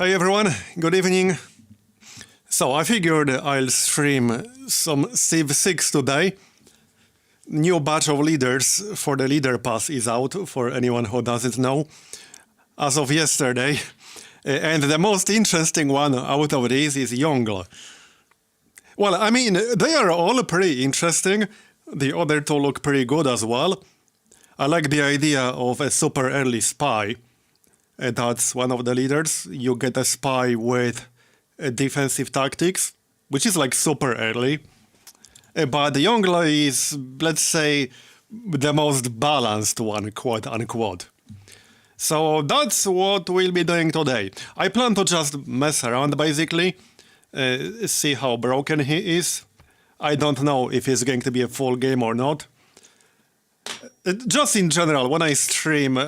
Hi everyone, good evening. So I figured I'll stream some Civ 6 today. New batch of leaders for the leader pass is out, for anyone who doesn't know, as of yesterday. And the most interesting one out of these is Yongle. Well, I mean, they are all pretty interesting. The other two look pretty good as well. I like the idea of a super early spy. That's one of the leaders. You get a spy with defensive tactics, which is like super early. But the Yongle is, let's say, the most balanced one, quote unquote. So that's what we'll be doing today. I plan to just mess around, basically, see how broken he is. I don't know if it's going to be a full game or not. Just in general, when I stream,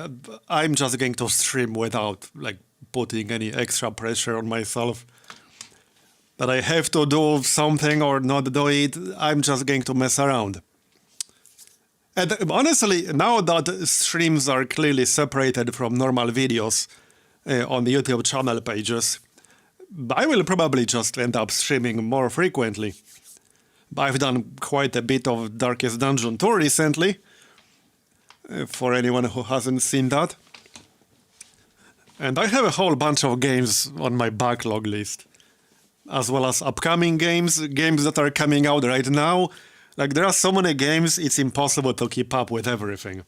I'm just going to stream without like putting any extra pressure on myself. That I have to do something or not do it, I'm just going to mess around. And honestly, now that streams are clearly separated from normal videos on the YouTube channel pages, I will probably just end up streaming more frequently. I've done quite a bit of Darkest Dungeon 2 recently, for anyone who hasn't seen that. And I have a whole bunch of games on my backlog list, as well as upcoming games that are coming out right now. Like, there are so many games, it's impossible to keep up with everything.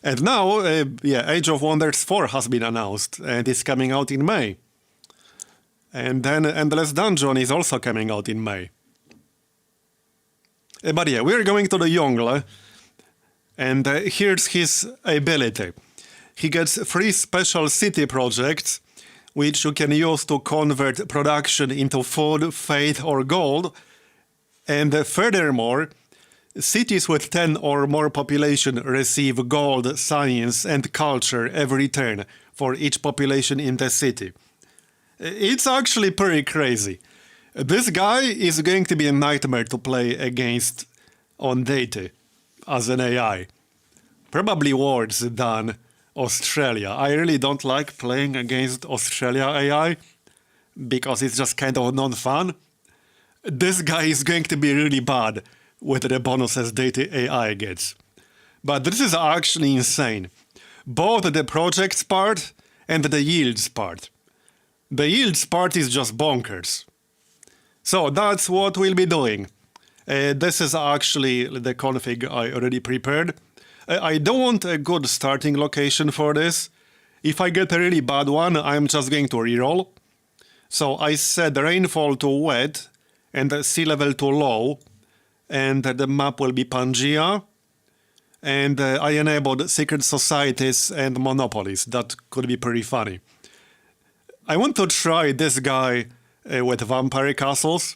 And now, Age of Wonders 4 has been announced, and it's coming out in May. And then Endless Dungeon is also coming out in May. But yeah, we're going to the Yongle, and here's his ability. He gets 3 special city projects, which you can use to convert production into food, faith, or gold. And furthermore, cities with 10 or more population receive gold, science, and culture every turn for each population in the city. It's actually pretty crazy. This guy is going to be a nightmare to play against on Deity as an AI. Probably worse than Australia. I really don't like playing against Australia AI because it's just kind of non-fun. This guy is going to be really bad with the bonuses Deity AI gets. But this is actually insane. Both the projects part and the yields part. The yields part is just bonkers. So that's what we'll be doing. This is actually the config I already prepared. I don't want a good starting location for this. If I get a really bad one, I'm just going to reroll. So I set the rainfall to wet and the sea level to low, and the map will be Pangea. And I enabled secret societies and monopolies. That could be pretty funny. I want to try this guy with vampire castles,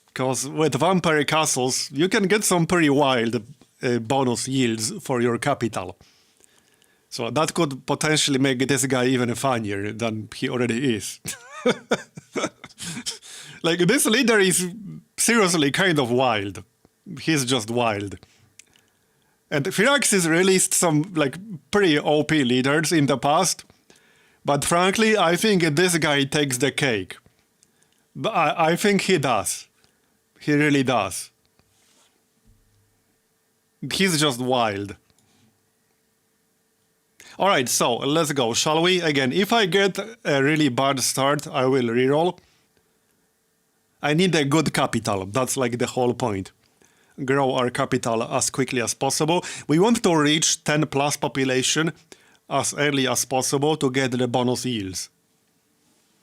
because with vampire castles you can get some pretty wild bonus yields for your capital. So that could potentially make this guy even funnier than he already is. Like, this leader is seriously kind of wild. He's just wild. And Firaxis released some like pretty OP leaders in the past. But frankly, I think this guy takes the cake. But I think he does. He really does. He's just wild. Alright, so let's go, shall we? Again, if I get a really bad start, I will reroll. I need a good capital, that's like the whole point. Grow our capital as quickly as possible. We want to reach 10 plus population as early as possible to get the bonus yields.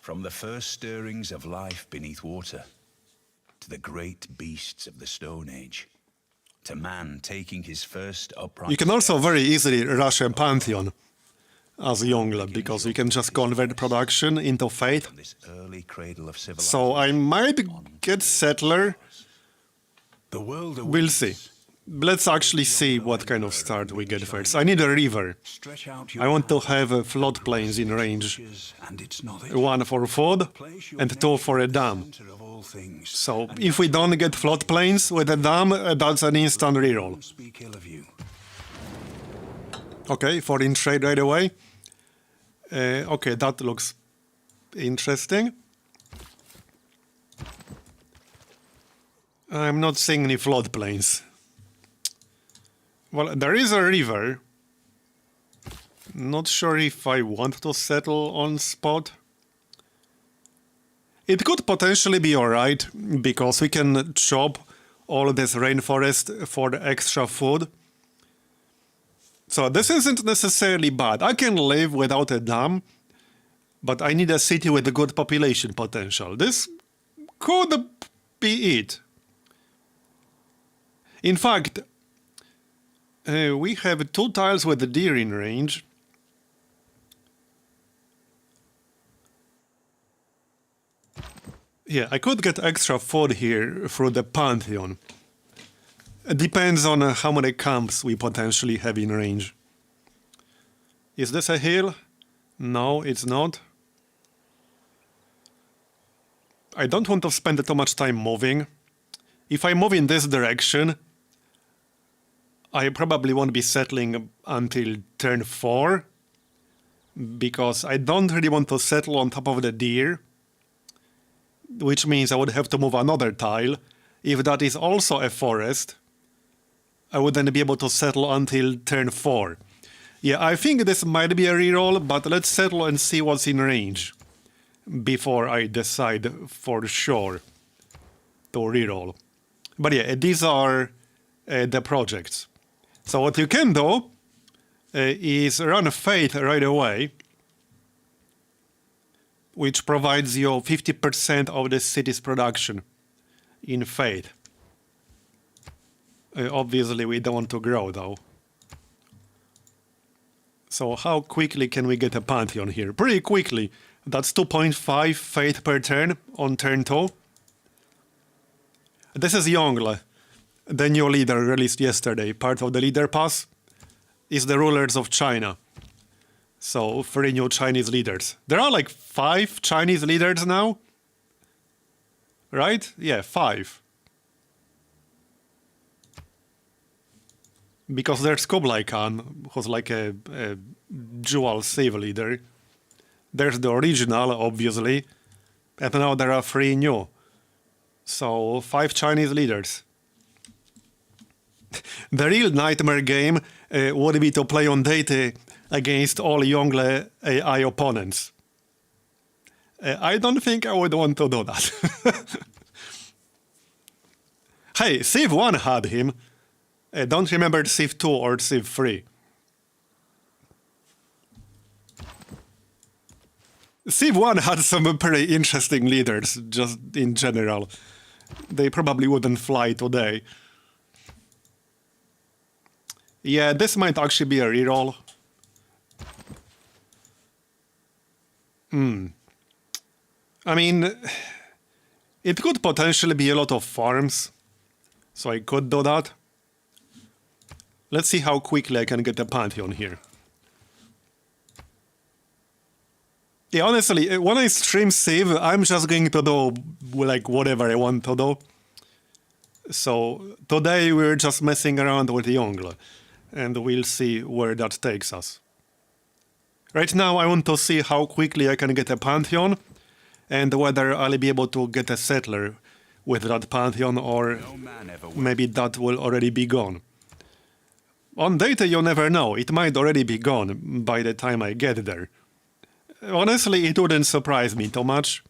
From the first stirrings of life beneath water, to the great beasts of the Stone Age, to man taking his first upright... You can also very easily rush a Pantheon as Yongle, because you can just convert production into faith. So I might get Settler. We'll see. Let's actually see what kind of start we get first. I need a river. I want to have floodplains in range. 1 for food and 2 for a dam. So if we don't get floodplains with a dam, that's an instant reroll. Okay, 4 in trade right away. Okay, that looks interesting. I'm not seeing any floodplains. Well, there is a river. Not sure if I want to settle on spot. It could potentially be alright, because we can chop all this rainforest for the extra food. So this isn't necessarily bad. I can live without a dam, but I need a city with a good population potential. This could be it. In fact, we have 2 tiles with the deer in range. Yeah, I could get extra food here through the Pantheon. It depends on how many camps we potentially have in range. Is this a hill? No, it's not. I don't want to spend too much time moving. If I move in this direction, I probably won't be settling until turn 4, because I don't really want to settle on top of the deer, which means I would have to move another tile. If that is also a forest, I would then be able to settle until turn 4. Yeah, I think this might be a reroll, but let's settle and see what's in range before I decide for sure to reroll. But yeah, these are the projects. So what you can do is run Faith right away, which provides you 50% of the city's production in Faith. Obviously, we don't want to grow, though. So how quickly can we get a Pantheon here? Pretty quickly. That's 2.5 Faith per turn on turn 2. This is Yongle, the new leader released yesterday. Part of the leader pass is the rulers of China. So 3 new Chinese leaders. There are like 5 Chinese leaders now. Right? Yeah, 5. Because there's Kublai Khan, who's like a dual civ leader. There's the original, obviously. And now there are 3 new. So 5 Chinese leaders. The real nightmare game would be to play on deity against all Yongle AI opponents. I don't think I would want to do that. Hey, Civ 1 had him. Don't remember Civ 2 or Civ 3. Civ 1 had some pretty interesting leaders, just in general. They probably wouldn't fly today. Yeah, this might actually be a reroll. I mean, it could potentially be a lot of farms, so I could do that. Let's see how quickly I can get a Pantheon here. Yeah, honestly, when I stream Civ, I'm just going to do like whatever I want to do. So today we're just messing around with Yongle, and we'll see where that takes us. Right now I want to see how quickly I can get a Pantheon, and whether I'll be able to get a settler with that Pantheon, or maybe that will already be gone. On data you never know, it might already be gone by the time I get there. Honestly, it wouldn't surprise me too much.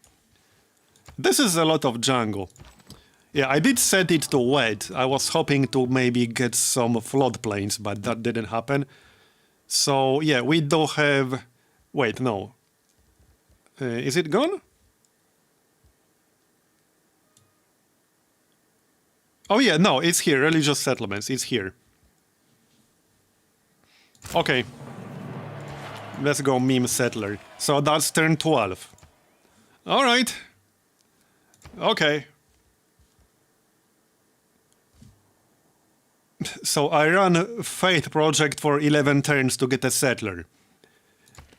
This is a lot of jungle. Yeah, I did set it to wet. I was hoping to maybe get some floodplains, but that didn't happen. So, yeah, we do have... Wait, no. Is it gone? Oh yeah, no, it's here. Religious settlements, it's here. Okay. Let's go meme settler. So that's turn 12. Alright. Okay. So I run Faith project for 11 turns to get a settler.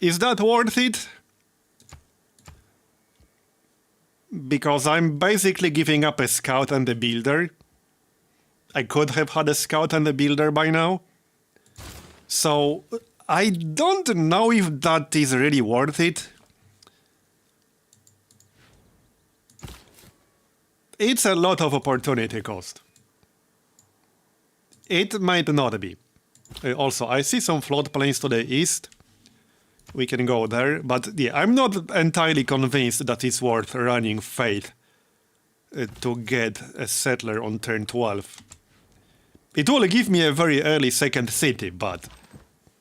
Is that worth it? Because I'm basically giving up a scout and a builder. I could have had a scout and a builder by now. So I don't know if that is really worth it. It's a lot of opportunity cost. It might not be. Also, I see some floodplains to the east. We can go there, but yeah, I'm not entirely convinced that it's worth running Faith to get a settler on turn 12. It will give me a very early second city, but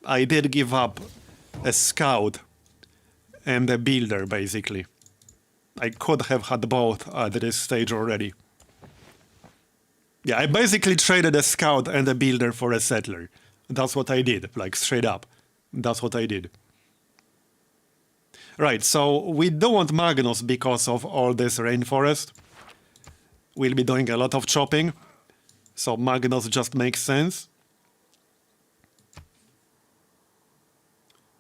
I did give up a scout and a builder, basically. I could have had both at this stage already. Yeah, I basically traded a scout and a builder for a settler. That's what I did, like straight up. That's what I did. Right, so we don't want Magnus because of all this rainforest. We'll be doing a lot of chopping, so Magnus just makes sense.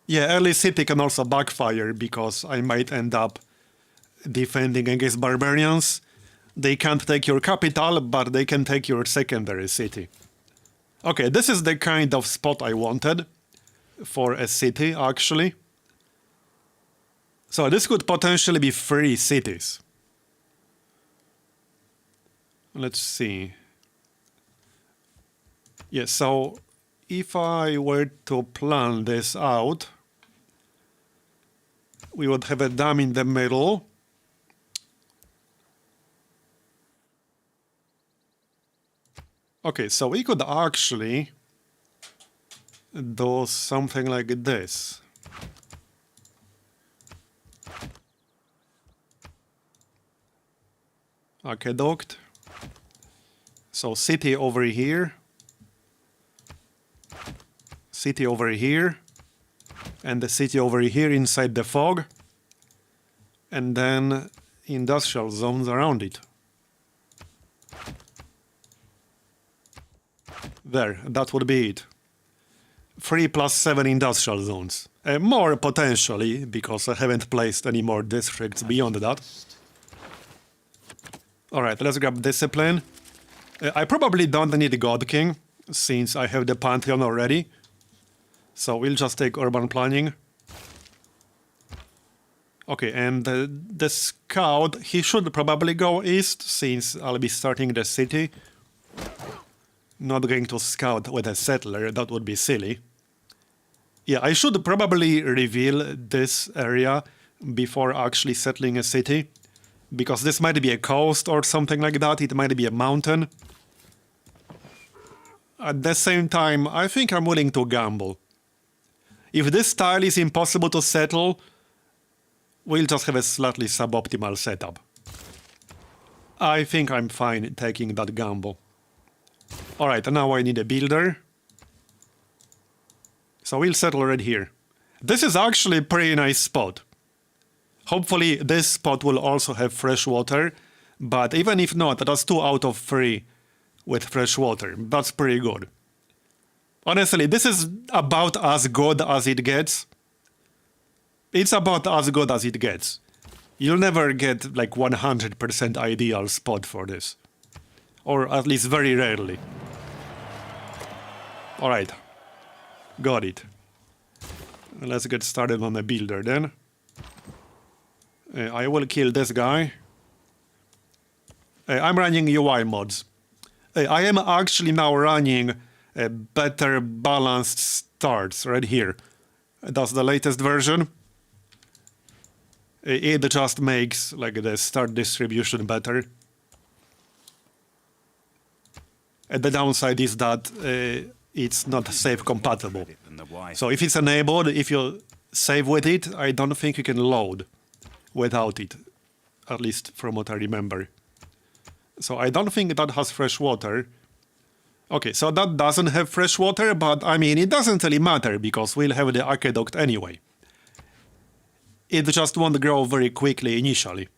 Yeah, early city can also backfire because I might end up defending against barbarians. They can't take your capital, but they can take your secondary city. Okay, this is the kind of spot I wanted for a city, actually. So this could potentially be 3 cities. Let's see. Yeah, so if I were to plan this out, we would have a dam in the middle. Okay, so we could actually do something like this. Aqueduct. So city over here. City over here. And the city over here inside the fog. And then industrial zones around it. There, that would be it. 3 + 7 industrial zones. More potentially, because I haven't placed any more districts beyond that. Alright, let's grab Discipline. I probably don't need God King, since I have the Pantheon already. So we'll just take Urban Planning. Okay, and the Scout, he should probably go east, since I'll be starting the city. Not going to scout with a settler, that would be silly. Yeah, I should probably reveal this area before actually settling a city. Because this might be a coast or something like that, it might be a mountain. At the same time, I think I'm willing to gamble. If this tile is impossible to settle, we'll just have a slightly suboptimal setup. I think I'm fine taking that gamble. Alright, now I need a builder. So we'll settle right here. This is actually a pretty nice spot. Hopefully this spot will also have fresh water, but even if not, that's 2 out of 3 with fresh water. That's pretty good. Honestly, this is about as good as it gets. It's about as good as it gets. You'll never get like 100% ideal spot for this. Or at least very rarely. Alright. Got it. Let's get started on the builder then. I will kill this guy. I'm running UI mods. I am actually now running better balanced starts right here. That's the latest version. It just makes like the start distribution better. And the downside is that it's not save compatible. So if it's enabled, if you save with it, I don't think you can load without it. At least from what I remember. So I don't think that has fresh water. Okay, so that doesn't have fresh water, but I mean, it doesn't really matter because we'll have the aqueduct anyway. It just won't grow very quickly initially.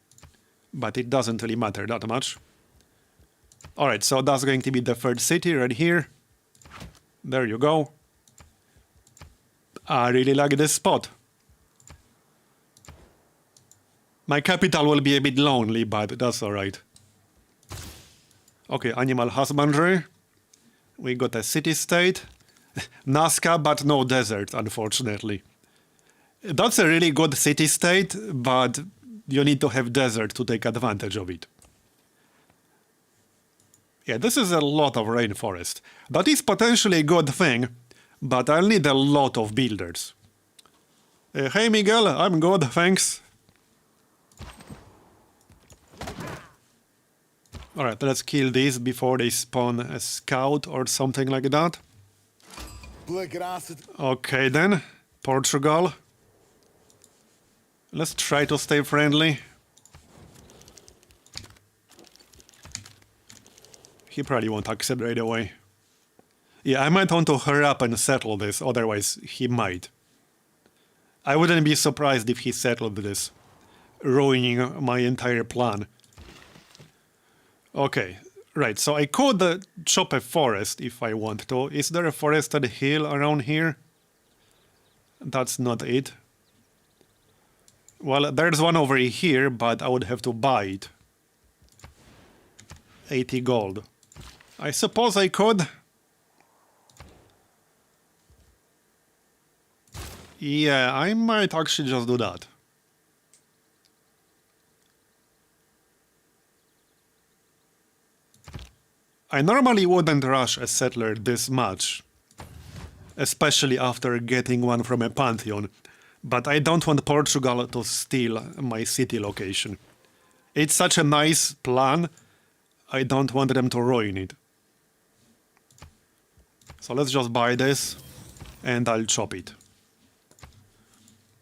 But it doesn't really matter that much. Alright, so that's going to be the third city right here. There you go. I really like this spot. My capital will be a bit lonely, but that's alright. Okay, animal husbandry. We got a city-state. Nazca, but no desert, unfortunately. That's a really good city-state, but you need to have desert to take advantage of it. Yeah, this is a lot of rainforest. That is potentially a good thing, but I'll need a lot of builders. Hey Miguel, I'm good, thanks. Alright, let's kill these before they spawn a scout or something like that. Okay then, Portugal. Let's try to stay friendly. He probably won't accept right away. Yeah, I might want to hurry up and settle this, otherwise he might. I wouldn't be surprised if he settled this, ruining my entire plan. Okay, right, so I could chop a forest if I want to. Is there a forested hill around here? That's not it. Well, there's one over here, but I would have to buy it. 80 gold. I suppose I could. Yeah, I might actually just do that. I normally wouldn't rush a settler this much, especially after getting one from a pantheon, but I don't want Portugal to steal my city location. It's such a nice plan, I don't want them to ruin it. So let's just buy this, and I'll chop it.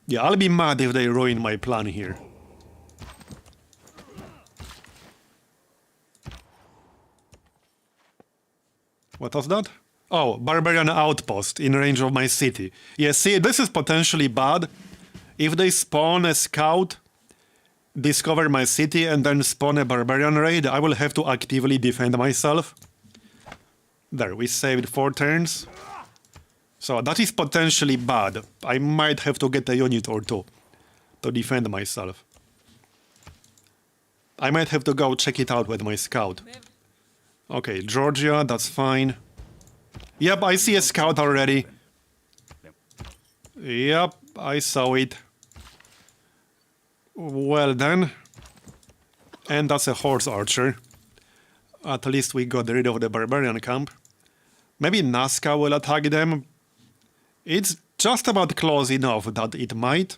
Yeah, I'll be mad if they ruin my plan here. What was that? Oh, barbarian outpost in range of my city. Yeah, see, this is potentially bad. If they spawn a scout, discover my city, and then spawn a barbarian raid, I will have to actively defend myself. There, we saved 4 turns. So that is potentially bad. I might have to get a unit or 2 to defend myself. I might have to go check it out with my scout. Okay, Georgia, that's fine. Yep, I see a scout already. Yep, I saw it. Well then. And that's a horse archer. At least we got rid of the barbarian camp. Maybe Nazca will attack them. It's just about close enough that it might.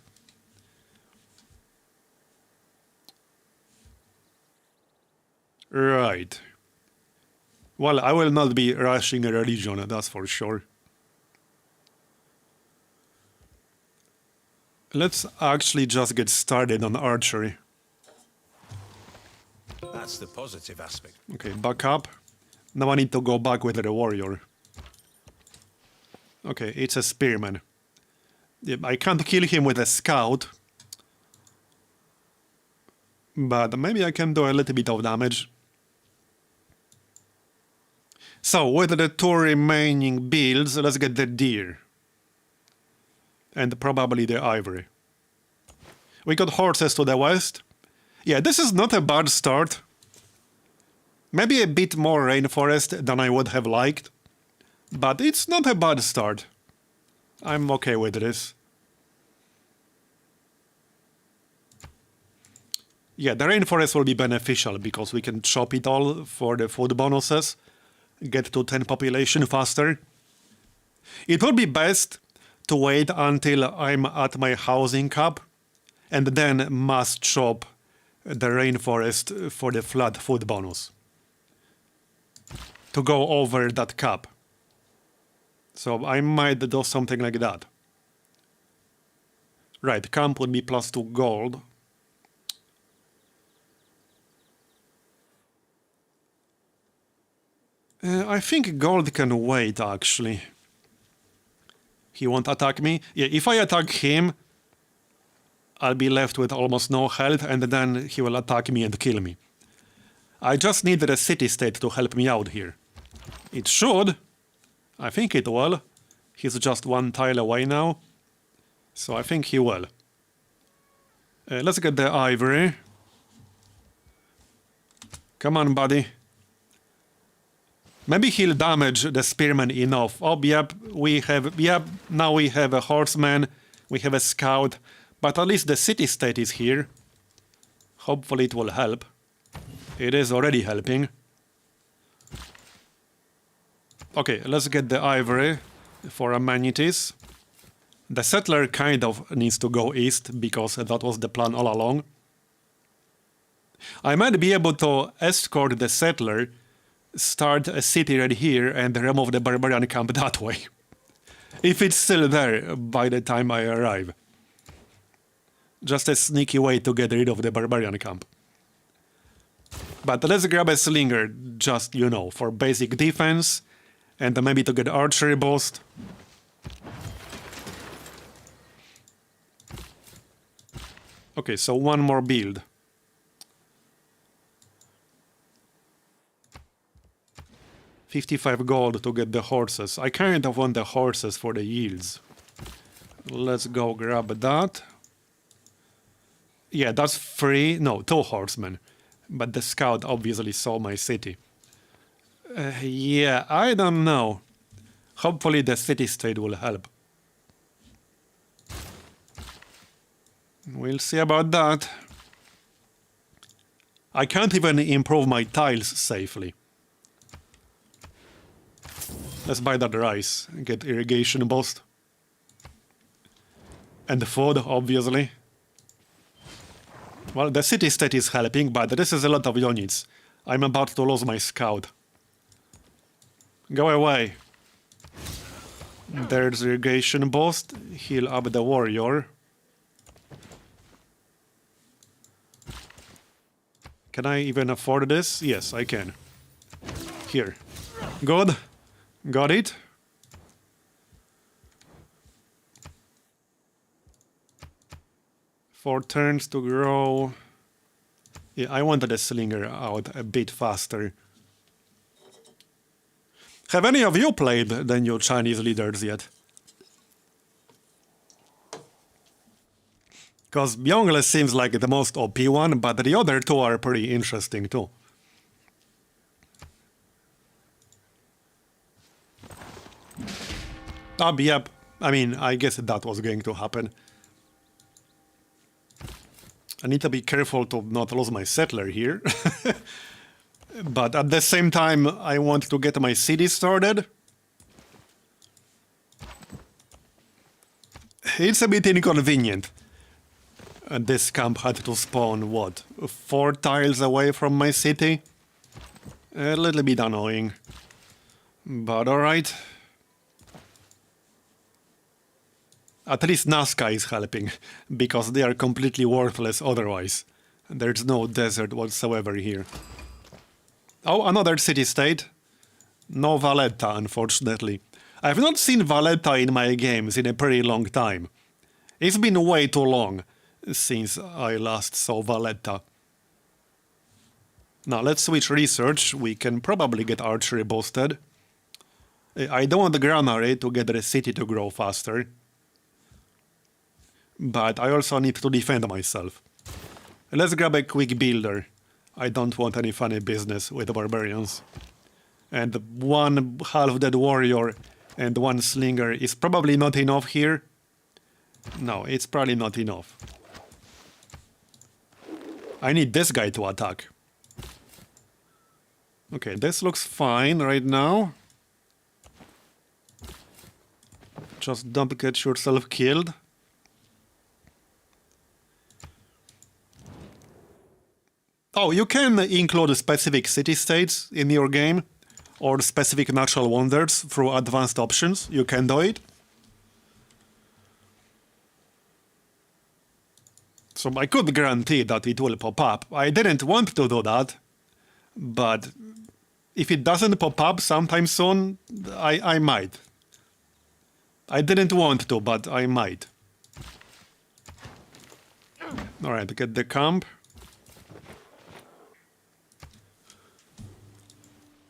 Right. Well, I will not be rushing a religion, that's for sure. Let's actually just get started on archery. That's the positive aspect. Okay, back up. Now I need to go back with the warrior. Okay, it's a spearman. Yeah, I can't kill him with a scout. But maybe I can do a little bit of damage. So, with the 2 remaining builds, let's get the deer. And probably the ivory. We got horses to the west. Yeah, this is not a bad start. Maybe a bit more rainforest than I would have liked. But it's not a bad start. I'm okay with this. Yeah, the rainforest will be beneficial because we can chop it all for the food bonuses. Get to 10 population faster. It would be best to wait until I'm at my housing cap and then mass chop the rainforest for the flat food bonus. To go over that cap. So I might do something like that. Right, camp would be +2 gold. I think gold can wait, actually. He won't attack me. Yeah, if I attack him, I'll be left with almost no health, and then he will attack me and kill me. I just need a city-state to help me out here. It should. I think it will. He's just 1 tile away now. So I think he will. Let's get the ivory. Come on, buddy. Maybe he'll damage the spearman enough. Oh, yep, now we have a horseman, we have a scout, but at least the city-state is here. Hopefully it will help. It is already helping. Okay, let's get the ivory for amenities. The settler kind of needs to go east, because that was the plan all along. I might be able to escort the settler, start a city right here, and remove the barbarian camp that way. If it's still there by the time I arrive. Just a sneaky way to get rid of the barbarian camp. But let's grab a slinger, just, you know, for basic defense, and maybe to get archery boost. Okay, so one more build. $55 gold to get the horses. I kind of want the horses for the yields. Let's go grab that. Yeah, that's free. No, 2 horsemen. But the scout obviously saw my city. Yeah, I don't know. Hopefully the city-state will help. We'll see about that. I can't even improve my tiles safely. Let's buy that rice and get irrigation boost. And the food, obviously. Well, the city-state is helping, but this is a lot of units. I'm about to lose my scout. Go away. There's irrigation boost. Heal up the warrior. Can I even afford this? Yes, I can. Here. Good. Got it. Four turns to grow. Yeah, I wanted the slinger out a bit faster. Have any of you played the new Chinese leaders yet? Because Yongle seems like the most OP one, but the other two are pretty interesting too. Yep. I mean, I guess that was going to happen. I need to be careful to not lose my settler here. But at the same time, I want to get my city started. It's a bit inconvenient. This camp had to spawn, what, 4 tiles away from my city? A little bit annoying. But alright. At least Nazca is helping, because they are completely worthless otherwise. There's no desert whatsoever here. Oh, another city-state. No Valletta, unfortunately. I have not seen Valletta in my games in a pretty long time. It's been way too long since I last saw Valletta. Now let's switch research. We can probably get archery boosted. I don't want the granary to get the city to grow faster. But I also need to defend myself. Let's grab a quick builder. I don't want any funny business with the barbarians. And 1 half-dead warrior and 1 slinger is probably not enough here. No, it's probably not enough. I need this guy to attack. Okay, this looks fine right now. Just don't get yourself killed. Oh, you can include specific city-states in your game, or specific natural wonders through advanced options. You can do it. So I could guarantee that it will pop up. I didn't want to do that, but if it doesn't pop up sometime soon, I might. I didn't want to, but I might. Alright, get the camp.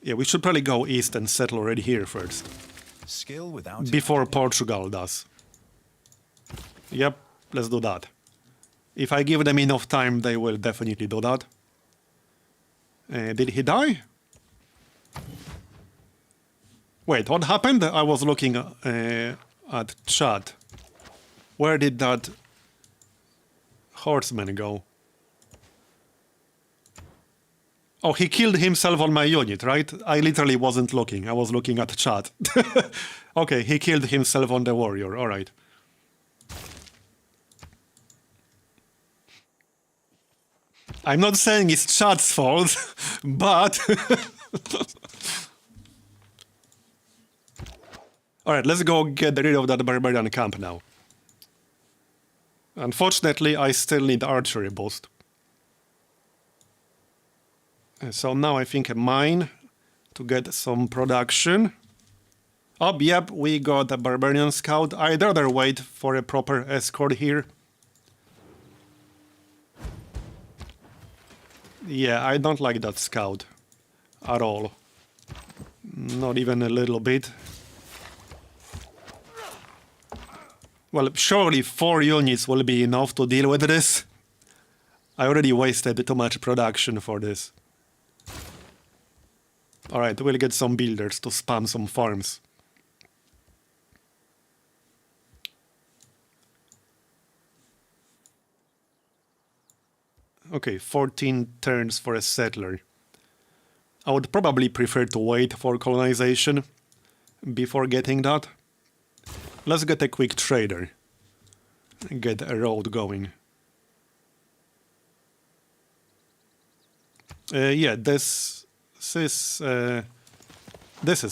Yeah, we should probably go east and settle right here first. Skill without before Portugal does. Yep, let's do that. If I give them enough time, they will definitely do that. Did he die? Wait, what happened? I was looking at chat. Where did that horseman go? Oh, he killed himself on my unit, right? I literally wasn't looking. I was looking at chat. Okay, he killed himself on the warrior. All right. I'm not saying it's chat's fault, but... Alright, let's go get rid of that barbarian camp now. Unfortunately, I still need archery boost. So now I think a mine to get some production. Oh, yep, we got a barbarian scout. I'd rather wait for a proper escort here. Yeah, I don't like that scout at all. Not even a little bit. Well, surely 4 units will be enough to deal with this. I already wasted too much production for this. Alright, we'll get some builders to spam some farms. Okay, 14 turns for a settler. I would probably prefer to wait for colonization before getting that. Let's get a quick trader. Get a road going. Yeah, this is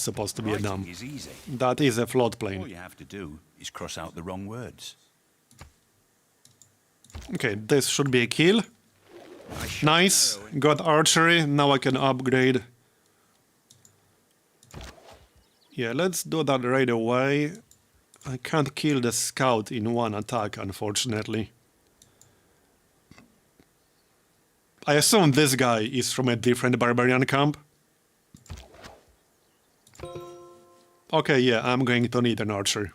supposed to be a dam. Writing is easy. That is a All floodplain. you have to do is cross out the wrong words. Okay, this should be a kill. Nice, got archery, now I can upgrade. Yeah, let's do that right away. I can't kill the scout in one attack, unfortunately. I assume this guy is from a different barbarian camp. Okay, yeah, I'm going to need an archer.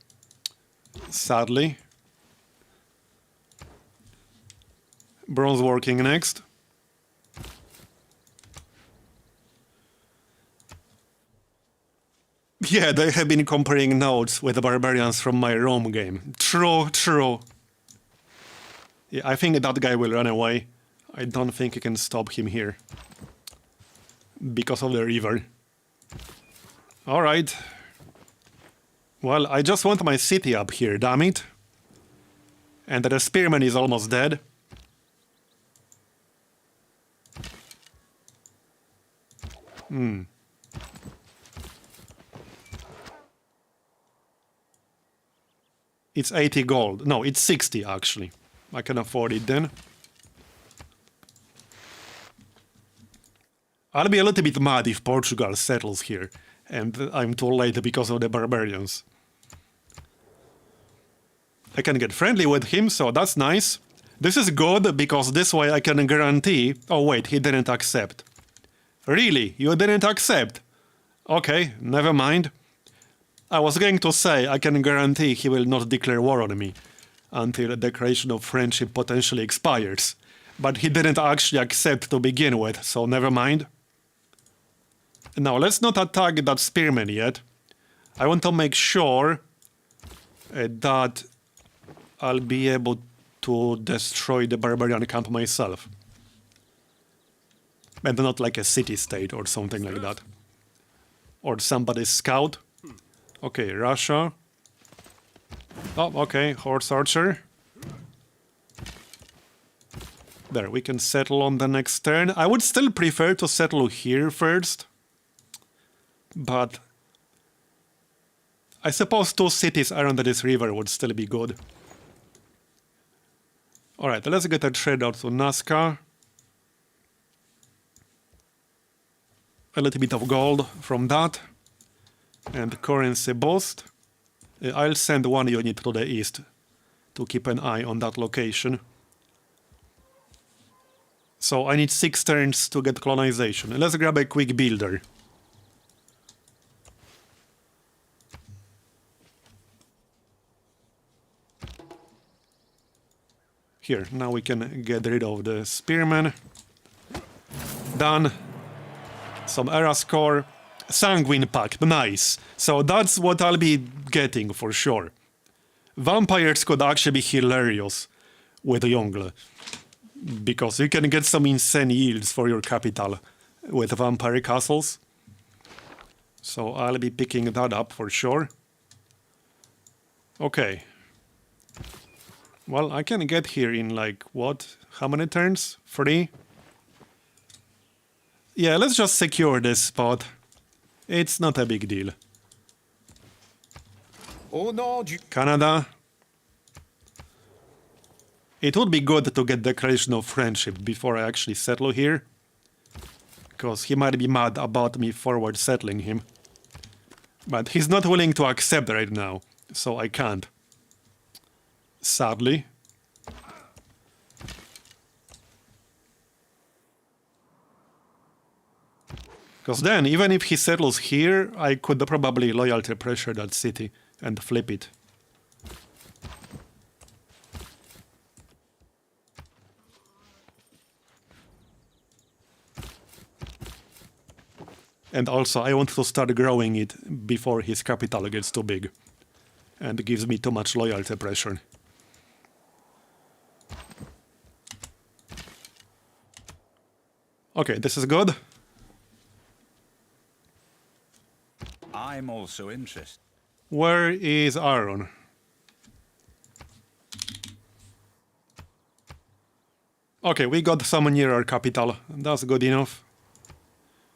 Sadly. Bronze working next. Yeah, they have been comparing notes with the barbarians from my Rome game. True, true. Yeah, I think that guy will run away. I don't think I can stop him here. Because of the river. Alright. Well, I just want my city up here, damn it. And the spearman is almost dead. It's 80 gold. No, it's 60 actually. I can afford it then. I'll be a little bit mad if Portugal settles here and I'm too late because of the barbarians. I can get friendly with him, so that's nice. This is good because this way I can guarantee... Oh wait, he didn't accept. Really? You didn't accept? Okay, never mind. I was going to say I can guarantee he will not declare war on me until the declaration of friendship potentially expires. But he didn't actually accept to begin with, so never mind. Now let's not attack that spearman yet. I want to make sure that I'll be able to destroy the barbarian camp myself. And not like a city-state or something like that. Or somebody's scout. Okay, Russia. Oh, okay, horse archer. There, we can settle on the next turn. I would still prefer to settle here first. But I suppose 2 cities around this river would still be good. Alright, let's get a trade out to Nazca. A little bit of gold from that. And currency boost. I'll send 1 unit to the east to keep an eye on that location. So I need 6 turns to get colonization. Let's grab a quick builder. Here, now we can get rid of the spearman. Done. Some era score. Sanguine Pact, nice. So that's what I'll be getting for sure. Vampires could actually be hilarious with Yongle, because you can get some insane yields for your capital with vampire castles. So I'll be picking that up for sure. Okay. Well, I can get here in like, what? How many turns? 3? Yeah, let's just secure this spot. It's not a big deal. Oh no, Canada. It would be good to get declaration of friendship before I actually settle here, because he might be mad about me forward settling him. But he's not willing to accept right now, so I can't. Sadly. Because then, even if he settles here, I could probably loyalty pressure that city and flip it. And also, I want to start growing it before his capital gets too big and gives me too much loyalty pressure. Okay, this is good. I'm also interested. Where is Aaron? Okay, we got some near our capital. That's good enough.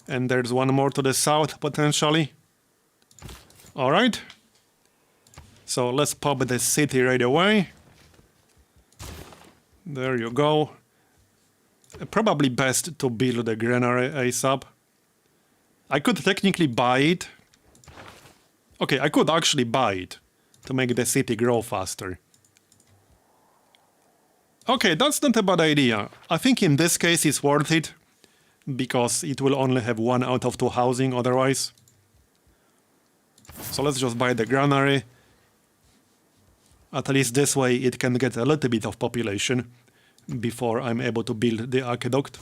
And there's one more to the south, potentially. Alright. So let's pop the city right away. There you go. Probably best to build the granary ASAP. I could technically buy it. Okay, I could actually buy it to make the city grow faster. Okay, that's not a bad idea. I think in this case it's worth it, because it will only have 1 out of 2 housing otherwise. So let's just buy the granary. At least this way it can get a little bit of population before I'm able to build the aqueduct.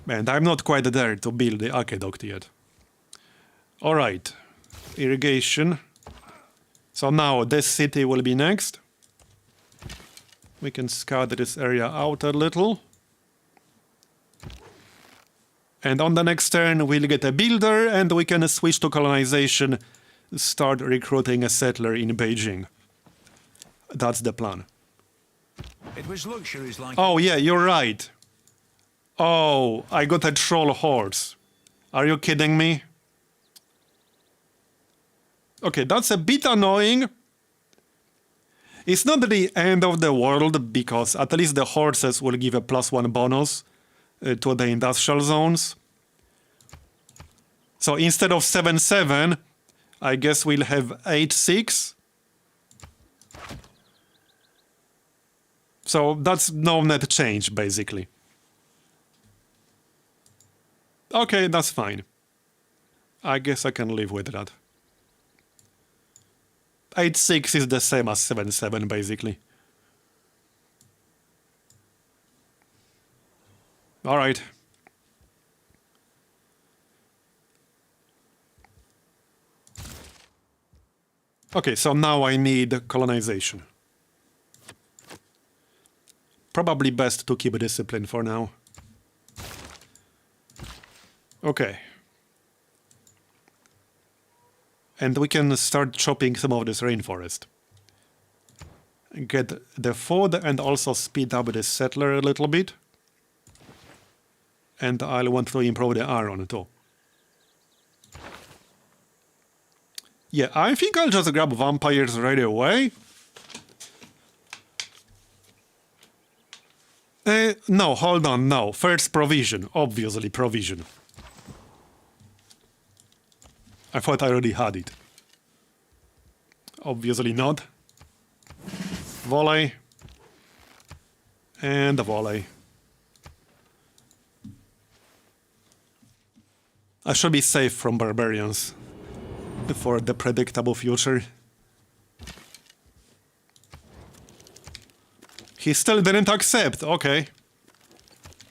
And I'm not quite there to build the aqueduct yet. Alright, irrigation. So now this city will be next. We can scout this area out a little. And on the next turn we'll get a builder and we can switch to colonization, start recruiting a settler in Beijing. That's the plan. It was luxuries like... Oh yeah, you're right. Oh, I got a troll horse. Are you kidding me? Okay, that's a bit annoying. It's not the end of the world, because at least the horses will give a +1 bonus to the industrial zones. So instead of 7-7, I guess we'll have 8-6. So that's no net change, basically. Okay, that's fine. I guess I can live with that. 8-6 is the same as 7-7, basically. Alright. Okay, so now I need colonization. Probably best to keep discipline for now. Okay. And we can start chopping some of this rainforest. Get the food and also speed up the settler a little bit. And I'll want to improve the iron too. Yeah, I think I'll just grab vampires right away. No, hold on, no. First provision, obviously provision. I thought I already had it. Obviously not. Volley. And a volley. I should be safe from barbarians for the predictable future. He still didn't accept, okay.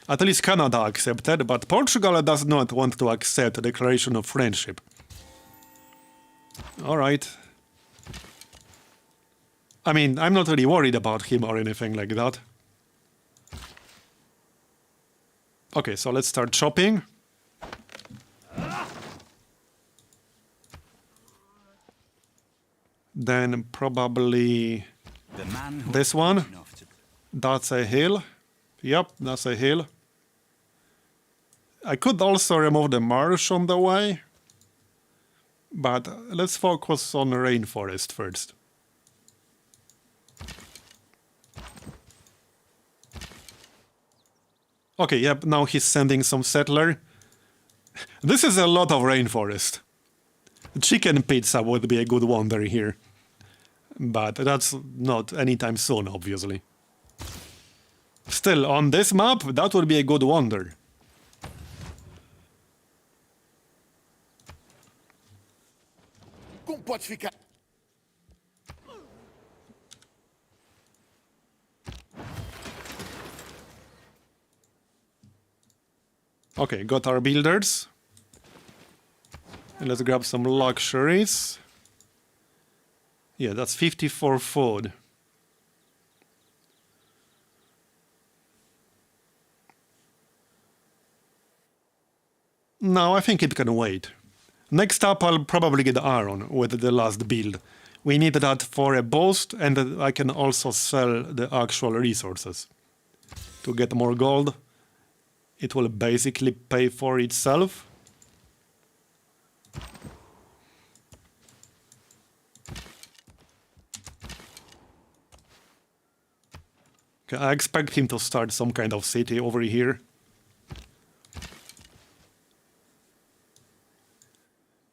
At least Canada accepted, but Portugal does not want to accept a declaration of friendship. Alright. I mean, I'm not really worried about him or anything like that. Okay, so let's start chopping. Then probably this one. That's a hill. Yep, that's a hill. I could also remove the marsh on the way. But let's focus on the rainforest first. Okay, yep, now he's sending some settler. This is a lot of rainforest. Chicken pizza would be a good wonder here. But that's not anytime soon, obviously. Still, on this map, that would be a good wonder. Como podes ficar? Okay, got our builders. And let's grab some luxuries. Yeah, that's 54 food. No, I think it can wait. Next up, I'll probably get iron with the last build. We need that for a boost, and I can also sell the actual resources. To get more gold, it will basically pay for itself. Okay, I expect him to start some kind of city over here.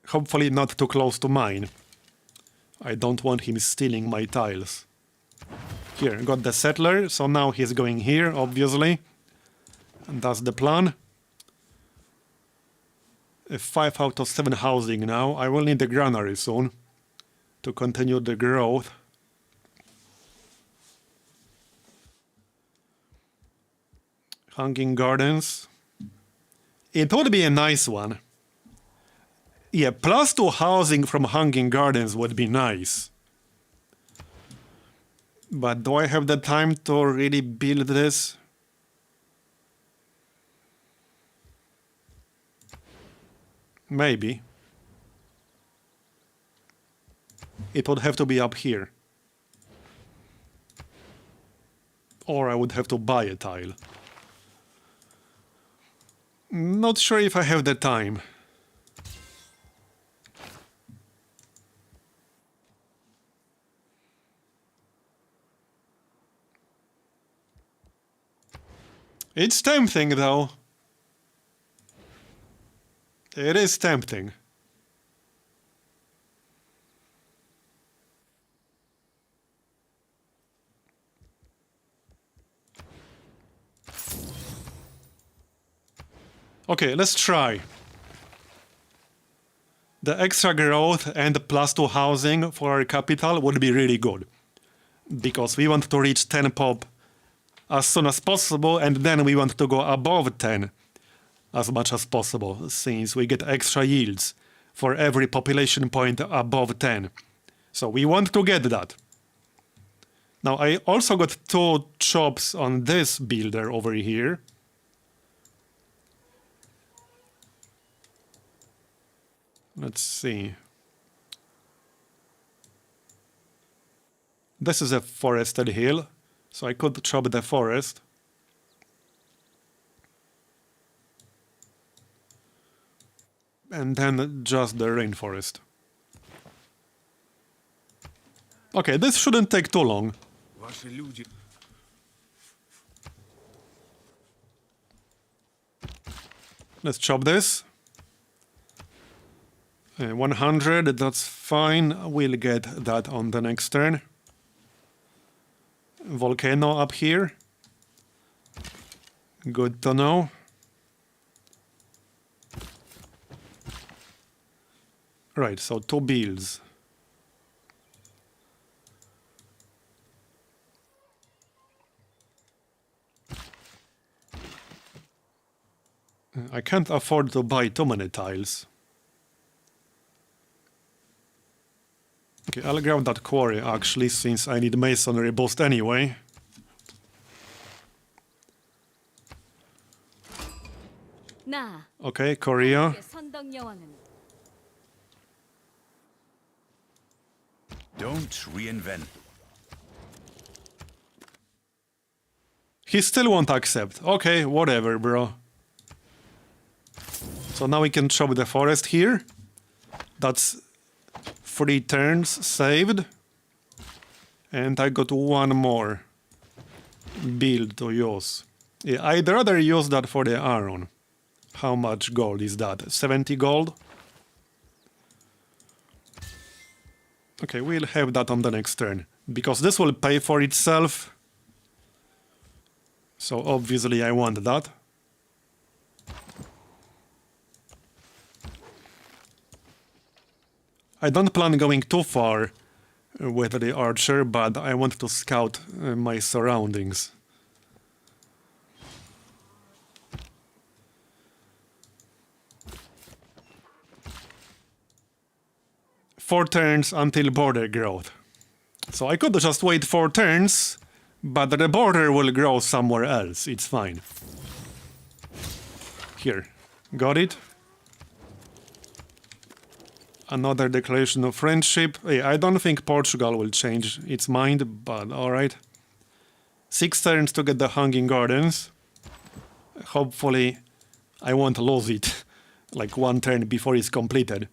Hopefully not too close to mine. I don't want him stealing my tiles. Here, got the settler, so now he's going here, obviously. And that's the plan. 5 out of 7 housing now. I will need the granary soon to continue the growth. Hanging gardens. It would be a nice one. Yeah, +2 housing from hanging gardens would be nice. But do I have the time to really build this? Maybe. It would have to be up here. Or I would have to buy a tile. Not sure if I have the time. It's tempting, though. It is tempting. Okay, let's try. The extra growth and +2 housing for our capital would be really good. Because we want to reach 10 pop as soon as possible, and then we want to go above 10 as much as possible, since we get extra yields for every population point above 10. So we want to get that. Now, I also got 2 chops on this builder over here. Let's see. This is a forested hill, so I could chop the forest. And then just the rainforest. Okay, this shouldn't take too long. Let's chop this. 100, that's fine. We'll get that on the next turn. Volcano up here. Good to know. Right, so 2 builds. I can't afford to buy too many tiles. Okay, I'll grab that quarry actually, since I need masonry boost anyway. 나 Okay, Korea. 선덕 여왕은 Don't reinvent. He still won't accept. Okay, whatever, bro. So now we can chop the forest here. That's 3 turns saved. And I got 1 more build to use. Yeah, I'd rather use that for the iron. How much gold is that? 70 gold? Okay, we'll have that on the next turn. Because this will pay for itself. So obviously I want that. I don't plan going too far with the archer, but I want to scout my surroundings. Four turns until border growth. So I could just wait 4 turns, but the border will grow somewhere else. It's fine. Here. Got it? Another declaration of friendship. I don't think Portugal will change its mind, but alright. 6 turns to get the Hanging Gardens. Hopefully I won't lose it like 1 turn before it's completed.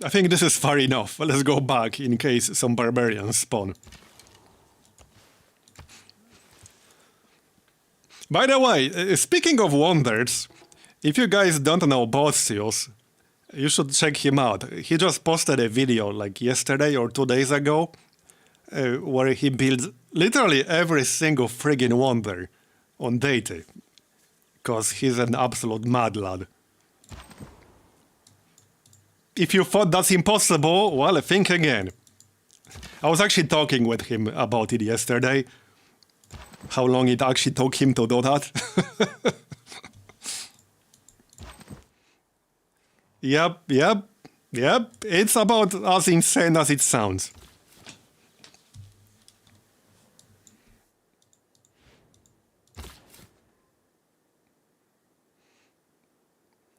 I think this is far enough. Let's go back in case some barbarians spawn. By the way, speaking of wonders, if you guys don't know Bozius, you should check him out. He just posted a video like yesterday or 2 days ago where he builds literally every single friggin' wonder on deity. Because he's an absolute mad lad. If you thought that's impossible, well, think again. I was actually talking with him about it yesterday. How long it actually took him to do that. Yep. It's about as insane as it sounds.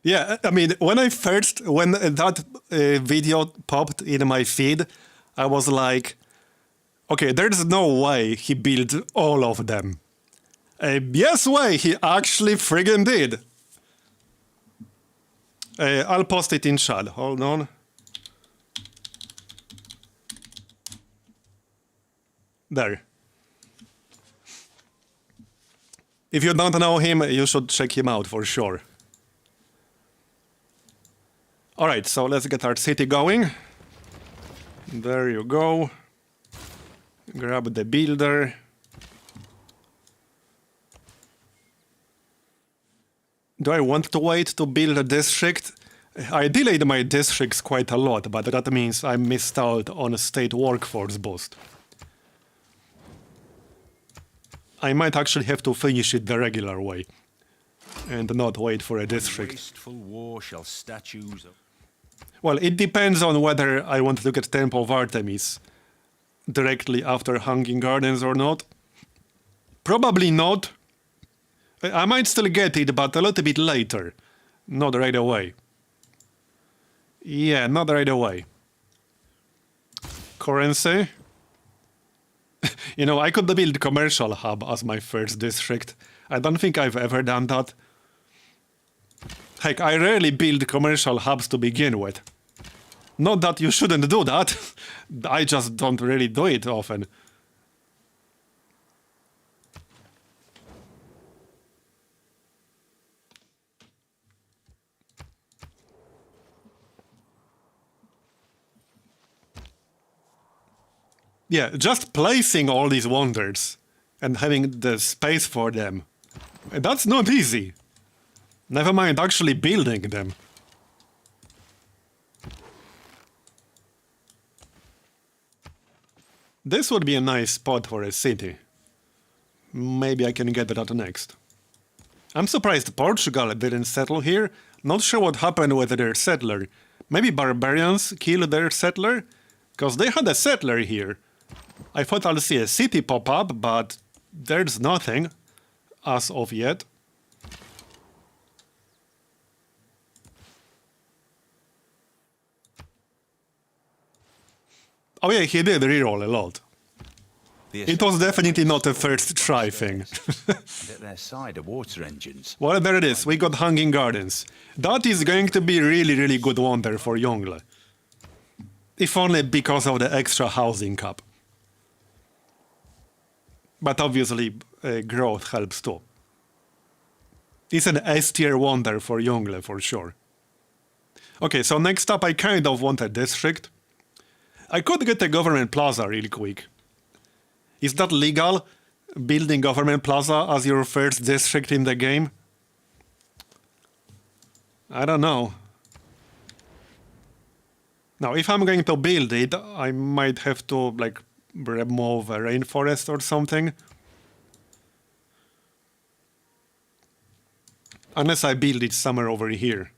Yeah, I mean, when that video popped in my feed, I was like, okay, there's no way he built all of them. Yes way, he actually friggin' did. I'll post it in chat, hold on. There. If you don't know him, you should check him out for sure. Alright, so let's get our city going. There you go. Grab the builder. Do I want to wait to build a district? I delayed my districts quite a lot, but that means I missed out on a state workforce boost. I might actually have to finish it the regular way and not wait for a district. Wasteful war shall statues of... Well, it depends on whether I want to get Temple of Artemis directly after Hanging Gardens or not. Probably not. I might still get it, but a little bit later. Not right away. Yeah, not right away. Currency. You know, I could build commercial hub as my first district. I don't think I've ever done that. Heck, I rarely build commercial hubs to begin with. Not that you shouldn't do that. I just don't really do it often. Yeah, just placing all these wonders and having the space for them. That's not easy. Never mind actually building them. This would be a nice spot for a city. Maybe I can get that next. I'm surprised Portugal didn't settle here. Not sure what happened with their settler. Maybe barbarians killed their settler? Because they had a settler here. I thought I'll see a city pop up, but there's nothing as of yet. Oh yeah, he did reroll a lot. It was definitely not a first try thing. At their side are water engines. Well, there it is. We got Hanging Gardens. That is going to be really good wonder for Yongle. If only because of the extra housing cap. But obviously, growth helps too. It's an S tier wonder for Yongle for sure. Okay, so next up I kind of want a district. I could get a government plaza really quick. Is that legal? Building government plaza as your first district in the game? I don't know. Now, if I'm going to build it, I might have to, like, remove a rainforest or something. Unless I build it somewhere over here.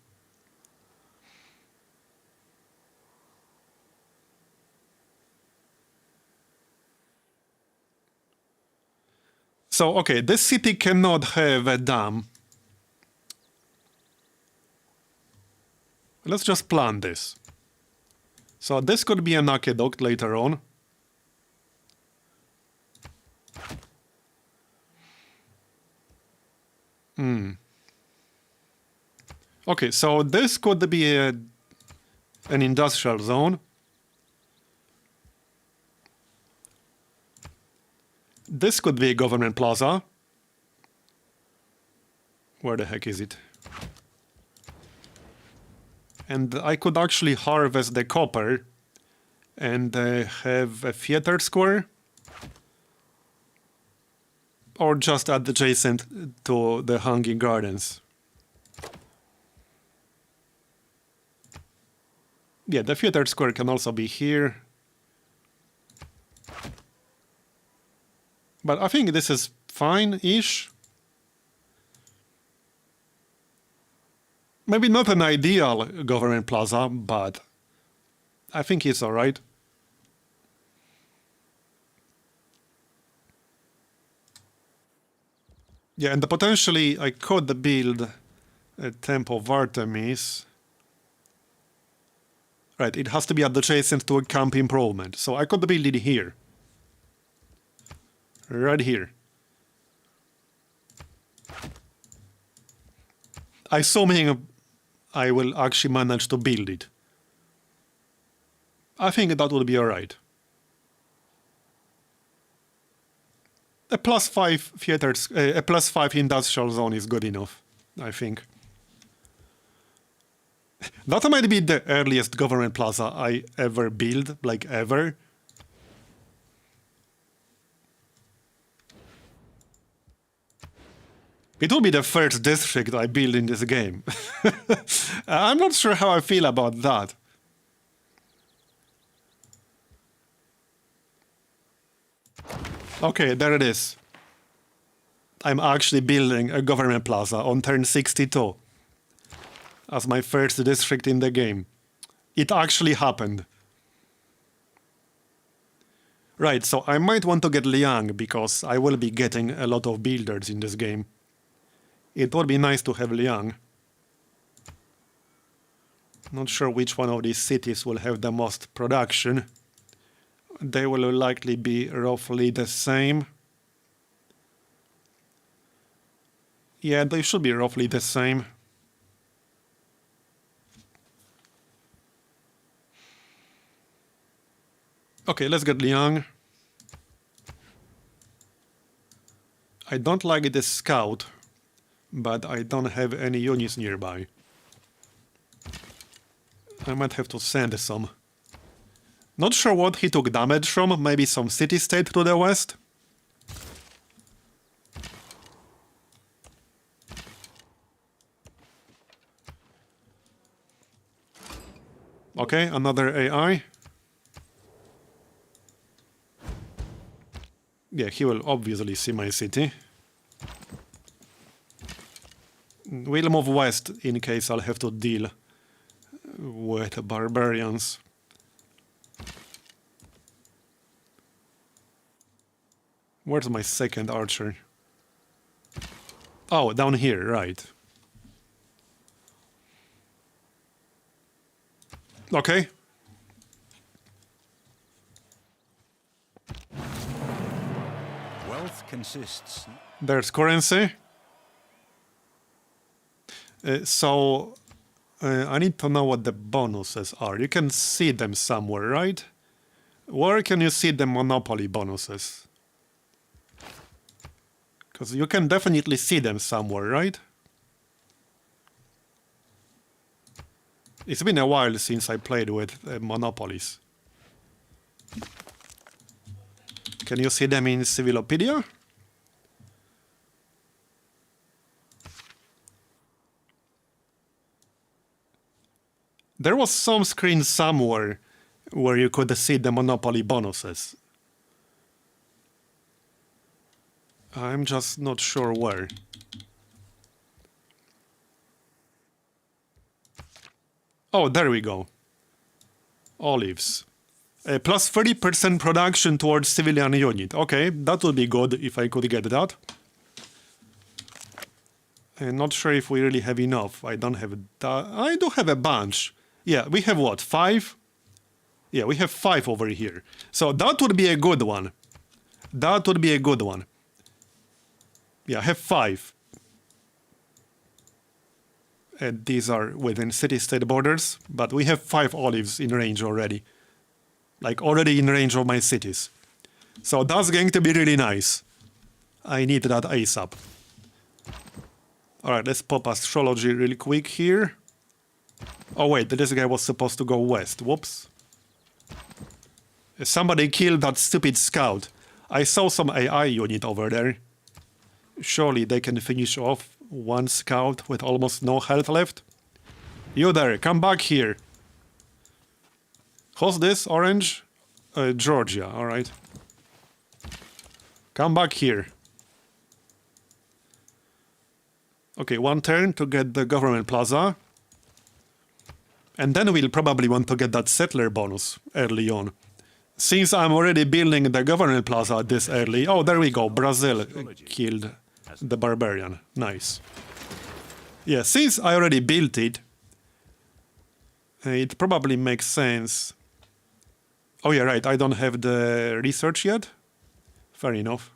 So, okay, this city cannot have a dam. Let's just plan this. So this could be an aqueduct later on. Okay, so this could be an industrial zone. This could be a government plaza. Where the heck is it? And I could actually harvest the copper and have a theater square. Or just adjacent to the Hanging Gardens. Yeah, the theater square can also be here. But I think this is fine-ish. Maybe not an ideal government plaza, but I think it's alright. Yeah, and potentially I could build a Temple of Artemis. Right, it has to be adjacent to a camp improvement, so I could build it here. Right here. Assuming I will actually manage to build it. I think that would be alright. A +5 theaters, a +5 industrial zone is good enough, I think. That might be the earliest government plaza I ever built, like ever. It will be the first district I build in this game. I'm not sure how I feel about that. Okay, there it is. I'm actually building a government plaza on turn 62 as my first district in the game. It actually happened. Right, so I might want to get Liang because I will be getting a lot of builders in this game. It would be nice to have Liang. Not sure which one of these cities will have the most production. They will likely be roughly the same. Yeah, they should be roughly the same. Okay, let's get Liang. I don't like this scout, but I don't have any units nearby. I might have to send some. Not sure what he took damage from, maybe some city-state to the west? Okay, another AI. Yeah, he will obviously see my city. We'll move west in case I'll have to deal with barbarians. Where's my second archer? Oh, down here, right. Okay. Wealth consists... There's currency. I need to know what the bonuses are. You can see them somewhere, right? Where can you see the monopoly bonuses? Because you can definitely see them somewhere, right? It's been a while since I played with monopolies. Can you see them in Civilopedia? There was some screen somewhere where you could see the monopoly bonuses. I'm just not sure where. Oh, there we go. Olives. Plus 30% production towards civilian unit. Okay, that would be good if I could get that. I'm not sure if we really have enough. I don't have that. I do have a bunch. Yeah, we have what? 5? Yeah, we have 5 over here. So that would be a good one. That would be a good one. Yeah, I have 5. And these are within city-state borders, but we have 5 olives in range already. Like, already in range of my cities. So that's going to be really nice. I need that ASAP. Alright, let's pop astrology really quick here. Oh wait, this guy was supposed to go west. Whoops. Somebody killed that stupid scout. I saw some AI unit over there. Surely they can finish off one scout with almost no health left. You there, come back here. Who's this? Orange? Georgia, alright. Come back here. Okay, one turn to get the government plaza. And then we'll probably want to get that settler bonus early on. Since I'm already building the government plaza this early... Oh, there we go. Brazil killed the barbarian. Nice. Yeah, since I already built it, it probably makes sense. Oh yeah, right. I don't have the research yet. Fair enough.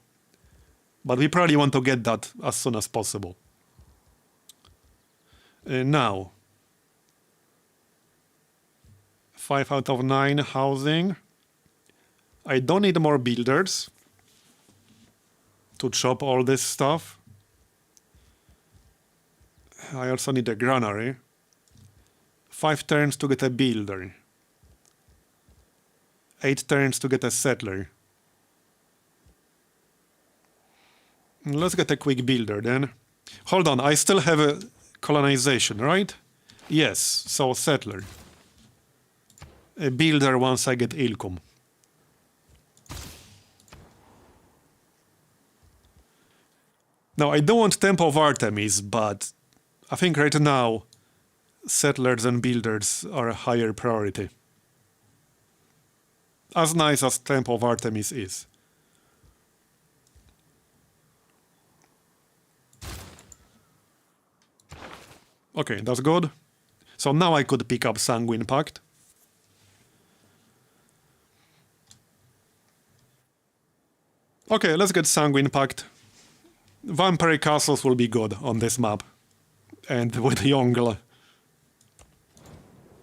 But we probably want to get that as soon as possible. Now. 5 out of 9 housing. I don't need more builders to chop all this stuff. I also need a granary. 5 turns to get a builder. 8 turns to get a settler. Let's get a quick builder then. Hold on, I still have a colonization, right? Yes, so settler. A builder once I get Ilkum. Now, I don't want Temple of Artemis, but I think right now settlers and builders are a higher priority. As nice as Temple of Artemis is. Okay, that's good. So now I could pick up Sanguine Pact. Okay, let's get Sanguine Pact. Vampire castles will be good on this map. And with Yongle.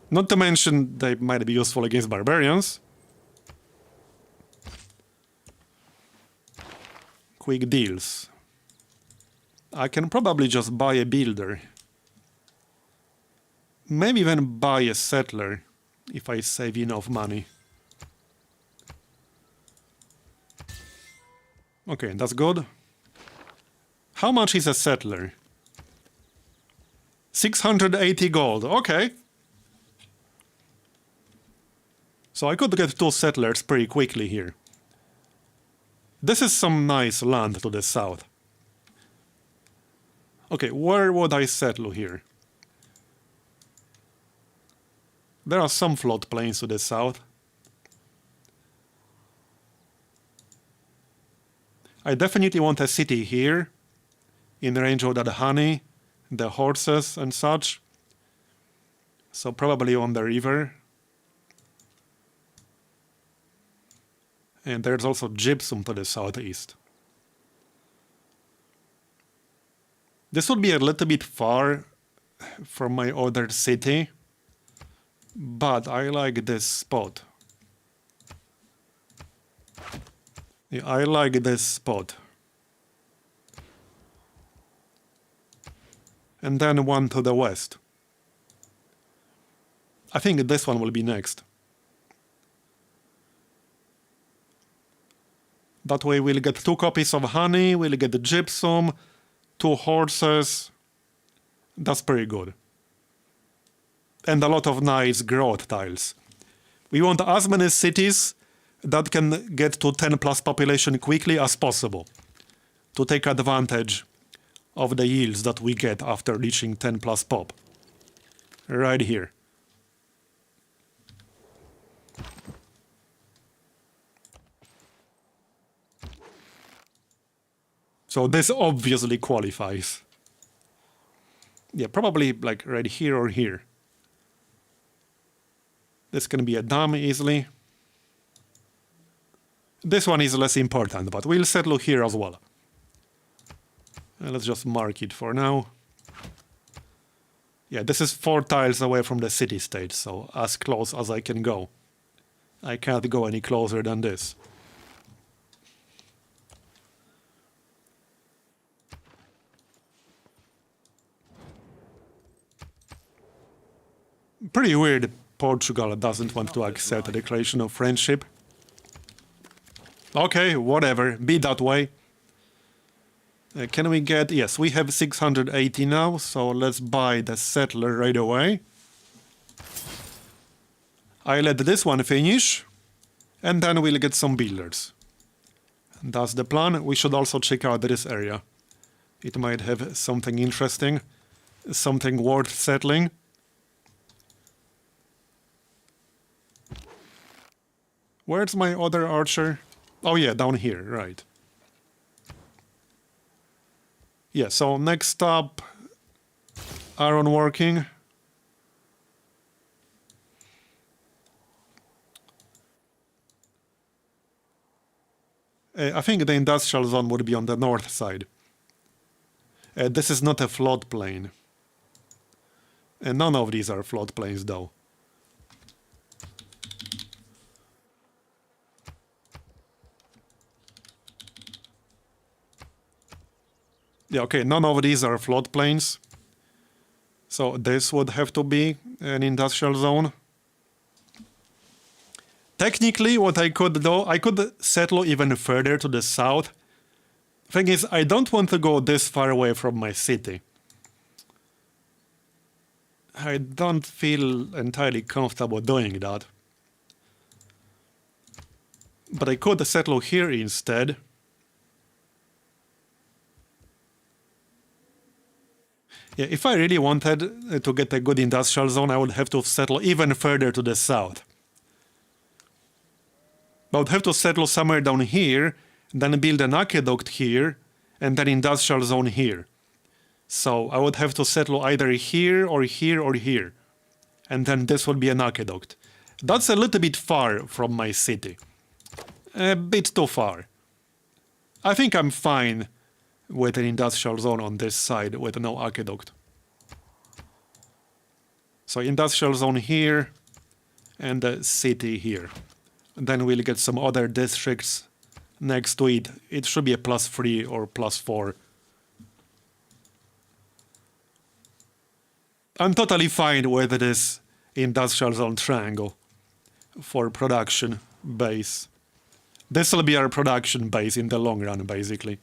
Not to mention they might be useful against barbarians. Quick deals. I can probably just buy a builder. Maybe even buy a settler if I save enough money. Okay, that's good. How much is a settler? 680 gold. Okay. So I could get 2 settlers pretty quickly here. This is some nice land to the south. Okay, where would I settle here? There are some floodplains to the south. I definitely want a city here, in range of that honey, the horses and such. So probably on the river. And there's also gypsum to the southeast. This would be a little bit far from my other city, but I like this spot. Yeah, I like this spot. And then one to the west. I think this one will be next. That way we'll get 2 copies of honey, we'll get the gypsum, 2 horses. That's pretty good. And a lot of nice growth tiles. We want as many cities that can get to 10 plus population quickly as possible to take advantage of the yields that we get after reaching 10 plus pop. Right here. So this obviously qualifies. Yeah, probably like right here or here. This can be a dam easily. This one is less important, but we'll settle here as well. Let's just mark it for now. Yeah, this is 4 tiles away from the city-state, so as close as I can go. I can't go any closer than this. Pretty weird Portugal doesn't want to accept a declaration of friendship. Okay, whatever, be that way. Can we get... Yes, we have 680 now, so let's buy the settler right away. I let this one finish, and then we'll get some builders. That's the plan. We should also check out this area. It might have something interesting, something worth settling. Where's my other archer? Oh yeah, down here, right. Yeah, so next up, iron working. I think the industrial zone would be on the north side. This is not a floodplain. None of these are floodplains though. Yeah, okay, none of these are floodplains. So this would have to be an industrial zone. Technically, what I could do, I could settle even further to the south. Thing is, I don't want to go this far away from my city. I don't feel entirely comfortable doing that. But I could settle here instead. Yeah, if I really wanted to get a good industrial zone, I would have to settle even further to the south. I would have to settle somewhere down here, then build an aqueduct here, and then industrial zone here. So I would have to settle either here or here or here. And then this would be an aqueduct. That's a little bit far from my city. A bit too far. I think I'm fine with an industrial zone on this side with no aqueduct. So industrial zone here and the city here. Then we'll get some other districts next to it. It should be a +3 or +4. I'm totally fine with this industrial zone triangle for production base. This will be our production base in the long run, basically.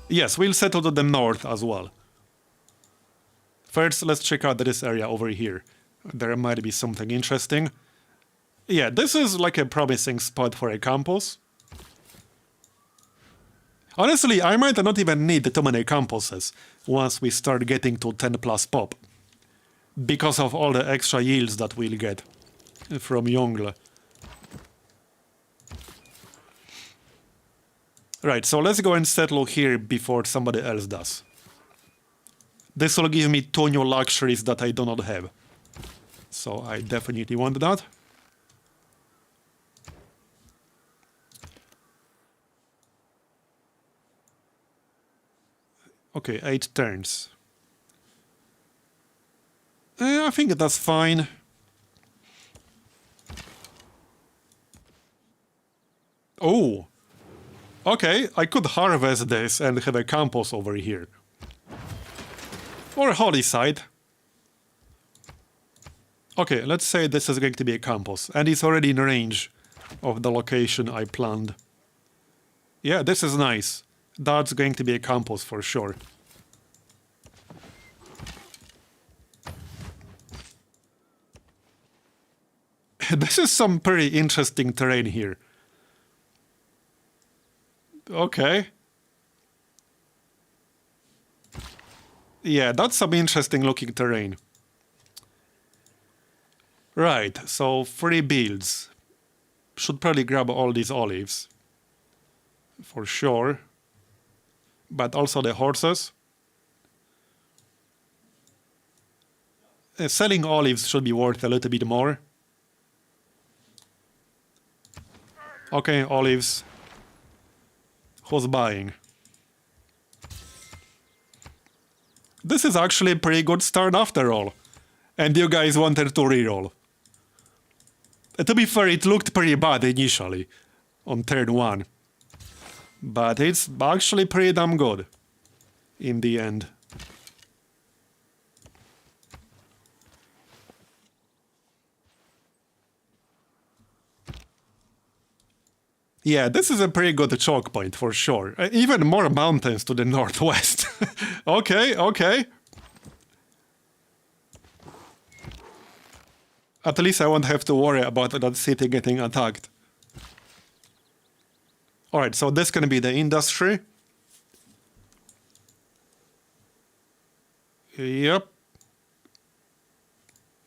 Yes, we'll settle to the north as well. First, let's check out this area over here. There might be something interesting. Yeah, this is like a promising spot for a campus. Honestly, I might not even need too many campuses once we start getting to 10 plus pop. Because of all the extra yields that we'll get from Yongle. Right, so let's go and settle here before somebody else does. This will give me 2 new luxuries that I do not have. So I definitely want that. Okay, 8 turns. I think that's fine. Oh! Okay, I could harvest this and have a campus over here. Or a holy site. Okay, let's say this is going to be a campus, and it's already in range of the location I planned. Yeah, this is nice. That's going to be a campus for sure. This is some pretty interesting terrain here. Okay. Yeah, that's some interesting looking terrain. Right, so 3 builds. Should probably grab all these olives. For sure. But also the horses. Selling olives should be worth a little bit more. Okay, olives. Who's buying? This is actually a pretty good start after all. And you guys wanted to reroll. To be fair, it looked pretty bad initially, on turn 1. But it's actually pretty damn good, in the end. Yeah, this is a pretty good choke point for sure. Even more mountains to the northwest. Okay, okay. At least I won't have to worry about that city getting attacked. Alright, so this can be the industry. Yep.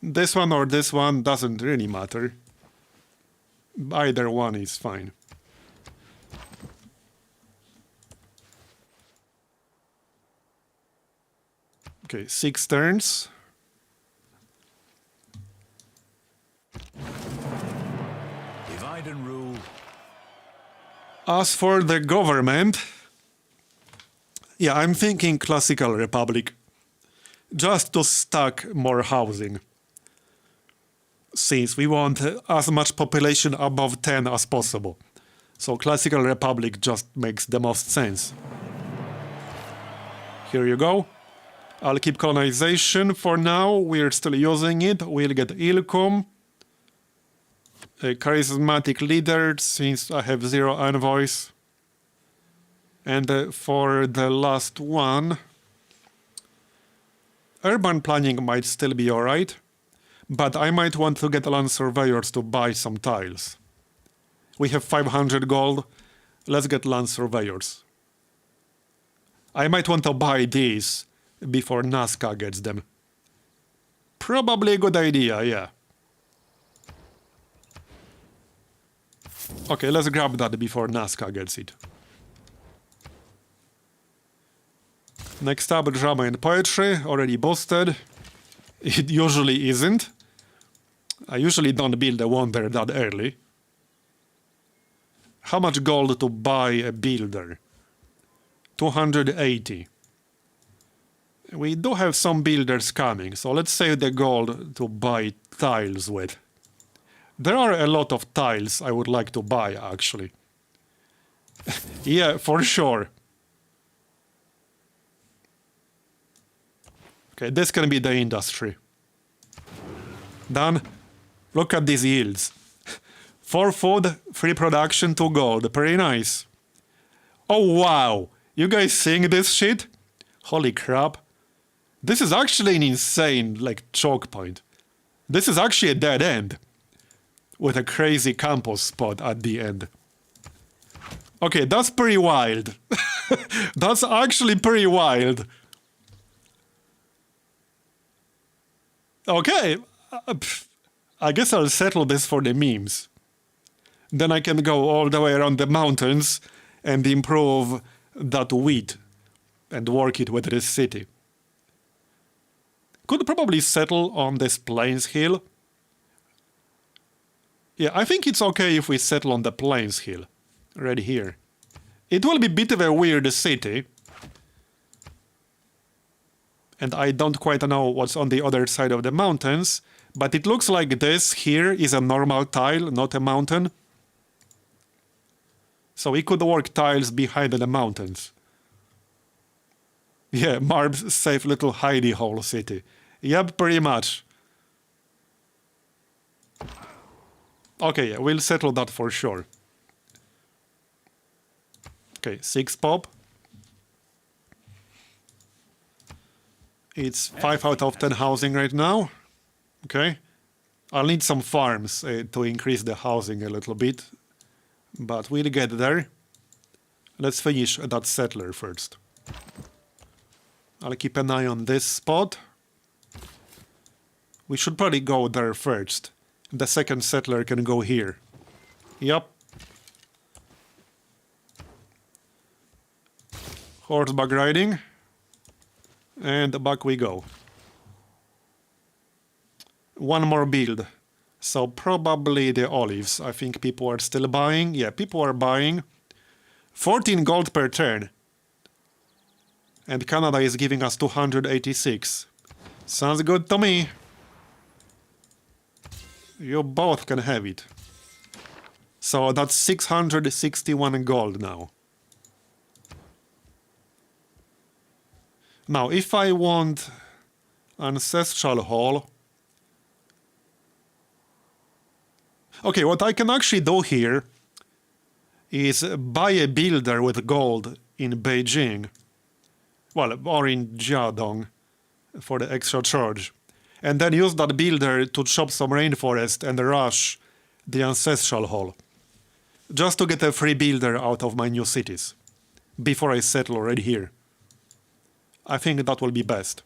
This one or this one doesn't really matter. Either one is fine. Okay, 6 turns. Divide and rule. As for the government, yeah, I'm thinking classical republic. Just to stack more housing. Since we want as much population above 10 as possible. So classical republic just makes the most sense. Here you go. I'll keep colonization for now. We're still using it. We'll get Ilkum. A charismatic leader, since I have 0 envoys. And for the last one, urban planning might still be alright, but I might want to get land surveyors to buy some tiles. We have 500 gold. Let's get land surveyors. I might want to buy these before Nazca gets them. Probably a good idea, yeah. Okay, let's grab that before Nazca gets it. Next up, drama and poetry, already boosted. It usually isn't. I usually don't build a wonder that early. How much gold to buy a builder? 280. We do have some builders coming, so let's save the gold to buy tiles with. There are a lot of tiles I would like to buy, actually. Yeah, for sure. Okay, this can be the industry. Done. Look at these yields. 4 food, 3 production, 2 gold. Pretty nice. Oh wow! You guys seeing this shit? Holy crap. This is actually an insane, like, choke point. This is actually a dead end. With a crazy campus spot at the end. Okay, that's pretty wild. That's actually pretty wild. Okay. I guess I'll settle this for the memes. Then I can go all the way around the mountains and improve that wheat and work it with this city. Could probably settle on this plains hill. Yeah, I think it's okay if we settle on the plains hill. Right here. It will be a bit of a weird city. And I don't quite know what's on the other side of the mountains. But it looks like this here is a normal tile, not a mountain. So we could work tiles behind the mountains. Yeah, Marb's safe little hidey hole city. Yep, pretty much. Okay, yeah, we'll settle that for sure. Okay, 6 pop. It's 5 out of 10 housing right now. Okay. I'll need some farms to increase the housing a little bit. But we'll get there. Let's finish that settler first. I'll keep an eye on this spot. We should probably go there first. The second settler can go here. Yup. Horseback riding. And back we go. One more build. So probably the olives. I think people are still buying. Yeah, people are buying. 14 gold per turn. And Canada is giving us 286. Sounds good to me. You both can have it. So that's 661 gold now. Now, if I want Ancestral Hall... Okay, what I can actually do here is buy a builder with gold in Beijing. Well, or in Jiadong for the extra charge. And then use that builder to chop some rainforest and rush the Ancestral Hall. Just to get a free builder out of my new cities. Before I settle right here. I think that will be best.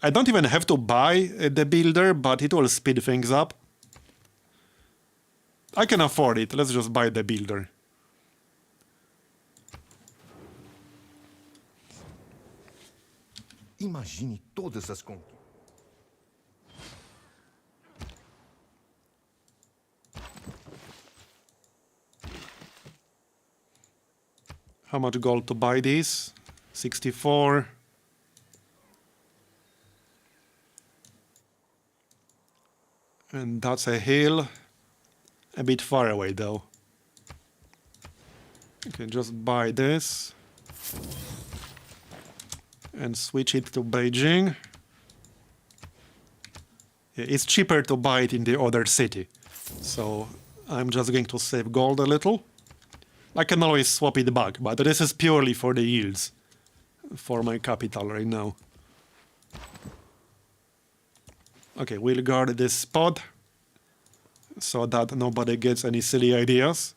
I don't even have to buy the builder, but it will speed things up. I can afford it. Let's just buy the builder. Imagine todas as conquistas. How much gold to buy these? 64. And that's a hill. A bit far away though. Okay, just buy this. And switch it to Beijing. Yeah, it's cheaper to buy it in the other city. So I'm just going to save gold a little. I can always swap it back, but this is purely for the yields. For my capital right now. Okay, we'll guard this spot. So that nobody gets any silly ideas.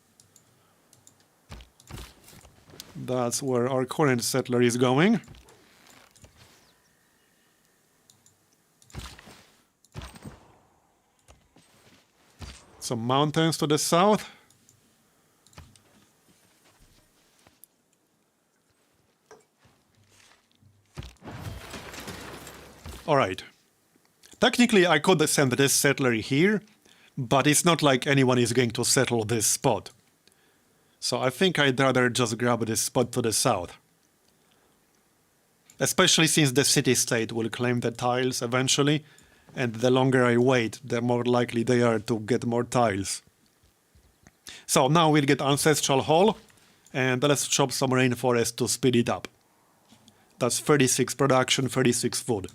That's where our current settler is going. Some mountains to the south. Alright. Technically, I could send this settler here, but it's not like anyone is going to settle this spot. So I think I'd rather just grab this spot to the south. Especially since the city-state will claim the tiles eventually, and the longer I wait, the more likely they are to get more tiles. So now we'll get Ancestral Hall, and let's chop some rainforest to speed it up. That's 36 production, 36 food.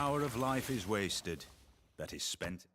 hour of life is wasted that is spent.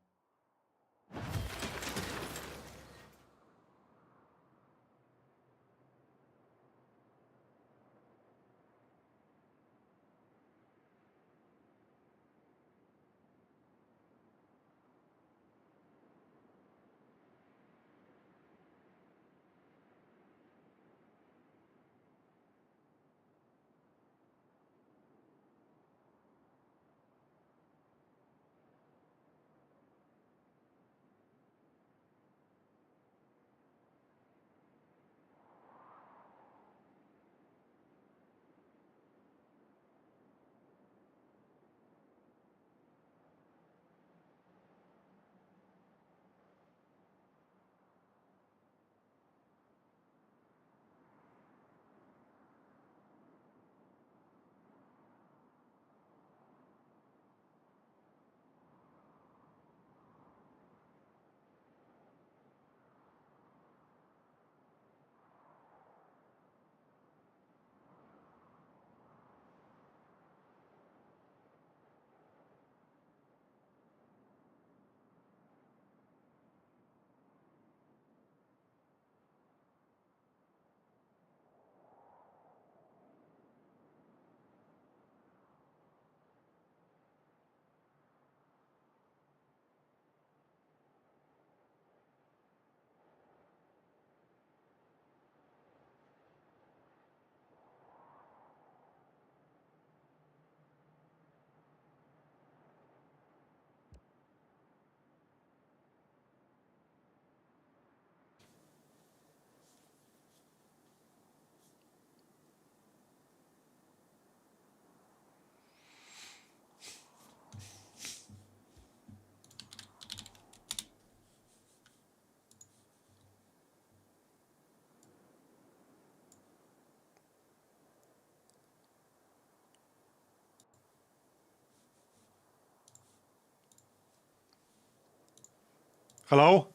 Hello?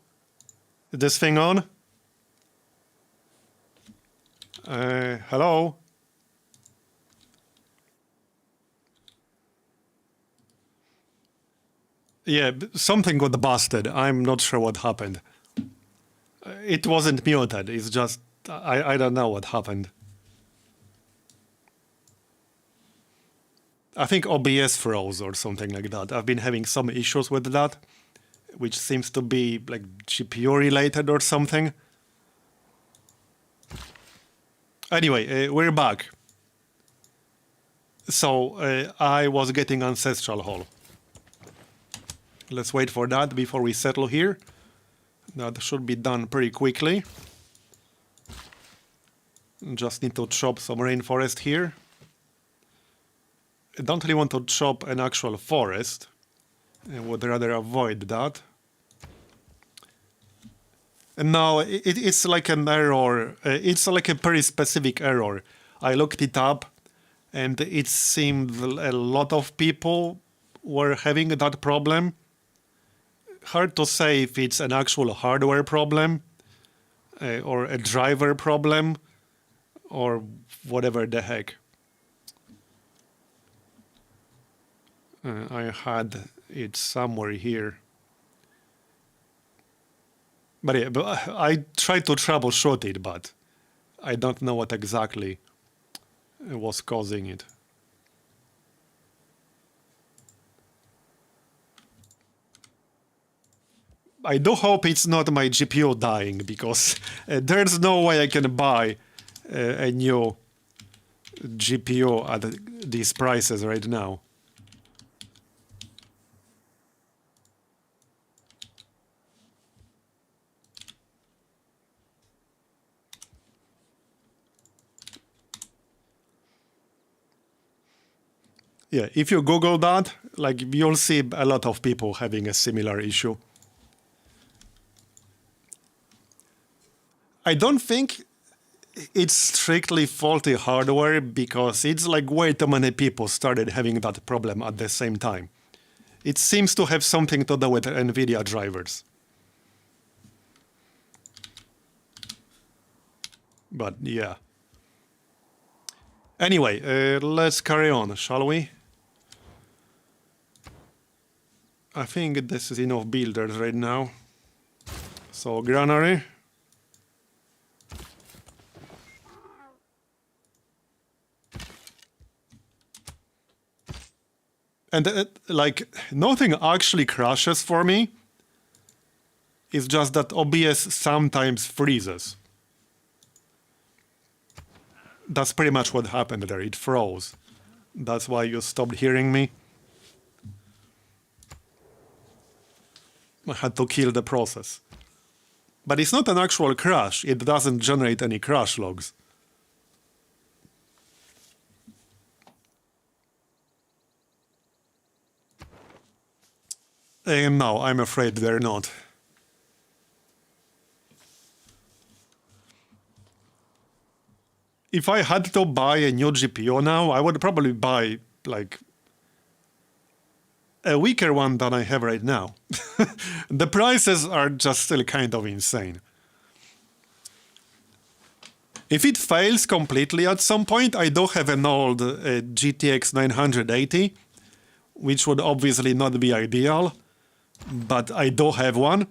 Is this thing on? Hello? Yeah, something got busted. I'm not sure what happened. It wasn't muted. It's just, I don't know what happened. I think OBS froze or something like that. I've been having some issues with that, which seems to be like GPU related or something. Anyway, we're back. So I was getting Ancestral Hall. Let's wait for that before we settle here. That should be done pretty quickly. Just need to chop some rainforest here. I don't really want to chop an actual forest. I would rather avoid that. And now it's like an error. It's like a very specific error. I looked it up and it seemed a lot of people were having that problem. Hard to say if it's an actual hardware problem or a driver problem or whatever the heck. I had it somewhere here. But yeah, I tried to troubleshoot it, but I don't know what exactly was causing it. I do hope it's not my GPU dying, because there's no way I can buy a new GPU at these prices right now. Yeah, if you Google that, like, you'll see a lot of people having a similar issue. I don't think it's strictly faulty hardware, because it's like way too many people started having that problem at the same time. It seems to have something to do with NVIDIA drivers. But yeah. Anyway, let's carry on, shall we? I think this is enough builders right now. So, granary. And like, nothing actually crashes for me. It's just that OBS sometimes freezes. That's pretty much what happened there. It froze. That's why you stopped hearing me. I had to kill the process. But it's not an actual crash. It doesn't generate any crash logs. No, I'm afraid they're not. If I had to buy a new GPU now, I would probably buy, like, a weaker one than I have right now. The prices are just still kind of insane. If it fails completely at some point, I do have an old GTX 980, which would obviously not be ideal, but I do have one.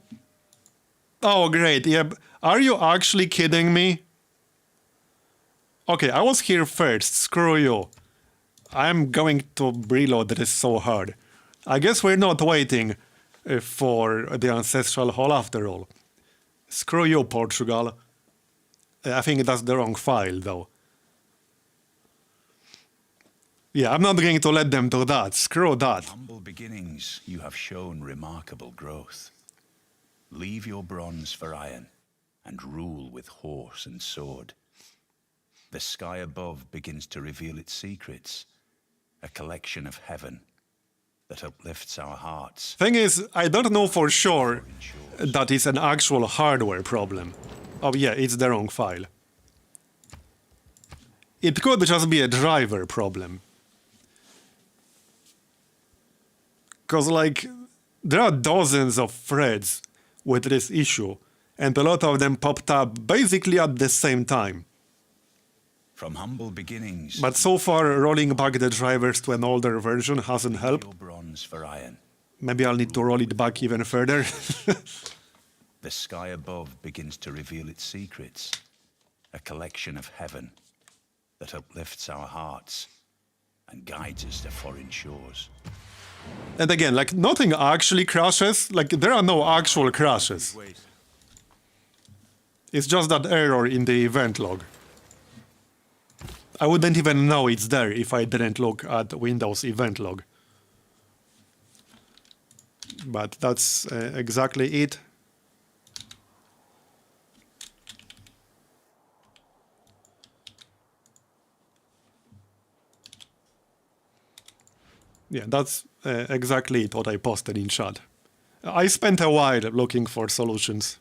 Oh, great. Yeah. Are you actually kidding me? Okay, I was here first. Screw you. I'm going to reload this so hard. I guess we're not waiting for the Ancestral Hall after all. Screw you, Portugal. I think that's the wrong file, though. Yeah, I'm not going to let them do that. Screw that. Humble beginnings, you have shown remarkable growth. Leave your bronze for iron, and rule with horse and sword. The sky above begins to reveal its secrets, a collection of heaven that uplifts our hearts. Thing is, I don't know for sure that it's an actual hardware problem. Oh yeah, it's the wrong file. It could just be a driver problem. Because, like, there are dozens of threads with this issue, and a lot of them popped up basically at the same time. From humble beginnings, But so far, rolling back the drivers to an older version hasn't helped. your bronze for iron. Maybe I'll need to roll it back even further. The sky above begins to reveal its secrets, a collection of heaven that uplifts our hearts and guides us to foreign shores. And again, like, nothing actually crashes. Like, there are no actual crashes. It's just that error in the event log. I wouldn't even know it's there if I didn't look at Windows event log. But that's exactly it. Yeah, that's exactly what I posted in chat. I spent a while looking for solutions.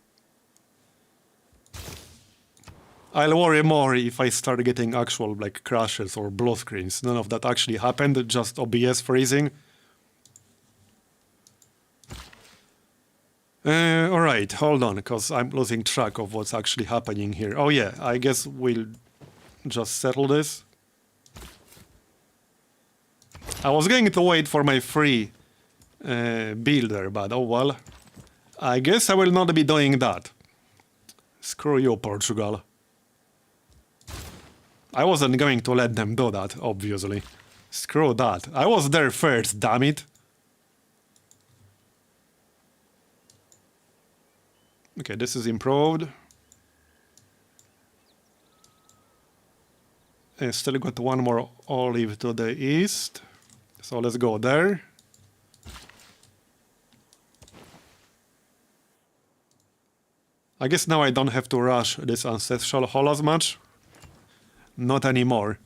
I'll worry more if I start getting actual, like, crashes or blue screens. None of that actually happened, just OBS freezing. Alright, hold on, because I'm losing track of what's actually happening here. Oh yeah, I guess we'll just settle this. I was going to wait for my free builder, but oh well. I guess I will not be doing that. Screw you, Portugal. I wasn't going to let them do that, obviously. Screw that. I was there first, damn it. Okay, this is improved. I still got one more olive to the east. So let's go there. I guess now I don't have to rush this Ancestral Hall as much. Not anymore.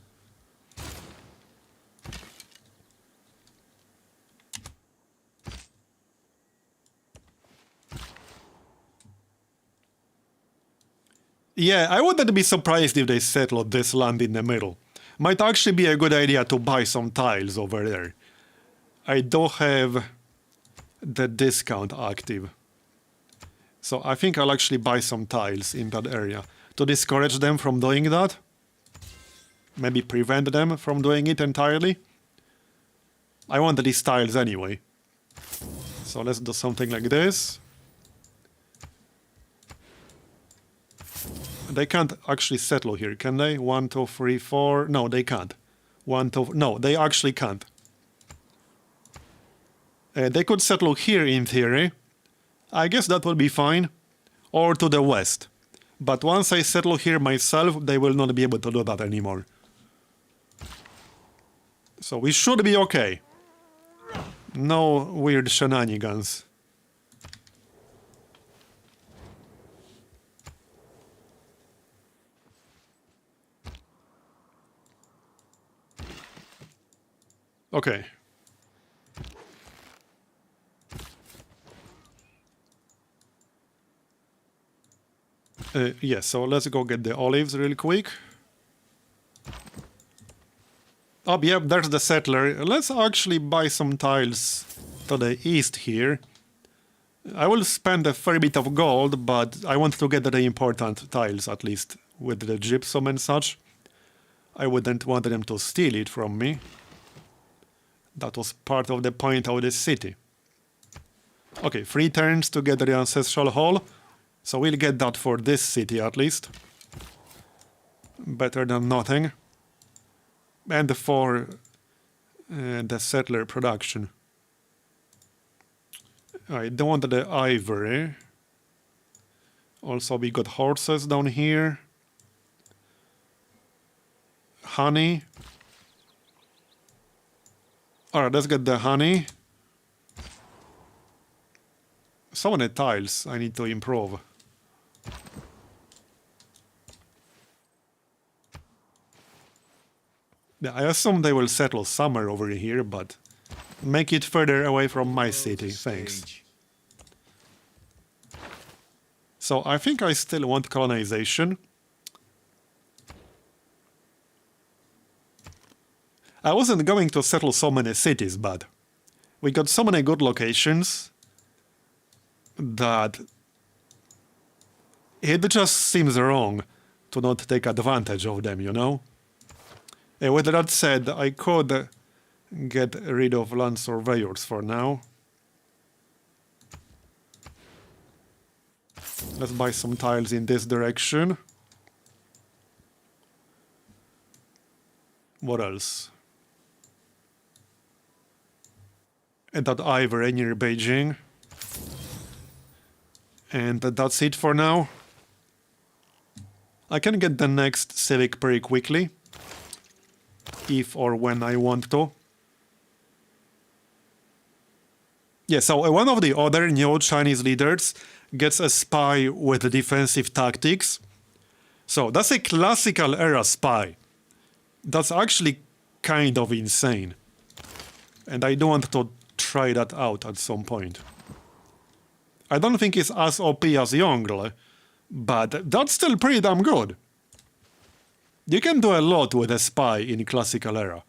Yeah, I wouldn't be surprised if they settled this land in the middle. Might actually be a good idea to buy some tiles over there. I do have the discount active. So I think I'll actually buy some tiles in that area to discourage them from doing that. Maybe prevent them from doing it entirely. I want these tiles anyway. So let's do something like this. They can't actually settle here, can they? 1, 2, 3, 4. No, they can't. 1, 2. No, they actually can't. They could settle here in theory. I guess that will be fine. Or to the west. But once I settle here myself, they will not be able to do that anymore. So we should be okay. No weird shenanigans. Okay. Yeah, so let's go get the olives real quick. Oh, yeah, there's the settler. Let's actually buy some tiles to the east here. I will spend a fair bit of gold, but I want to get the important tiles, at least, with the gypsum and such. I wouldn't want them to steal it from me. That was part of the point of the city. Okay, 3 turns to get the ancestral hall. So we'll get that for this city at least. Better than nothing. And for the settler production. I don't want the ivory. Also we got horses down here. Honey. Alright, let's get the honey. So many tiles I need to improve. Yeah, I assume they will settle somewhere over here, but make it further away from my city, thanks. So I think I still want colonization. I wasn't going to settle so many cities, but we got so many good locations that it just seems wrong to not take advantage of them, you know? With that said, I could get rid of land surveyors for now. Let's buy some tiles in this direction. What else? And that ivory near Beijing. And that's it for now. I can get the next civic pretty quickly. If or when I want to. Yeah, so one of the other new Chinese leaders gets a spy with defensive tactics. So that's a classical era spy. That's actually kind of insane. And I do want to try that out at some point. I don't think it's as OP as Yongle, but that's still pretty damn good. You can do a lot with a spy in classical era.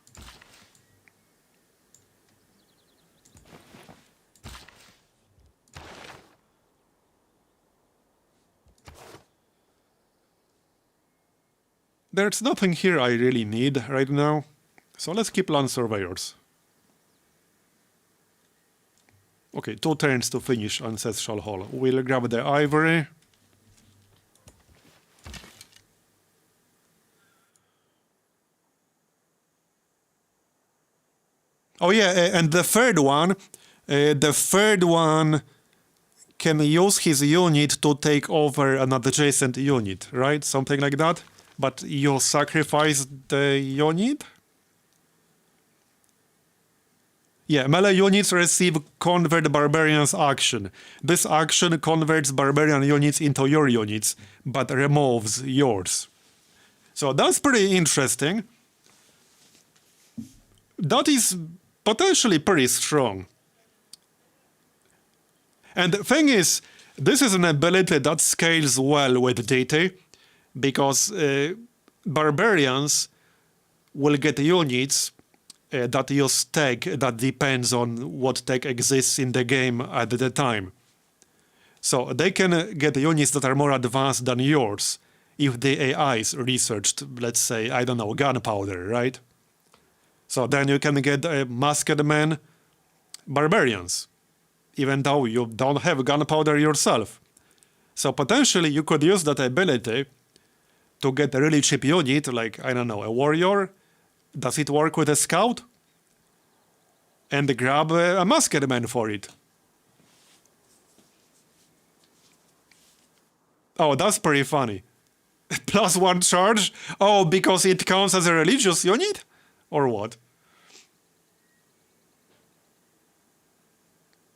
There's nothing here I really need right now, so let's keep land surveyors. Okay, 2 turns to finish ancestral hall. We'll grab the ivory. Oh yeah, and the third one can use his unit to take over an adjacent unit, right? Something like that. But you sacrifice the unit? Yeah, melee units receive Convert Barbarians action. This action converts barbarian units into your units, but removes yours. So that's pretty interesting. That is potentially pretty strong. And the thing is, this is an ability that scales well with DT, because barbarians will get units that use tech that depends on what tech exists in the game at the time. So they can get units that are more advanced than yours if the AIs researched, let's say, I don't know, gunpowder, right? So then you can get masked men barbarians even though you don't have gunpowder yourself. So potentially you could use that ability to get a really cheap unit, like, I don't know, a warrior. Does it work with a scout? And grab a musket man for it. Oh, that's pretty funny. +1 charge? Oh, because it counts as a religious unit? Or what?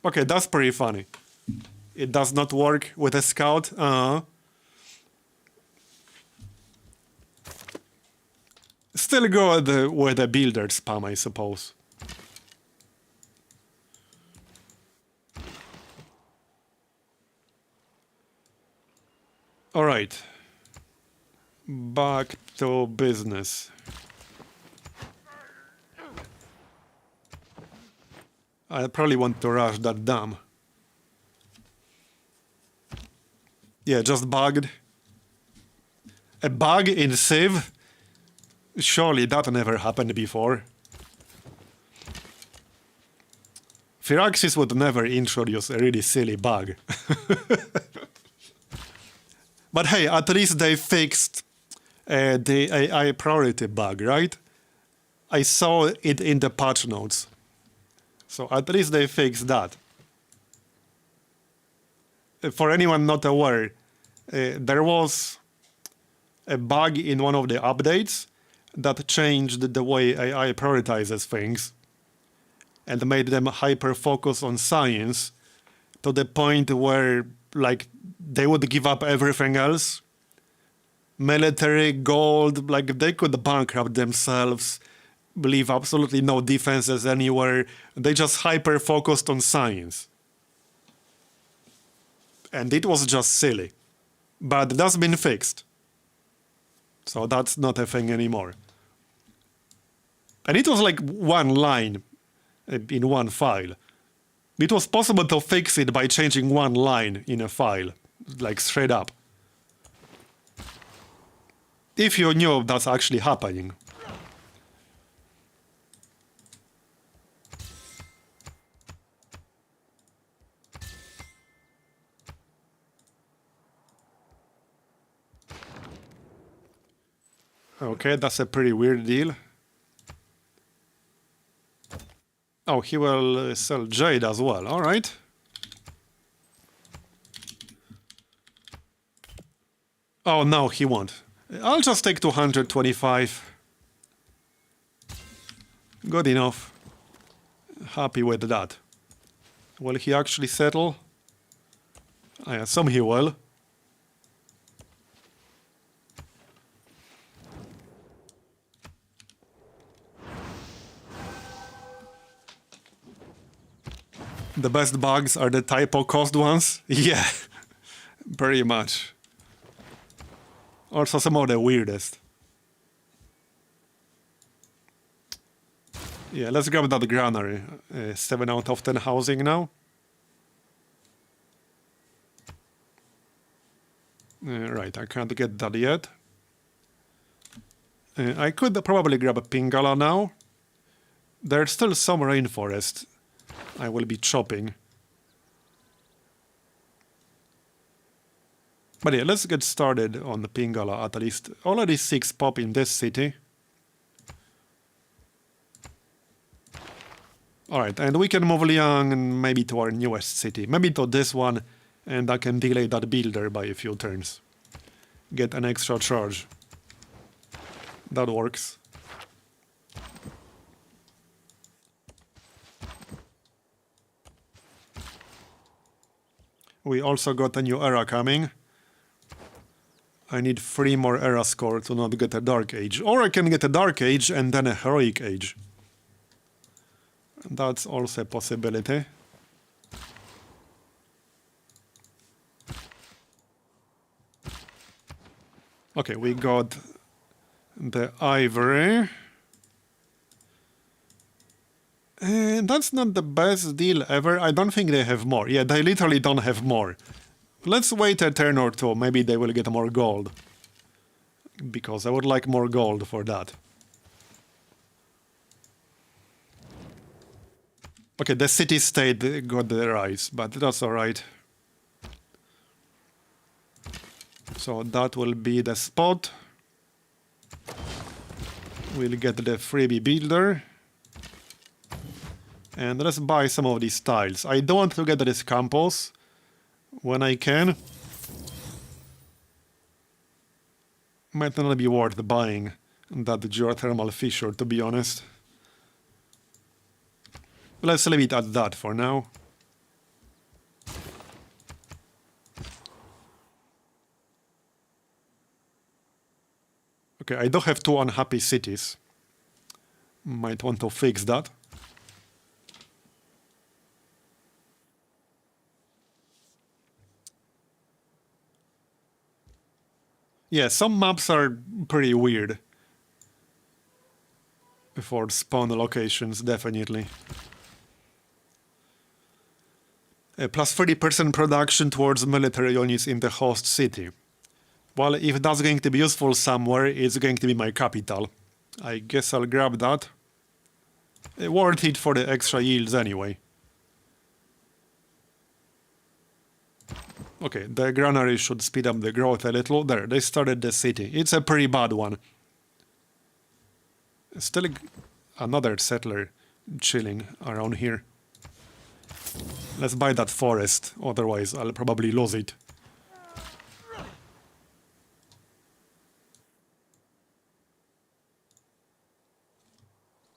Okay, that's pretty funny. It does not work with a scout? Still go with the builder spam, I suppose. All right. Back to business. I probably want to rush that dam. Yeah, just bugged. A bug in Civ? Surely that never happened before. Firaxis would never introduce a really silly bug. But hey, at least they fixed the AI priority bug, right? I saw it in the patch notes. So at least they fixed that. For anyone not aware, there was a bug in one of the updates that changed the way AI prioritizes things and made them hyper-focus on science to the point where, like, they would give up everything else. Military, gold, like, they could bankrupt themselves, leave absolutely no defenses anywhere. They just hyper-focused on science. And it was just silly. But that's been fixed. So that's not a thing anymore. And it was like one line in one file. It was possible to fix it by changing one line in a file, like straight up. If you knew that's actually happening. Okay, that's a pretty weird deal. Oh, he will sell jade as well. All right. Oh, no, he won't. I'll just take 225. Good enough. Happy with that. Will he actually settle? I assume he will. The best bugs are the typo cost ones? Yeah, pretty much. Also some of the weirdest. Yeah, let's grab that granary. 7 out of 10 housing now. Right, I can't get that yet. I could probably grab a Pingala now. There's still some rainforest I will be chopping. But yeah, let's get started on the Pingala at least. Already 6 pop in this city. Alright, and we can move Liang maybe to our newest city. Maybe to this one, and I can delay that builder by a few turns. Get an extra charge. That works. We also got a new era coming. I need 3 more era score to not get a Dark Age. Or I can get a Dark Age and then a Heroic Age. That's also a possibility. Okay, we got the Ivory. That's not the best deal ever. I don't think they have more. Yeah, they literally don't have more. Let's wait a turn or two. Maybe they will get more gold. Because I would like more gold for that. Okay, the city-state got the rise, but that's alright. So that will be the spot. We'll get the freebie builder. And let's buy some of these tiles. I don't want to get this campus when I can. Might not be worth buying that geothermal fissure, to be honest. Let's leave it at that for now. Okay, I do have 2 unhappy cities. Might want to fix that. Yeah, some maps are pretty weird. For spawn locations, definitely. Plus 30% production towards military units in the host city. Well, if that's going to be useful somewhere, it's going to be my capital. I guess I'll grab that. Worth it for the extra yields anyway. Okay, the granary should speed up the growth a little. There, they started the city. It's a pretty bad one. Still another settler chilling around here. Let's buy that forest, otherwise I'll probably lose it.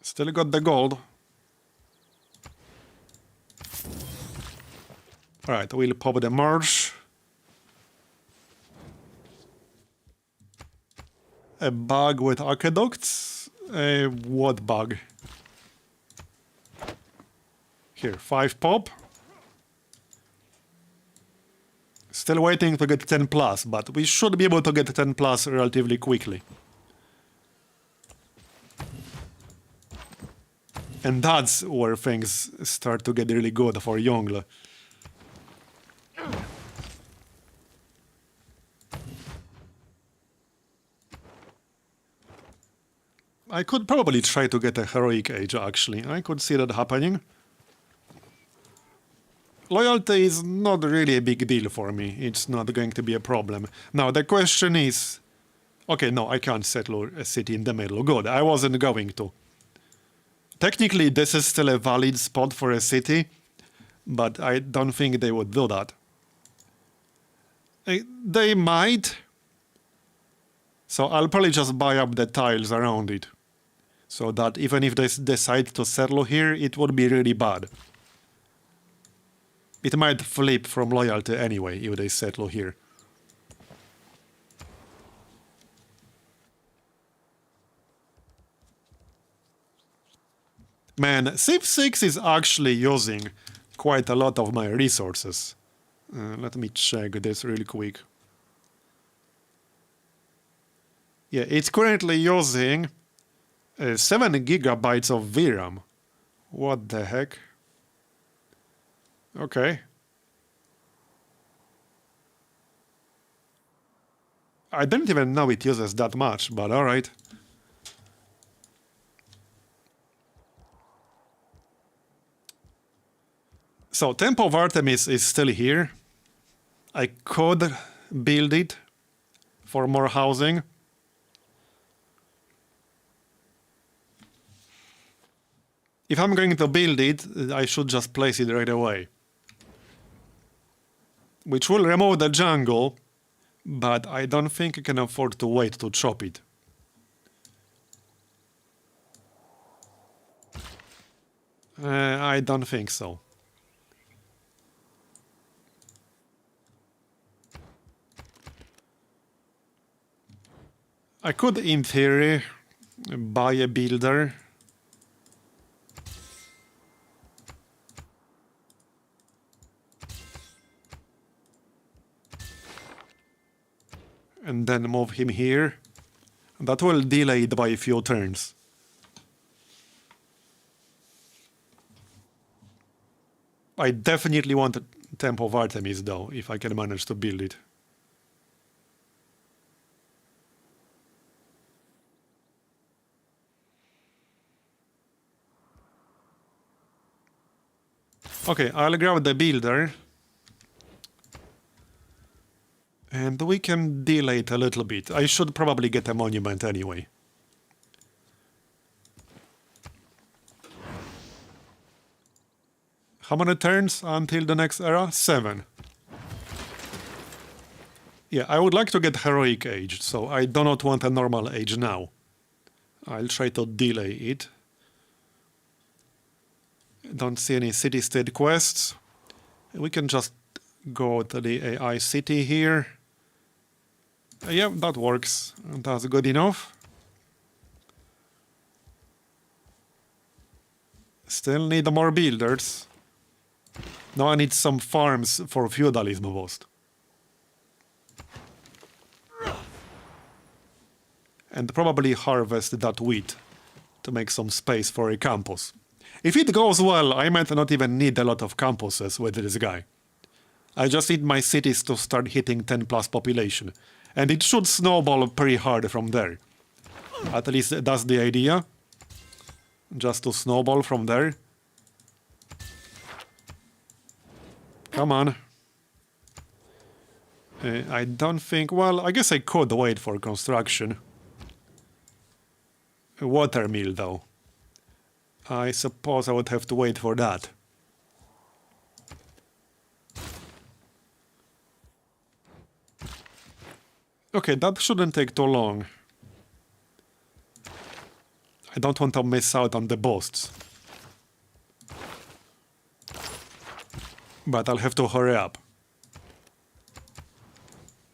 Still got the gold. Alright, we'll pop the marsh. A bug with aqueducts? What bug? Here, 5 pop. Still waiting to get 10 plus, but we should be able to get 10 plus relatively quickly. And that's where things start to get really good for Yongle. I could probably try to get a heroic age, actually. I could see that happening. Loyalty is not really a big deal for me. It's not going to be a problem. Now, the question is... Okay, no, I can't settle a city in the middle. Good, I wasn't going to. Technically, this is still a valid spot for a city, but I don't think they would do that. They might. So I'll probably just buy up the tiles around it. So that even if they decide to settle here, it would be really bad. It might flip from loyalty anyway if they settle here. Man, Civ 6 is actually using quite a lot of my resources. Let me check this really quick. Yeah, it's currently using 7 gigabytes of VRAM. What the heck? Okay. I didn't even know it uses that much, but alright. So, Temple of Artemis is still here. I could build it for more housing. If I'm going to build it, I should just place it right away. Which will remove the jungle, but I don't think I can afford to wait to chop it. I don't think so. I could, in theory, buy a builder. And then move him here. That will delay it by a few turns. I definitely want a Temple of Artemis, though, if I can manage to build it. Okay, I'll grab the builder. And we can delay it a little bit. I should probably get a monument anyway. How many turns until the next era? 7. Yeah, I would like to get heroic age, so I do not want a normal age now. I'll try to delay it. Don't see any city-state quests. We can just go to the AI city here. Yeah, that works. That's good enough. Still need more builders. Now I need some farms for feudalism boost. And probably harvest that wheat to make some space for a campus. If it goes well, I might not even need a lot of campuses with this guy. I just need my cities to start hitting 10 plus population. And it should snowball pretty hard from there. At least that's the idea. Just to snowball from there. Come on. I don't think... Well, I guess I could wait for construction. A water mill, though. I suppose I would have to wait for that. Okay, that shouldn't take too long. I don't want to miss out on the boosts. But I'll have to hurry up.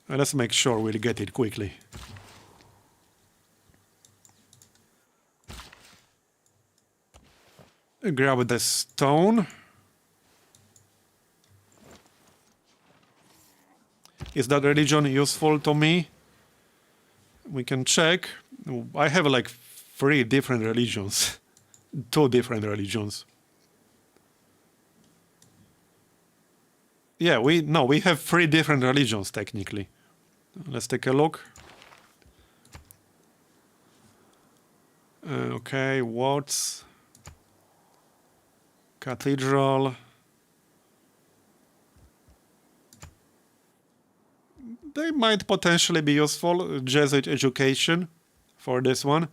And let's make sure we'll get it quickly. Grab the stone. Is that religion useful to me? We can check. I have like 3 different religions. 2 different religions. Yeah, we have 3 different religions technically. Let's take a look. Okay, what's cathedral? They might potentially be useful. Jesuit education for this one.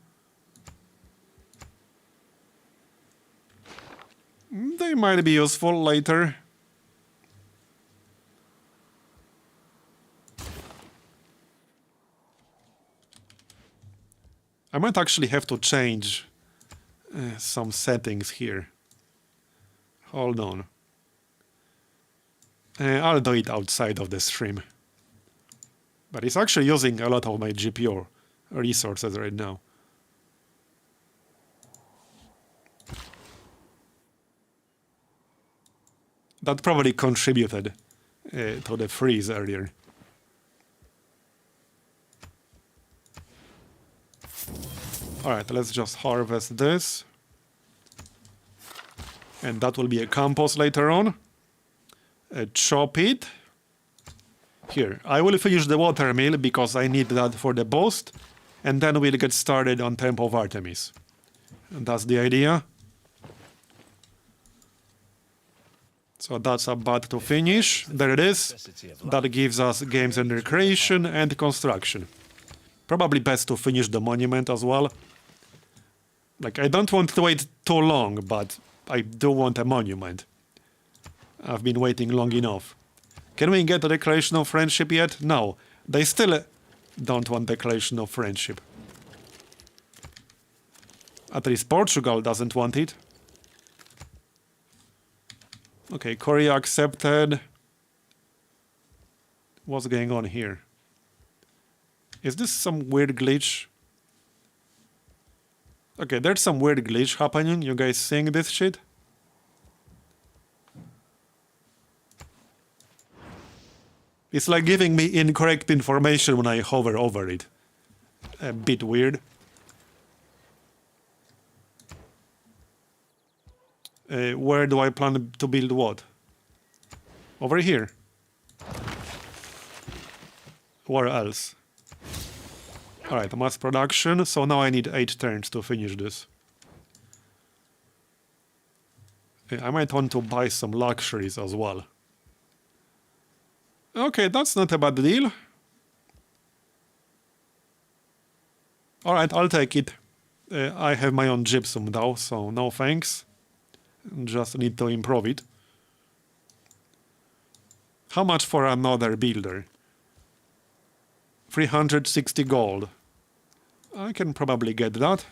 They might be useful later. I might actually have to change some settings here. Hold on. I'll do it outside of the stream. But it's actually using a lot of my GPU resources right now. That probably contributed to the freeze earlier. Alright, let's just harvest this. And that will be a compost later on. Chop it. Here, I will finish the water mill because I need that for the boost. And then we'll get started on Temple of Artemis. And that's the idea. So that's about to finish. There it is. That gives us games and recreation and construction. Probably best to finish the monument as well. Like, I don't want to wait too long, but I do want a monument. I've been waiting long enough. Can we get a declaration of friendship yet? No. They still don't want declaration of friendship. At least Portugal doesn't want it. Okay, Korea accepted. What's going on here? Is this some weird glitch? Okay, there's some weird glitch happening. You guys seeing this shit? It's like giving me incorrect information when I hover over it. A bit weird. Where do I plan to build what? Over here. Where else? Alright, mass production. So now I need 8 turns to finish this. I might want to buy some luxuries as well. Okay, that's not a bad deal. Alright, I'll take it. I have my own gypsum though, so no thanks. Just need to improve it. How much for another builder? 360 gold. I can probably get that.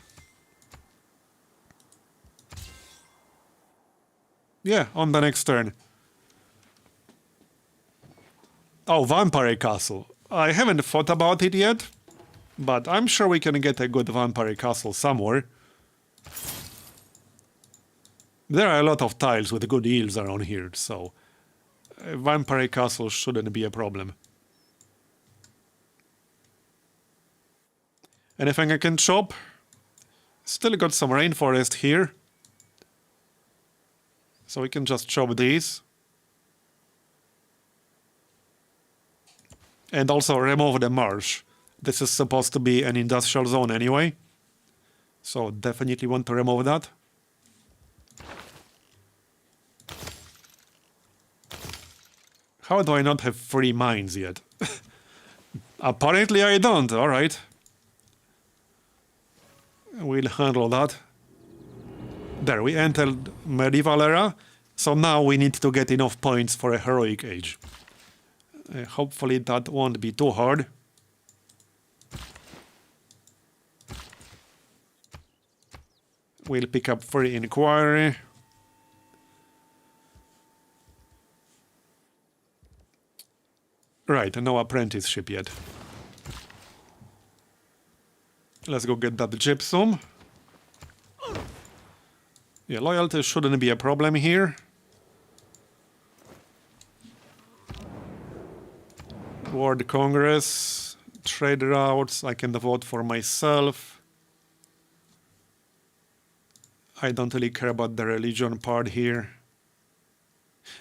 Yeah, on the next turn. Oh, Vampire Castle. I haven't thought about it yet, but I'm sure we can get a good Vampire Castle somewhere. There are a lot of tiles with good yields around here, so a Vampire Castle shouldn't be a problem. Anything I can chop? Still got some rainforest here. So we can just chop these. And also remove the marsh. This is supposed to be an industrial zone anyway. So definitely want to remove that. How do I not have 3 mines yet? Apparently I don't, alright. We'll handle that. There, we entered medieval era, so now we need to get enough points for a heroic age. Hopefully that won't be too hard. We'll pick up 3 inquiry. Right, no apprenticeship yet. Let's go get that gypsum. Yeah, loyalty shouldn't be a problem here. World Congress, trade routes, I can vote for myself. I don't really care about the religion part here.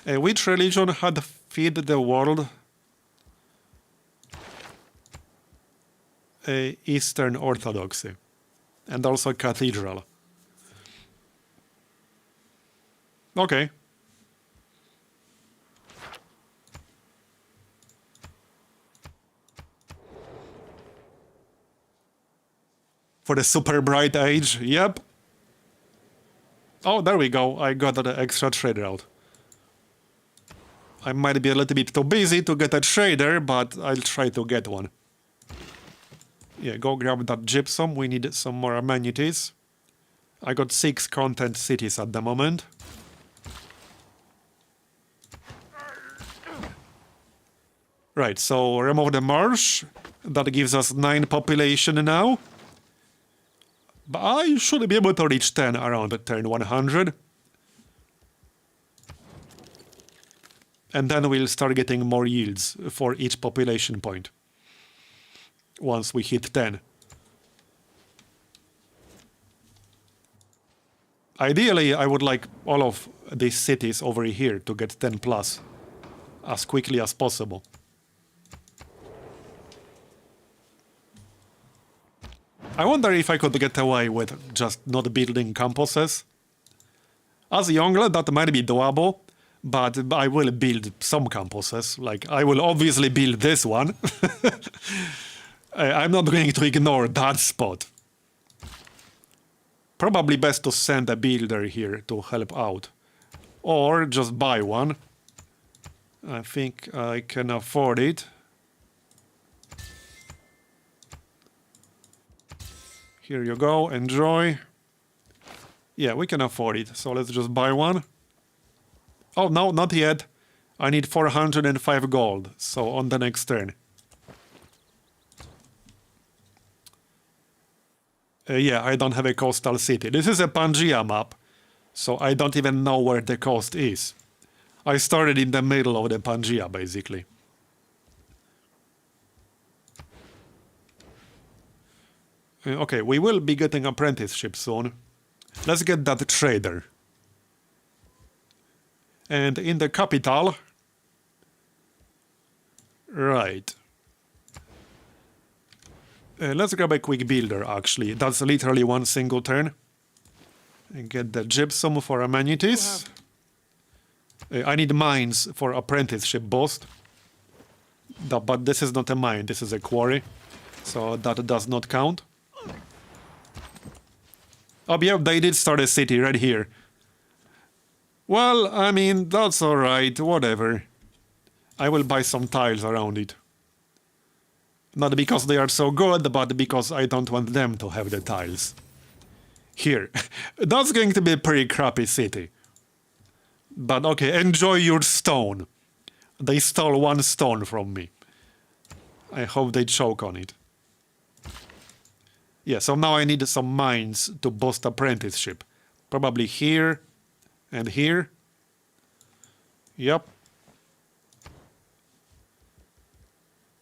Which religion had feed the world? Eastern Orthodoxy. And also Cathedral. Okay. For the super bright age, yep. Oh, there we go. I got an extra trade route. I might be a little bit too busy to get a trader, but I'll try to get one. Yeah, go grab that gypsum. We need some more amenities. I got 6 content cities at the moment. Right, so remove the marsh. That gives us 9 population now. But I should be able to reach 10 around turn 100. And then we'll start getting more yields for each population point. Once we hit 10. Ideally, I would like all of these cities over here to get 10 plus as quickly as possible. I wonder if I could get away with just not building campuses. As Yongle, that might be doable, but I will build some campuses. Like, I will obviously build this one. I'm not going to ignore that spot. Probably best to send a builder here to help out. Or just buy one. I think I can afford it. Here you go, enjoy. Yeah, we can afford it, so let's just buy one. Oh, no, not yet. I need 405 gold, so on the next turn. Yeah, I don't have a coastal city. This is a Pangaea map, so I don't even know where the coast is. I started in the middle of the Pangaea, basically. Okay, we will be getting apprenticeship soon. Let's get that trader. And in the capital... Right. Let's grab a quick builder, actually. That's literally one single turn. And get the gypsum for amenities. I need mines for apprenticeship boost. But this is not a mine, this is a quarry. So that does not count. Oh yeah, they did start a city right here. Well, I mean, that's alright, whatever. I will buy some tiles around it. Not because they are so good, but because I don't want them to have the tiles. Here. That's going to be a pretty crappy city. But okay, enjoy your stone. They stole 1 stone from me. I hope they choke on it. Yeah, so now I need some mines to boost apprenticeship. Probably here and here. Yep.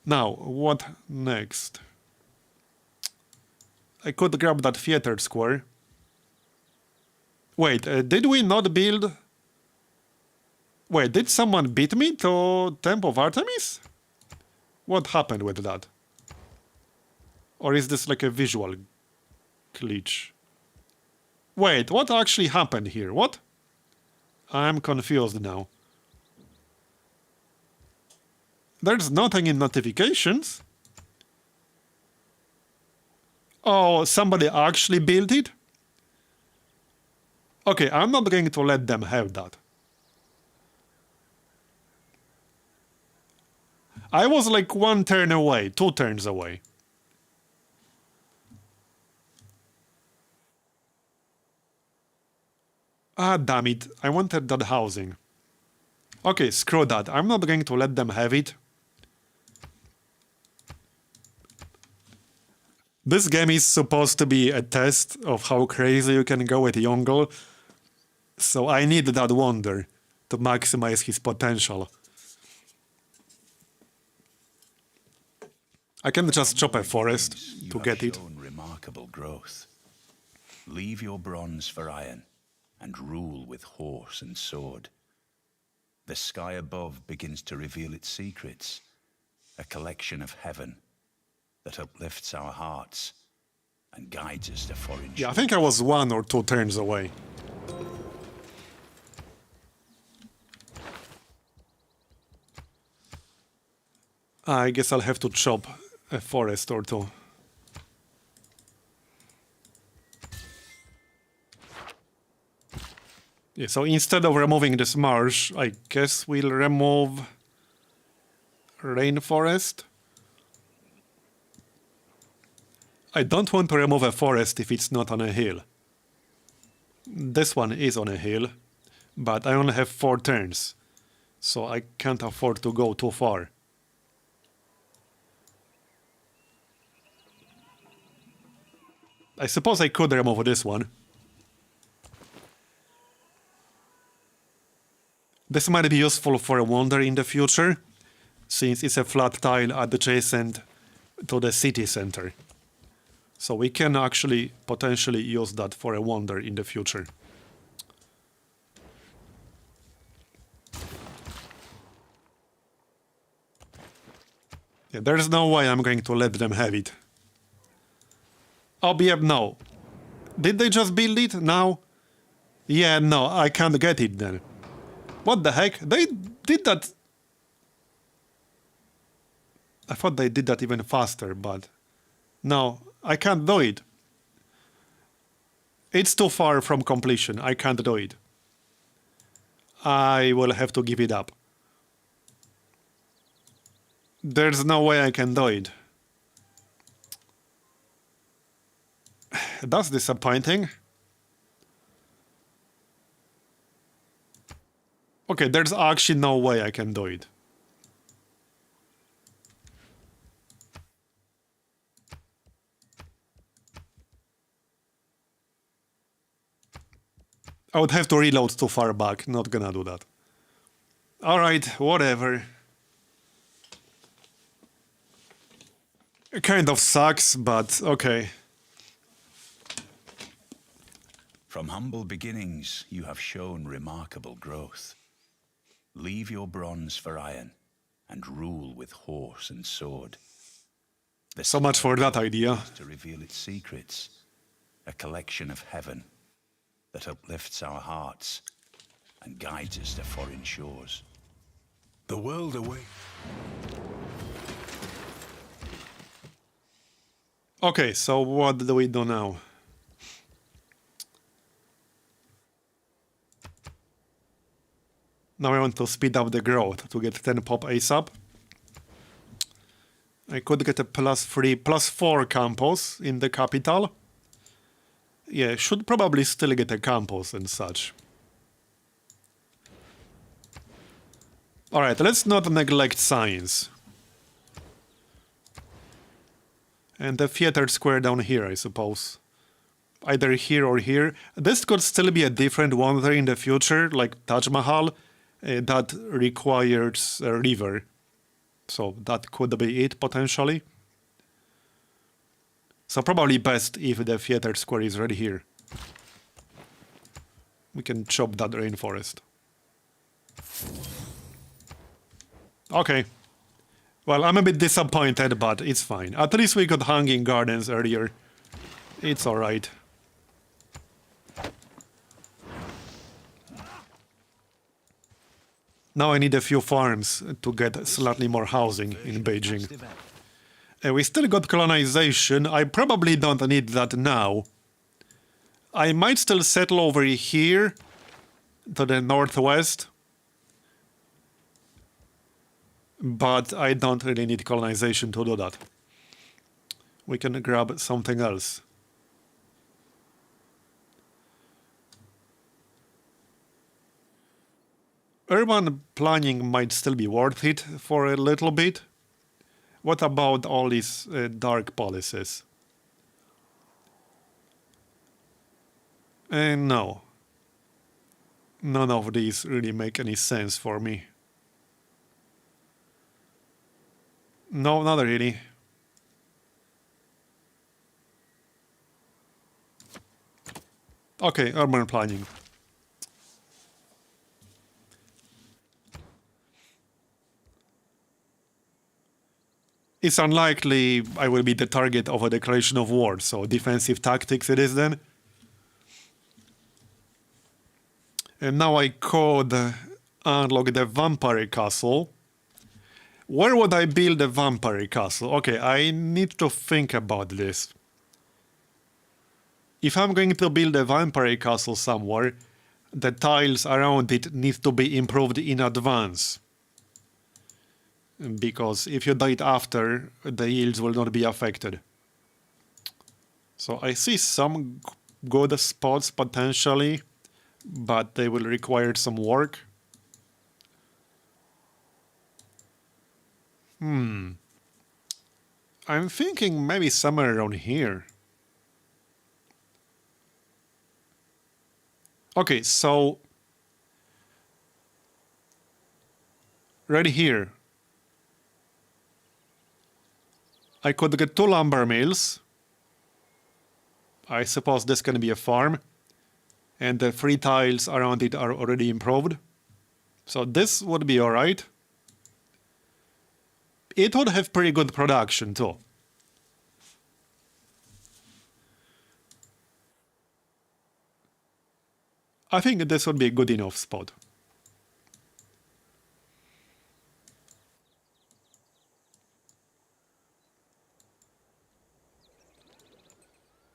Now, what next? I could grab that theater square. Wait, did we not build... Wait, did someone beat me to Temple of Artemis? What happened with that? Or is this like a visual glitch? Wait, what actually happened here? What? I'm confused now. There's nothing in notifications. Oh, somebody actually built it? Okay, I'm not going to let them have that. I was like 1 turn away, 2 turns away. Ah, damn it. I wanted that housing. Okay, screw that. I'm not going to let them have it. This game is supposed to be a test of how crazy you can go with Yongle. So I need that wonder to maximize his potential. I can just chop a forest to get it. Remarkable growth. Leave your bronze for iron and rule with horse and sword. The sky above begins to reveal its secrets, a collection of heaven that uplifts our hearts and guides us to foreign shores. Yeah, I think I was 1 or 2 turns away. I guess I'll have to chop a forest or 2. Yeah, so instead of removing this marsh, I guess we'll remove rainforest. I don't want to remove a forest if it's not on a hill. This one is on a hill, but I only have 4 turns, so I can't afford to go too far. I suppose I could remove this one. This might be useful for a wonder in the future, since it's a flat tile adjacent to the city center. So we can actually potentially use that for a wonder in the future. Yeah, there's no way I'm going to let them have it. Oh, yeah, no. Did they just build it now? Yeah, no, I can't get it then. What the heck? They did that... I thought they did that even faster, but... No, I can't do it. It's too far from completion. I can't do it. I will have to give it up. There's no way I can do it. That's disappointing. Okay, there's actually no way I can do it. I would have to reload too far back. Not gonna do that. Alright, whatever. It kind of sucks, but okay. From humble beginnings, you have shown remarkable growth. Leave your bronze for iron and rule with horse and sword. So much for that idea. To reveal its secrets, a collection of heaven that uplifts our hearts and guides us to foreign shores. The world awaits. Okay, so what do we do now? Now I want to speed up the growth to get 10 pop ASAP. I could get a +3, +4 campus in the capital. Yeah, should probably still get a campus and such. Alright, let's not neglect science. And the theater square down here, I suppose. Either here or here. This could still be a different one there in the future, like Taj Mahal, that requires a river. So that could be it, potentially. So probably best if the theater square is right here. We can chop that rainforest. Okay. Well, I'm a bit disappointed, but it's fine. At least we got hanging gardens earlier. It's alright. Now I need a few farms to get slightly more housing in Beijing. We still got colonization. I probably don't need that now. I might still settle over here to the northwest. But I don't really need colonization to do that. We can grab something else. Urban planning might still be worth it for a little bit. What about all these dark policies? No. None of these really make any sense for me. No, not really. Okay, urban planning. It's unlikely I will be the target of a declaration of war, so defensive tactics it is then. And now I could unlock the vampire castle. Where would I build a vampire castle? Okay, I need to think about this. If I'm going to build a vampire castle somewhere, the tiles around it need to be improved in advance. Because if you do it after, the yields will not be affected. So I see some good spots potentially, but they will require some work. I'm thinking maybe somewhere around here. Okay, so right here, I could get 2 lumber mills. I suppose this can be a farm. And the 3 tiles around it are already improved. So this would be alright. It would have pretty good production too. I think this would be a good enough spot.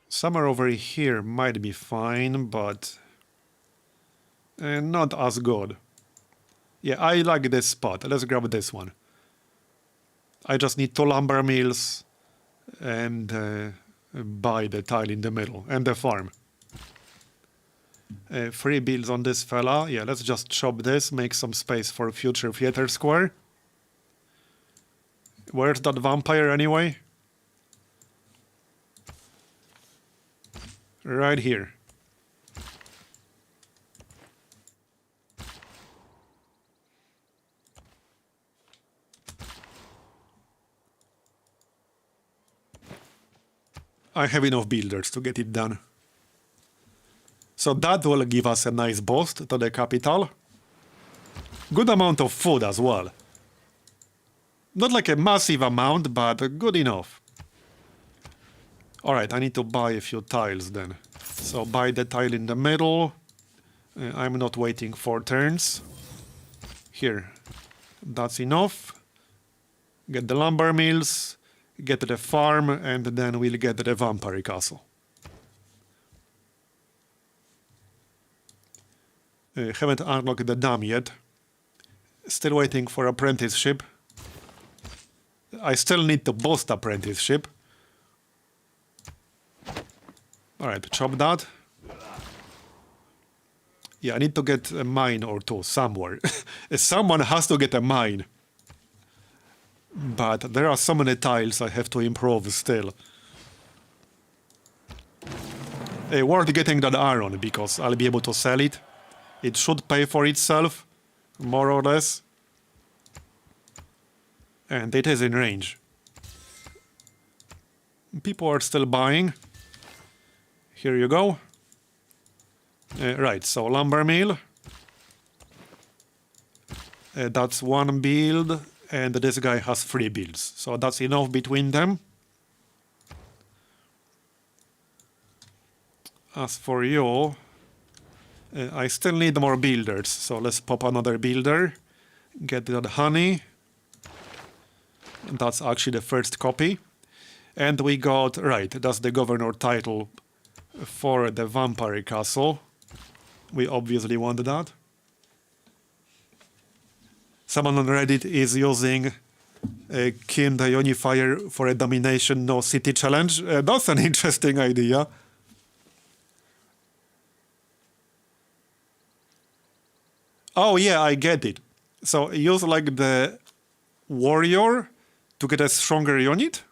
Somewhere over here might be fine, but not as good. Yeah, I like this spot. Let's grab this one. I just need 2 lumber mills and buy the tile in the middle and the farm. 3 builds on this fella. Yeah, let's just chop this, make some space for future theater square. Where's that vampire anyway? Right here. I have enough builders to get it done. So that will give us a nice boost to the capital. Good amount of food as well. Not like a massive amount, but good enough. Alright, I need to buy a few tiles then. So buy the tile in the middle. I'm not waiting for turns. Here, that's enough. Get the lumber mills, get the farm, and then we'll get the vampire castle. Haven't unlocked the dam yet. Still waiting for apprenticeship. I still need to boost apprenticeship. Alright, chop that. Yeah, I need to get a mine or two somewhere. Someone has to get a mine. But there are so many tiles I have to improve still. Worth getting that iron because I'll be able to sell it. It should pay for itself, more or less. And it is in range. People are still buying. Here you go. Right, so lumber mill. That's one build, and this guy has 3 builds. So that's enough between them. As for you, I still need more builders. So let's pop another builder. Get that honey. And that's actually the first copy. And we got, right, that's the governor title for the vampire castle. We obviously want that. Someone on Reddit is using Kin the Unifier for a domination no city challenge. That's an interesting idea. Oh yeah, I get it. So use like the warrior to get a stronger unit?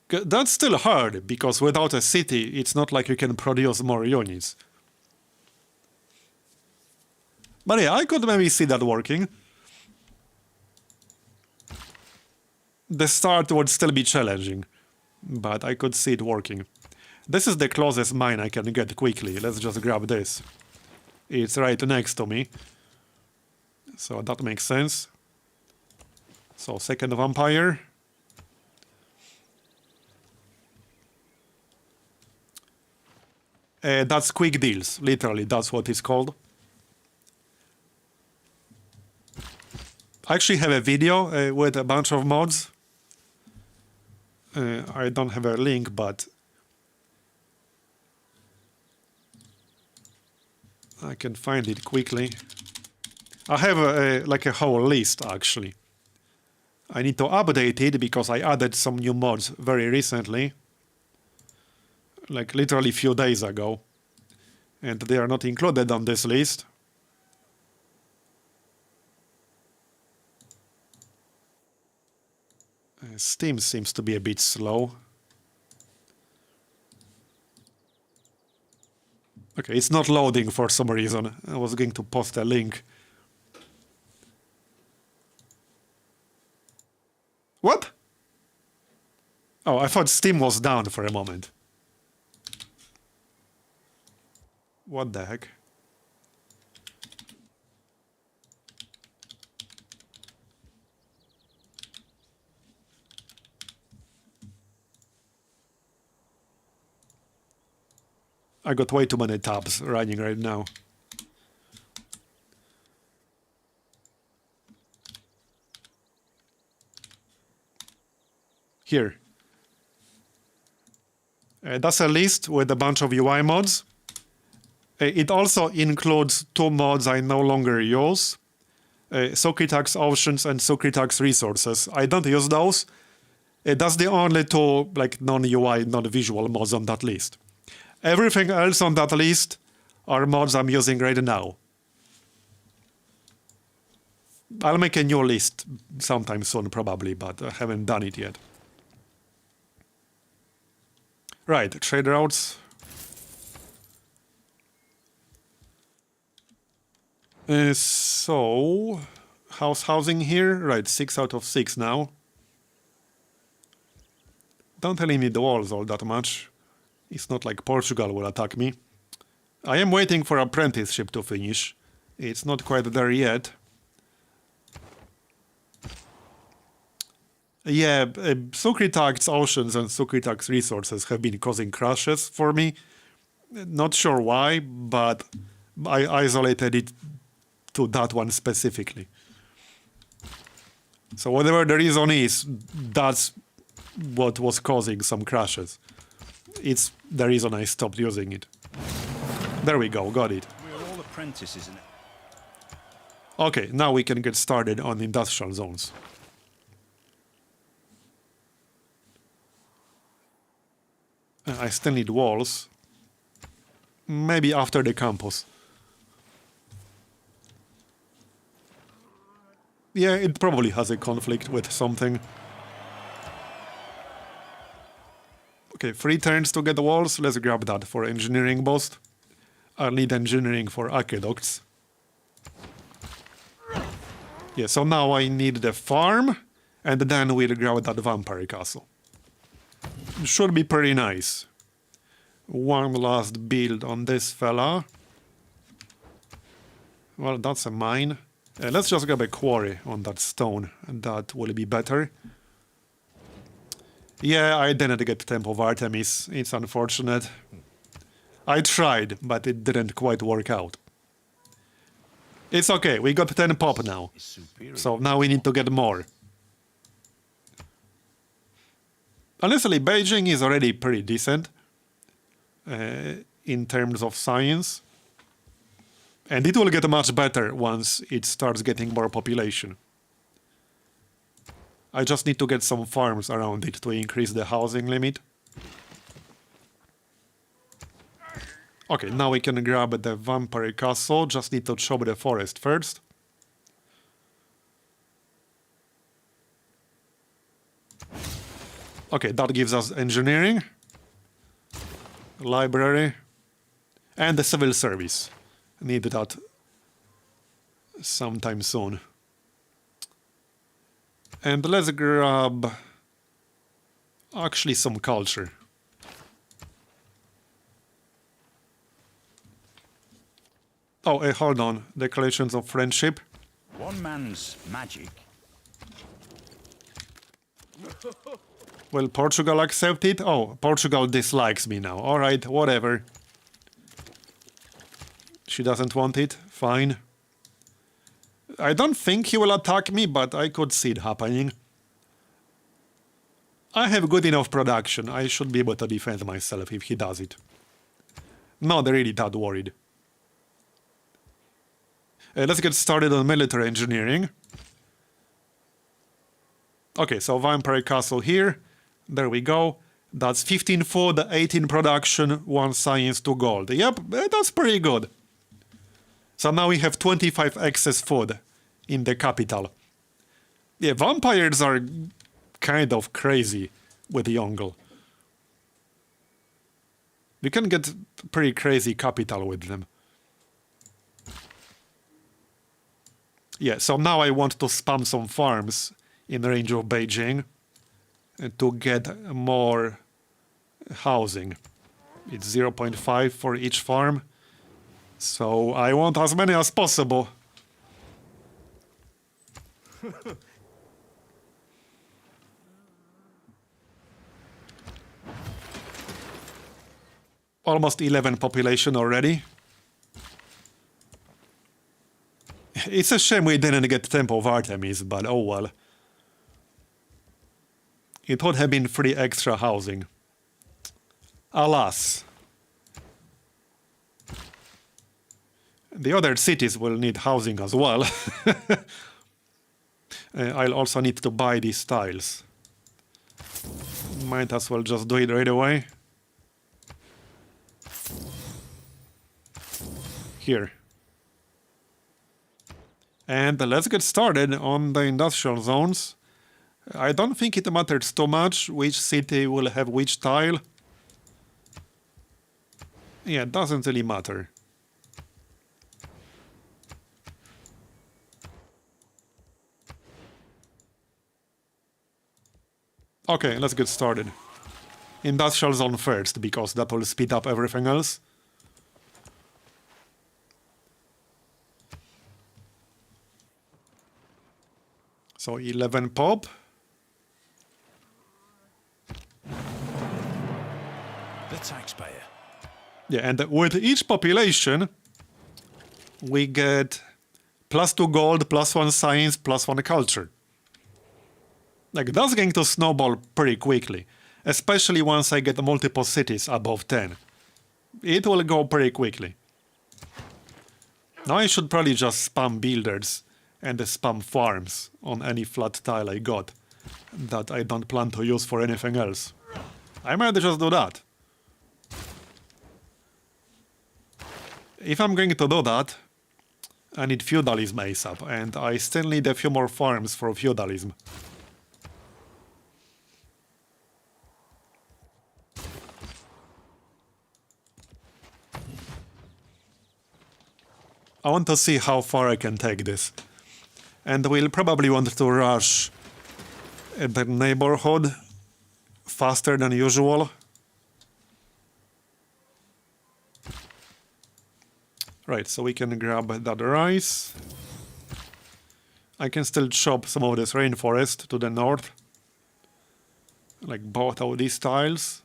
That's still hard, because without a city, it's not like you can produce more units. But yeah, I could maybe see that working. The start would still be challenging, but I could see it working. This is the closest mine I can get quickly. Let's just grab this. It's right next to me. So that makes sense. So second vampire. That's quick deals, literally, that's what it's called. I actually have a video with a bunch of mods. I don't have a link, but I can find it quickly. I have like a whole list, actually. I need to update it because I added some new mods very recently. Like literally a few days ago. And they are not included on this list. Steam seems to be a bit slow. Okay, it's not loading for some reason. I was going to post a link. What? Oh, I thought Steam was down for a moment. What the heck? I got way too many tabs running right now. Here. That's a list with a bunch of UI mods. It also includes 2 mods I no longer use. Sucritax Oceans and Sucritax Resources. I don't use those. That's the only 2 like non-UI, non-visual mods on that list. Everything else on that list are mods I'm using right now. I'll make a new list sometime soon probably, but I haven't done it yet. Right, trade routes. So, how's housing here? Right, 6 out of 6 now. Don't really need the walls all that much. It's not like Portugal will attack me. I am waiting for apprenticeship to finish. It's not quite there yet. Yeah, Sucritax Oceans and Sucritax Resources have been causing crashes for me. Not sure why, but I isolated it to that one specifically. So whatever the reason is, that's what was causing some crashes. It's the reason I stopped using it. There we go, got it. We're all apprentices in it. Okay, now we can get started on industrial zones. I still need walls. Maybe after the campus. Yeah, it probably has a conflict with something. Okay, 3 turns to get the walls. Let's grab that for engineering boost. I'll need engineering for aqueducts. Yeah, so now I need the farm, and then we'll grab that vampire castle. Should be pretty nice. One last build on this fella. Well, that's a mine. Let's just grab a quarry on that stone, and that will be better. Yeah, I didn't get Temple of Artemis. It's unfortunate. I tried, but it didn't quite work out. It's okay, we got 10 pop now. So now we need to get more. Honestly, Beijing is already pretty decent in terms of science. And it will get much better once it starts getting more population. I just need to get some farms around it to increase the housing limit. Okay, now we can grab the vampire castle. Just need to chop the forest first. Okay, that gives us engineering, library, and the civil service. Need that sometime soon. And let's grab actually some culture. Oh, hold on. Declarations of friendship. One man's magic. Will Portugal accept it? Oh, Portugal dislikes me now. Alright, whatever. She doesn't want it. Fine. I don't think he will attack me, but I could see it happening. I have good enough production. I should be able to defend myself if he does it. Not really that worried. Let's get started on military engineering. Okay, so Vampire Castle here. There we go. That's 15 food, 18 production, 1 science, 2 gold. Yep, that's pretty good. So now we have 25 excess food in the capital. Yeah, vampires are kind of crazy with Yongle. We can get pretty crazy capital with them. Yeah, so now I want to spam some farms in the range of Beijing to get more housing. It's 0.5 for each farm. So I want as many as possible. Almost 11 population already. It's a shame we didn't get Temple of Artemis, but oh well. It would have been free extra housing. Alas. The other cities will need housing as well. I'll also need to buy these tiles. Might as well just do it right away. Here. And let's get started on the industrial zones. I don't think it matters too much which city will have which tile. Yeah, it doesn't really matter. Okay, let's get started. Industrial zone first, because that will speed up everything else. So 11 pop. The taxpayer. Yeah, and with each population, we get +2 gold, +1 science, +1 culture. Like, that's going to snowball pretty quickly, especially once I get multiple cities above 10. It will go pretty quickly. Now I should probably just spam builders and spam farms on any flat tile I got that I don't plan to use for anything else. I might just do that. If I'm going to do that, I need feudalism ASAP, and I still need a few more farms for feudalism. I want to see how far I can take this. And we'll probably want to rush the neighborhood faster than usual. Right, so we can grab that rice. I can still chop some of this rainforest to the north. Like both of these tiles.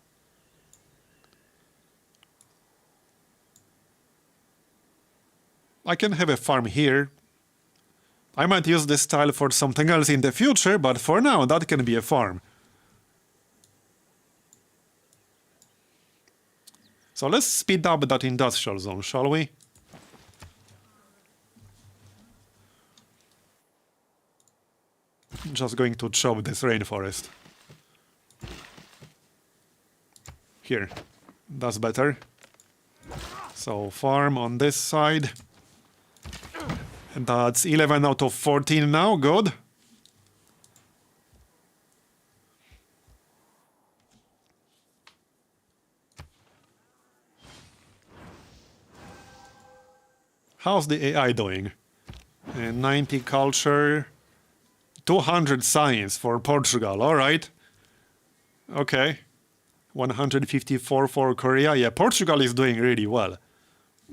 I can have a farm here. I might use this tile for something else in the future, but for now that can be a farm. So let's speed up that industrial zone, shall we? Just going to chop this rainforest. Here. That's better. So farm on this side. And that's 11 out of 14 now, good. How's the AI doing? 90 culture, 200 science for Portugal, alright. Okay. 154 for Korea. Yeah, Portugal is doing really well.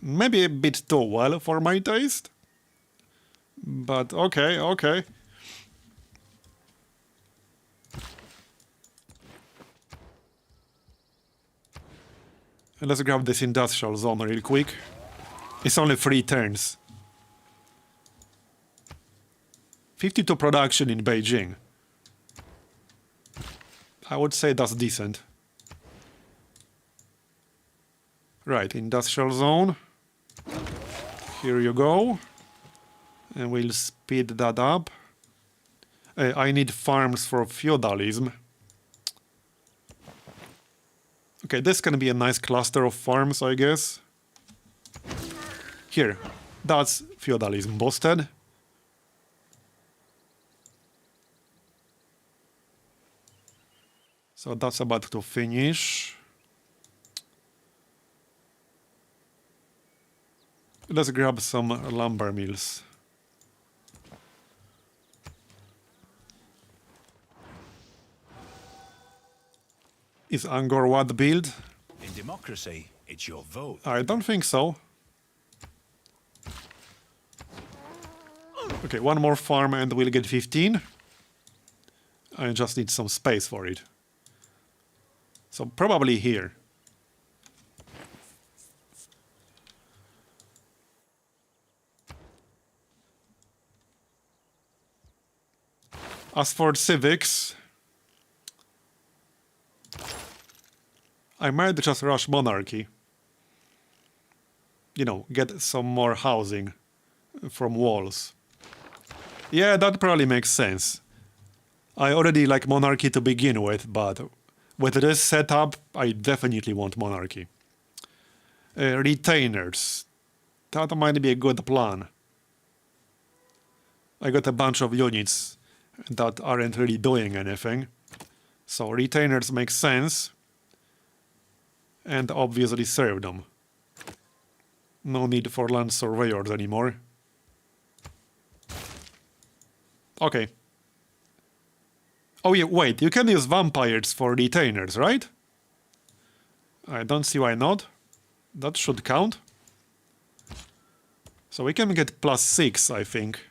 Maybe a bit too well for my taste. But okay, okay. And let's grab this industrial zone real quick. It's only 3 turns. 52 production in Beijing. I would say that's decent. Right, industrial zone. Here you go. And we'll speed that up. I need farms for feudalism. Okay, this can be a nice cluster of farms, I guess. Here, that's feudalism boosted. So that's about to finish. Let's grab some lumber mills. Is Angkor Wat built? In democracy, it's your vote. I don't think so. Okay, one more farm and we'll get 15. I just need some space for it. So probably here. As for civics, I might just rush monarchy. You know, get some more housing from walls. Yeah, that probably makes sense. I already like monarchy to begin with, but with this setup, I definitely want monarchy. Retainers. That might be a good plan. I got a bunch of units that aren't really doing anything. So retainers make sense. And obviously serve them. No need for land surveyors anymore. Okay. Oh yeah, wait, you can use vampires for retainers, right? I don't see why not. That should count. So we can get +6, I think.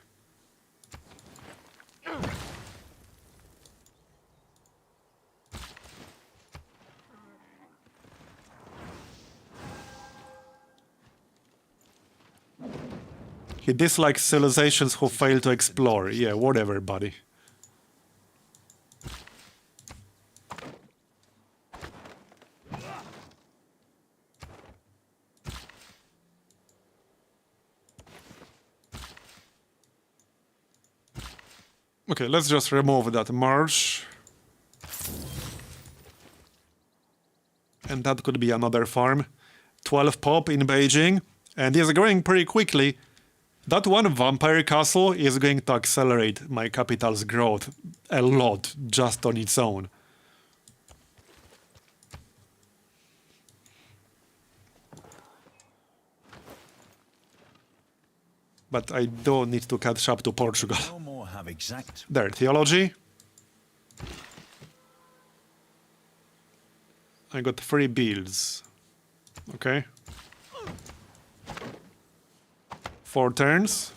He dislikes civilizations who fail to explore. Yeah, whatever, buddy. Okay, let's just remove that marsh. And that could be another farm. 12 pop in Beijing. And it's growing pretty quickly. That one vampire castle is going to accelerate my capital's growth a lot just on its own. But I do need to catch up to Portugal. No more have exact. There, theology. I got 3 builds. Okay. 4 turns.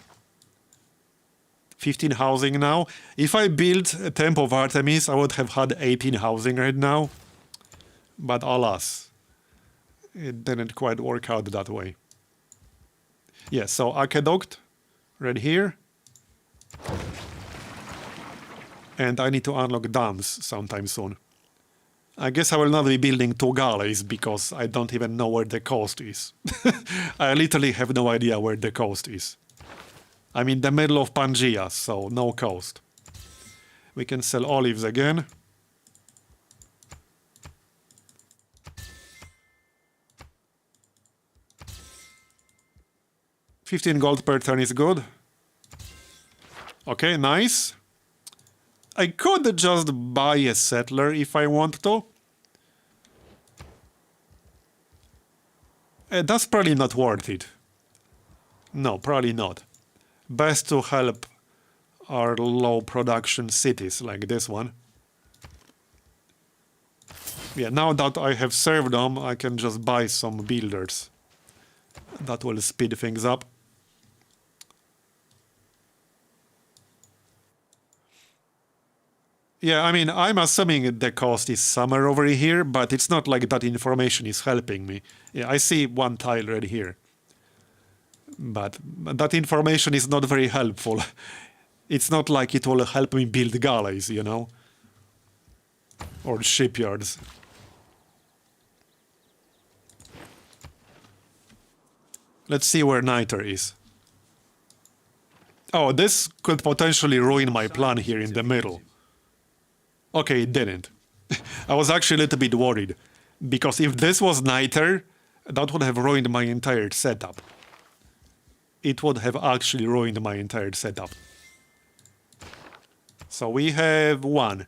15 housing now. If I built a Temple of Artemis, I would have had 18 housing right now. But alas, it didn't quite work out that way. Yeah, so aqueduct right here. And I need to unlock dams sometime soon. I guess I will not be building 2 galleys because I don't even know where the coast is. I literally have no idea where the coast is. I'm in the middle of Pangaea, so no coast. We can sell olives again. $15 gold per turn is good. Okay, nice. I could just buy a settler if I want to. That's probably not worth it. No, probably not. Best to help our low production cities like this one. Yeah, now that I have served them, I can just buy some builders. That will speed things up. Yeah, I mean, I'm assuming the cost is somewhere over here, but it's not like that information is helping me. Yeah, I see 1 tile right here. But that information is not very helpful. It's not like it will help me build galleys, you know? Or shipyards. Let's see where Niter is. Oh, this could potentially ruin my plan here in the middle. Okay, it didn't. I was actually a little bit worried, because if this was Niter, that would have ruined my entire setup. It would have actually ruined my entire setup. So we have 1.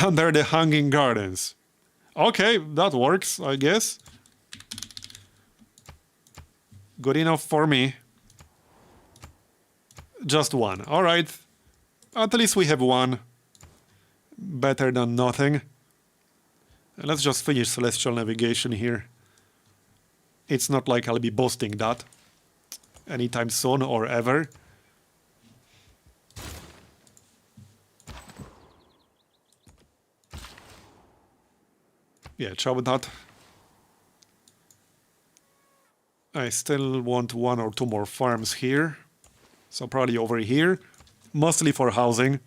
Under the Hanging Gardens. Okay, that works, I guess. Good enough for me. Just 1. All right. At least we have 1. Better than nothing. And let's just finish Celestial Navigation here. It's not like I'll be boasting that anytime soon or ever. Yeah, chop that. I still want 1 or 2 more farms here. So probably over here. Mostly for housing.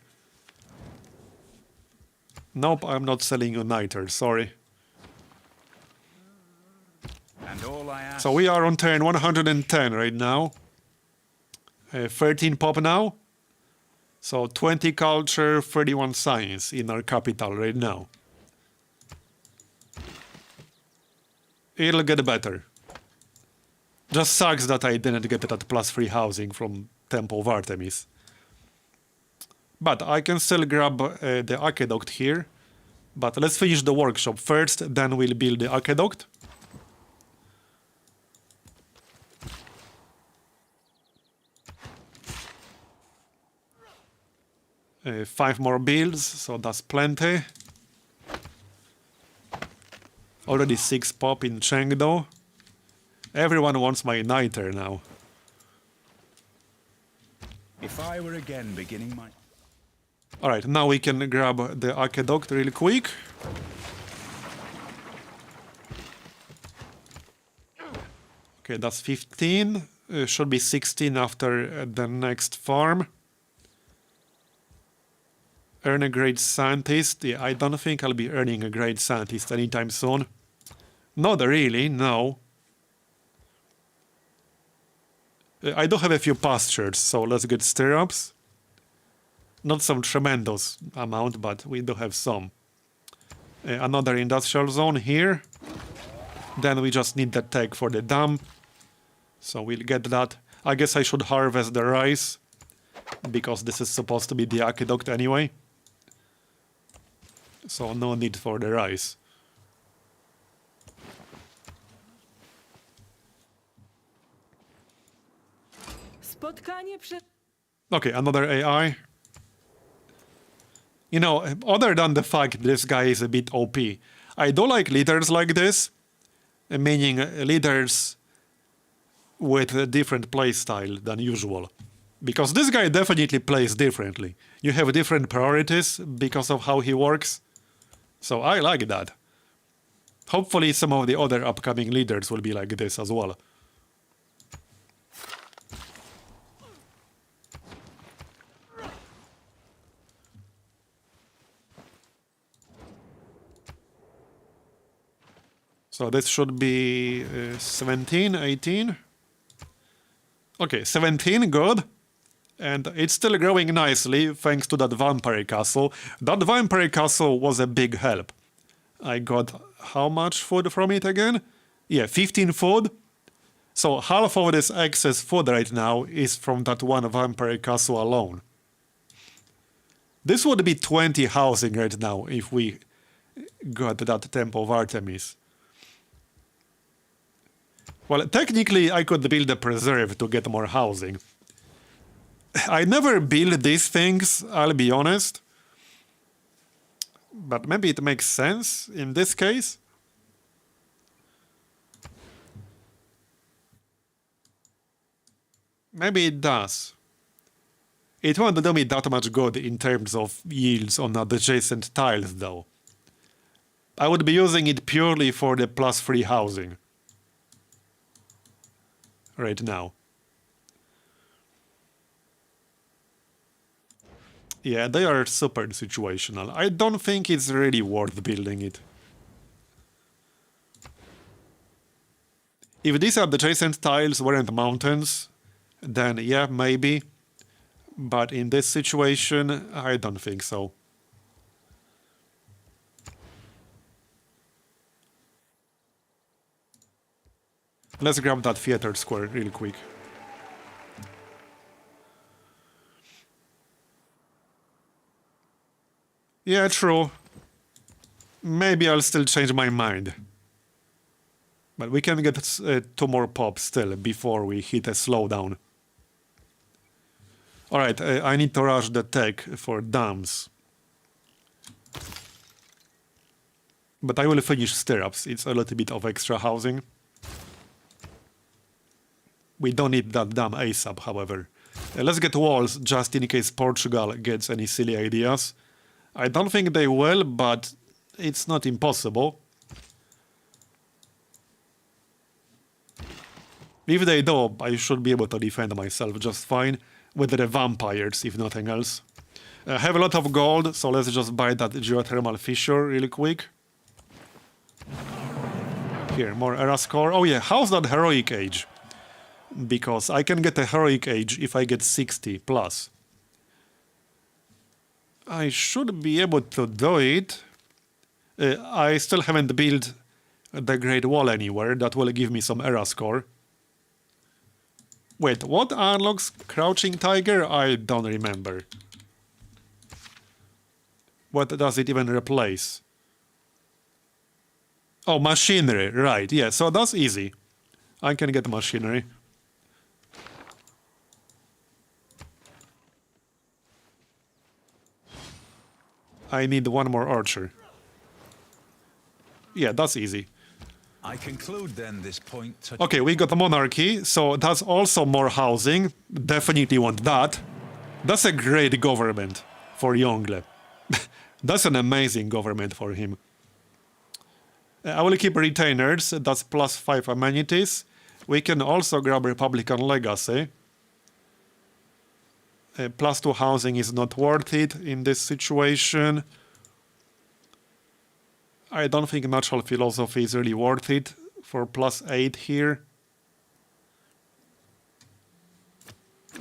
Nope, I'm not selling you Niter, sorry. And all I ask. So we are on turn 110 right now. 13 pop now. So 20 culture, 31 science in our capital right now. It'll get better. Just sucks that I didn't get that +3 housing from Temple of Artemis. But I can still grab the aqueduct here. But let's finish the workshop first, then we'll build the aqueduct. Five more builds, so that's plenty. Already 6 pop in Chengdu. Everyone wants my Niter now. If I were again beginning my... Alright, now we can grab the aqueduct real quick. Okay, that's 15. Should be 16 after the next farm. Earn a great scientist. Yeah, I don't think I'll be earning a great scientist anytime soon. Not really, no. I do have a few pastures, so let's get stirrups. Not some tremendous amount, but we do have some. Another industrial zone here. Then we just need the tech for the dam. So we'll get that. I guess I should harvest the rice, because this is supposed to be the aqueduct anyway. So no need for the rice. Spotkanie przed... Okay, another AI. You know, other than the fact this guy is a bit OP, I do like leaders like this, meaning leaders with a different playstyle than usual. Because this guy definitely plays differently. You have different priorities because of how he works. So I like that. Hopefully some of the other upcoming leaders will be like this as well. So this should be 17, 18. Okay, 17, good. And it's still growing nicely thanks to that vampire castle. That vampire castle was a big help. I got how much food from it again? Yeah, 15 food. So half of this excess food right now is from that one vampire castle alone. This would be 20 housing right now if we got that Temple of Artemis. Well, technically I could build a preserve to get more housing. I never build these things, I'll be honest. But maybe it makes sense in this case. Maybe it does. It won't do me that much good in terms of yields on adjacent tiles, though. I would be using it purely for the +3 housing. Right now. Yeah, they are super situational. I don't think it's really worth building it. If these adjacent tiles weren't mountains, then yeah, maybe. But in this situation, I don't think so. Let's grab that theater square real quick. Yeah, true. Maybe I'll still change my mind. But we can get 2 more pops still before we hit a slowdown. Alright, I need to rush the tech for dams. But I will finish stirrups. It's a little bit of extra housing. We don't need that dam ASAP, however. Let's get walls just in case Portugal gets any silly ideas. I don't think they will, but it's not impossible. If they do, I should be able to defend myself just fine with the vampires, if nothing else. I have a lot of gold, so let's just buy that geothermal fissure really quick. Here, more era score. Oh yeah, how's that heroic age? Because I can get a heroic age if I get 60 plus. I should be able to do it. I still haven't built the Great Wall anywhere. That will give me some era score. Wait, what unlocks Crouching Tiger? I don't remember. What does it even replace? Oh, machinery, right, yeah, so that's easy. I can get machinery. I need one more archer. Yeah, that's easy. I conclude then this point. Okay, we got a monarchy, so that's also more housing. Definitely want that. That's a great government for Yongle. That's an amazing government for him. I will keep retainers, that's +5 amenities. We can also grab Republican Legacy. +2 housing is not worth it in this situation. I don't think natural philosophy is really worth it for +8 here.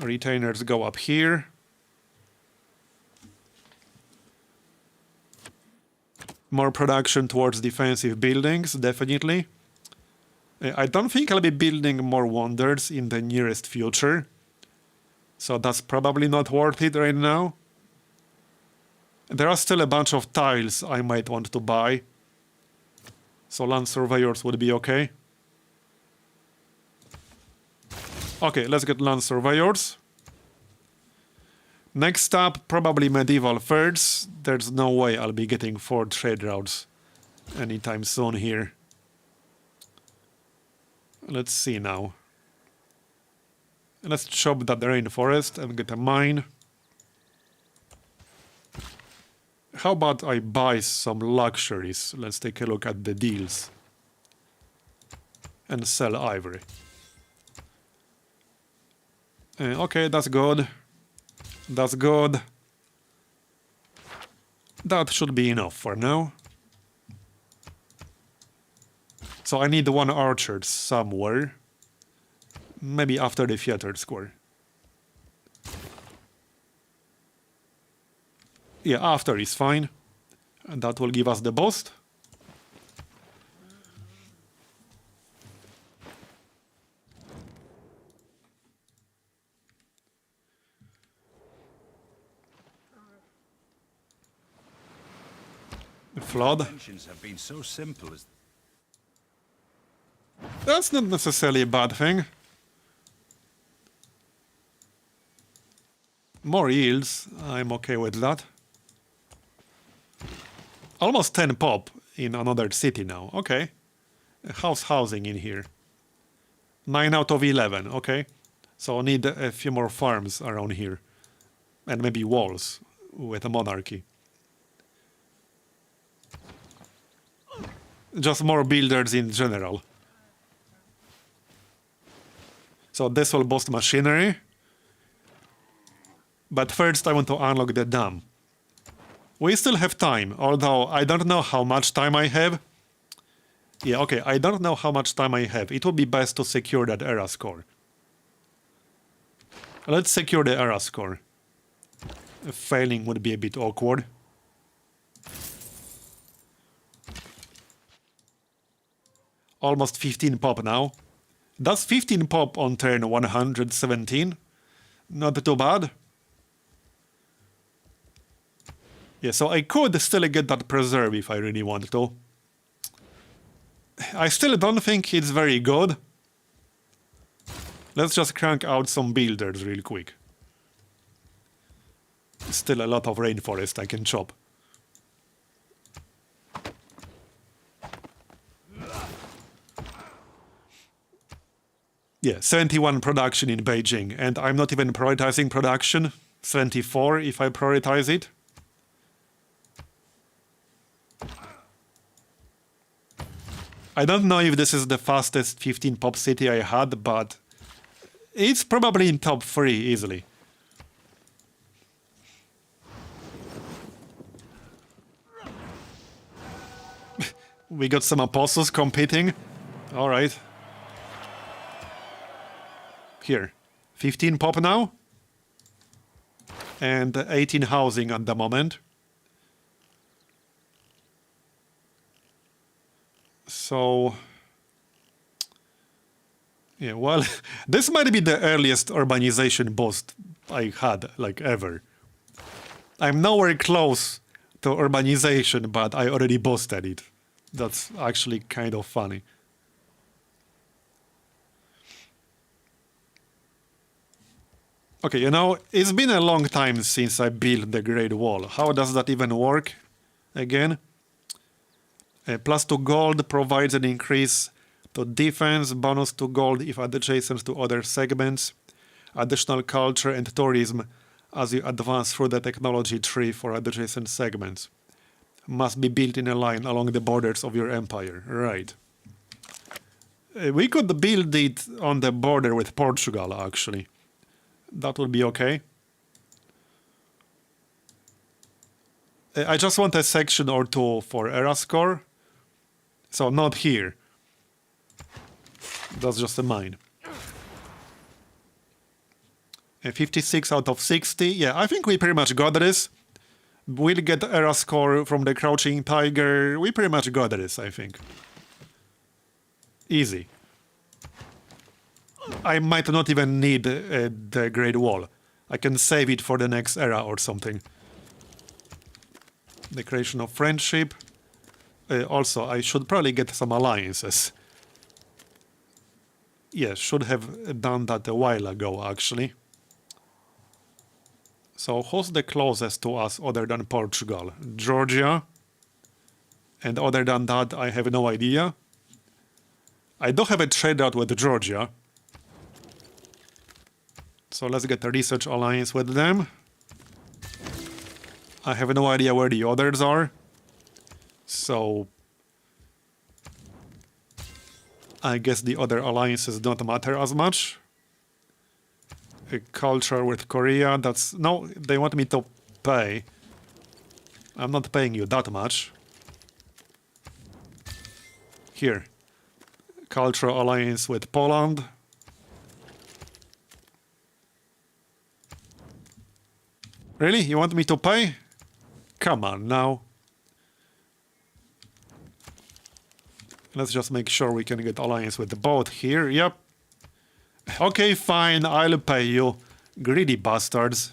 Retainers go up here. More production towards defensive buildings, definitely. I don't think I'll be building more wonders in the nearest future. So that's probably not worth it right now. There are still a bunch of tiles I might want to buy. So land surveyors would be okay. Okay, let's get land surveyors. Next up, probably medieval thirds. There's no way I'll be getting 4 trade routes anytime soon here. Let's see now. Let's chop that rainforest and get a mine. How about I buy some luxuries? Let's take a look at the deals. And sell ivory. Okay, that's good. That's good. That should be enough for now. So I need 1 orchard somewhere. Maybe after the theater square. Yeah, after is fine. And that will give us the boost. The flood. Inventions have been so simple as That's not necessarily a bad thing. More yields, I'm okay with that. Almost 10 pop in another city now, okay. Housing in here. 9 out of 11, okay. So I need a few more farms around here. And maybe walls with a monarchy. Just more builders in general. So this will boost machinery. But first I want to unlock the dam. We still have time, although I don't know how much time I have. Yeah, okay, I don't know how much time I have. It would be best to secure that era score. Let's secure the era score. Failing would be a bit awkward. Almost 15 pop now. That's 15 pop on turn 117. Not too bad. Yeah, so I could still get that preserve if I really want to. I still don't think it's very good. Let's just crank out some builders real quick. Still a lot of rainforest I can chop. Yeah, 71 production in Beijing, and I'm not even prioritizing production. 74 if I prioritize it. I don't know if this is the fastest 15 pop city I had, but it's probably in top 3 easily. We got some apostles competing. All right. Here, 15 pop now. And 18 housing at the moment. So, yeah, well, this might be the earliest urbanization boost I had, like, ever. I'm nowhere close to urbanization, but I already boosted it. That's actually kind of funny. Okay, you know, it's been a long time since I built the Great Wall. How does that even work again? +2 gold provides an increase to defense, bonus to gold if adjacent to other segments, additional culture and tourism as you advance through the technology tree for adjacent segments. Must be built in a line along the borders of your empire. Right. We could build it on the border with Portugal, actually. That would be okay. I just want a section or two for Erascore. So not here. That's just a mine. 56 out of 60. Yeah, I think we pretty much got this. We'll get Erascore from the Crouching Tiger. We pretty much got this, I think. Easy. I might not even need the Great Wall. I can save it for the next era or something. Declaration of Friendship. Also, I should probably get some alliances. Yes, should have done that a while ago, actually. So, who's the closest to us other than Portugal? Georgia. And other than that, I have no idea. I do have a trade out with Georgia. So let's get a research alliance with them. I have no idea where the others are. So I guess the other alliances don't matter as much. A culture with Korea, that's... No, they want me to pay. I'm not paying you that much. Here. Cultural alliance with Poland. Really? You want me to pay? Come on now. Let's just make sure we can get alliance with the boat here. Yep. Okay, fine. I'll pay you. Greedy bastards.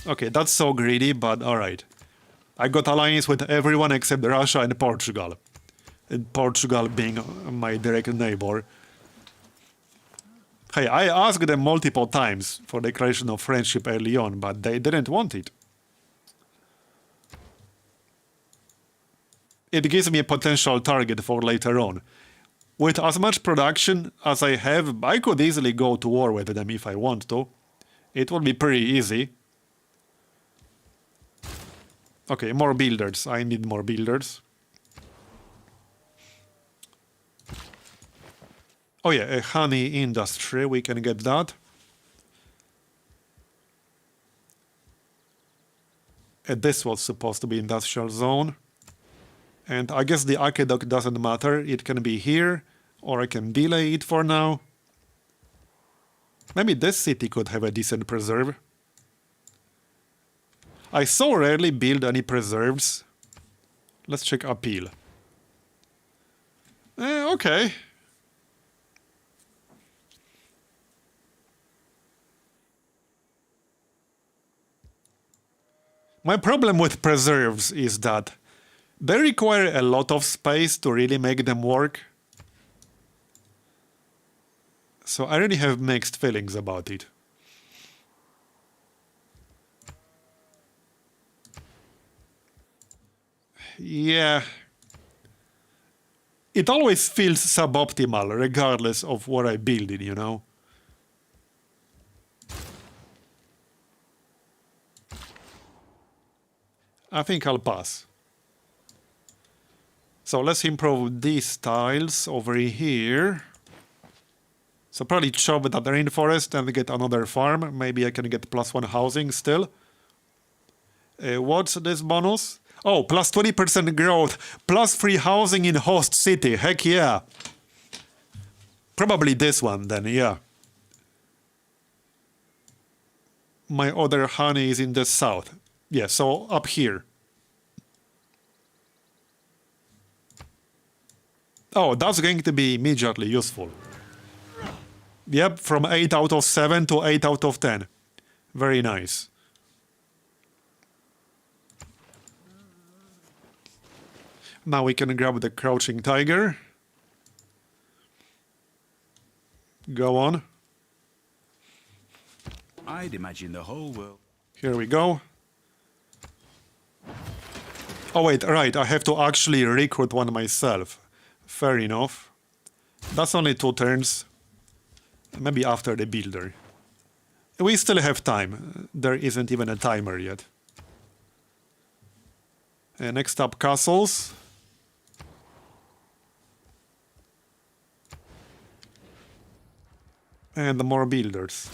Okay, that's so greedy, but alright. I got alliance with everyone except Russia and Portugal. And Portugal being my direct neighbor. Hey, I asked them multiple times for declaration of friendship early on, but they didn't want it. It gives me a potential target for later on. With as much production as I have, I could easily go to war with them if I want to. It would be pretty easy. Okay, more builders. I need more builders. Oh yeah, a honey industry, we can get that. And this was supposed to be industrial zone. And I guess the aqueduct doesn't matter, it can be here, or I can delay it for now. Maybe this city could have a decent preserve. I so rarely build any preserves. Let's check appeal. Okay. My problem with preserves is that they require a lot of space to really make them work. So I really have mixed feelings about it. Yeah. It always feels suboptimal regardless of what I build it, you know? I think I'll pass. So let's improve these tiles over here. So probably chop that rainforest and get another farm. Maybe I can get +1 housing still. What's this bonus? Oh, plus 20% growth, plus free housing in host city. Heck yeah. Probably this one then, yeah. My other honey is in the south. Yeah, so up here. Oh, that's going to be immediately useful. Yep, from 8 out of 7 to 8 out of 10. Very nice. Now we can grab the Crouching Tiger. Go on. I'd imagine the whole world. Here we go. Oh wait, right, I have to actually recruit one myself. Fair enough. That's only 2 turns. Maybe after the builder. We still have time. There isn't even a timer yet. Next up, castles. And more builders.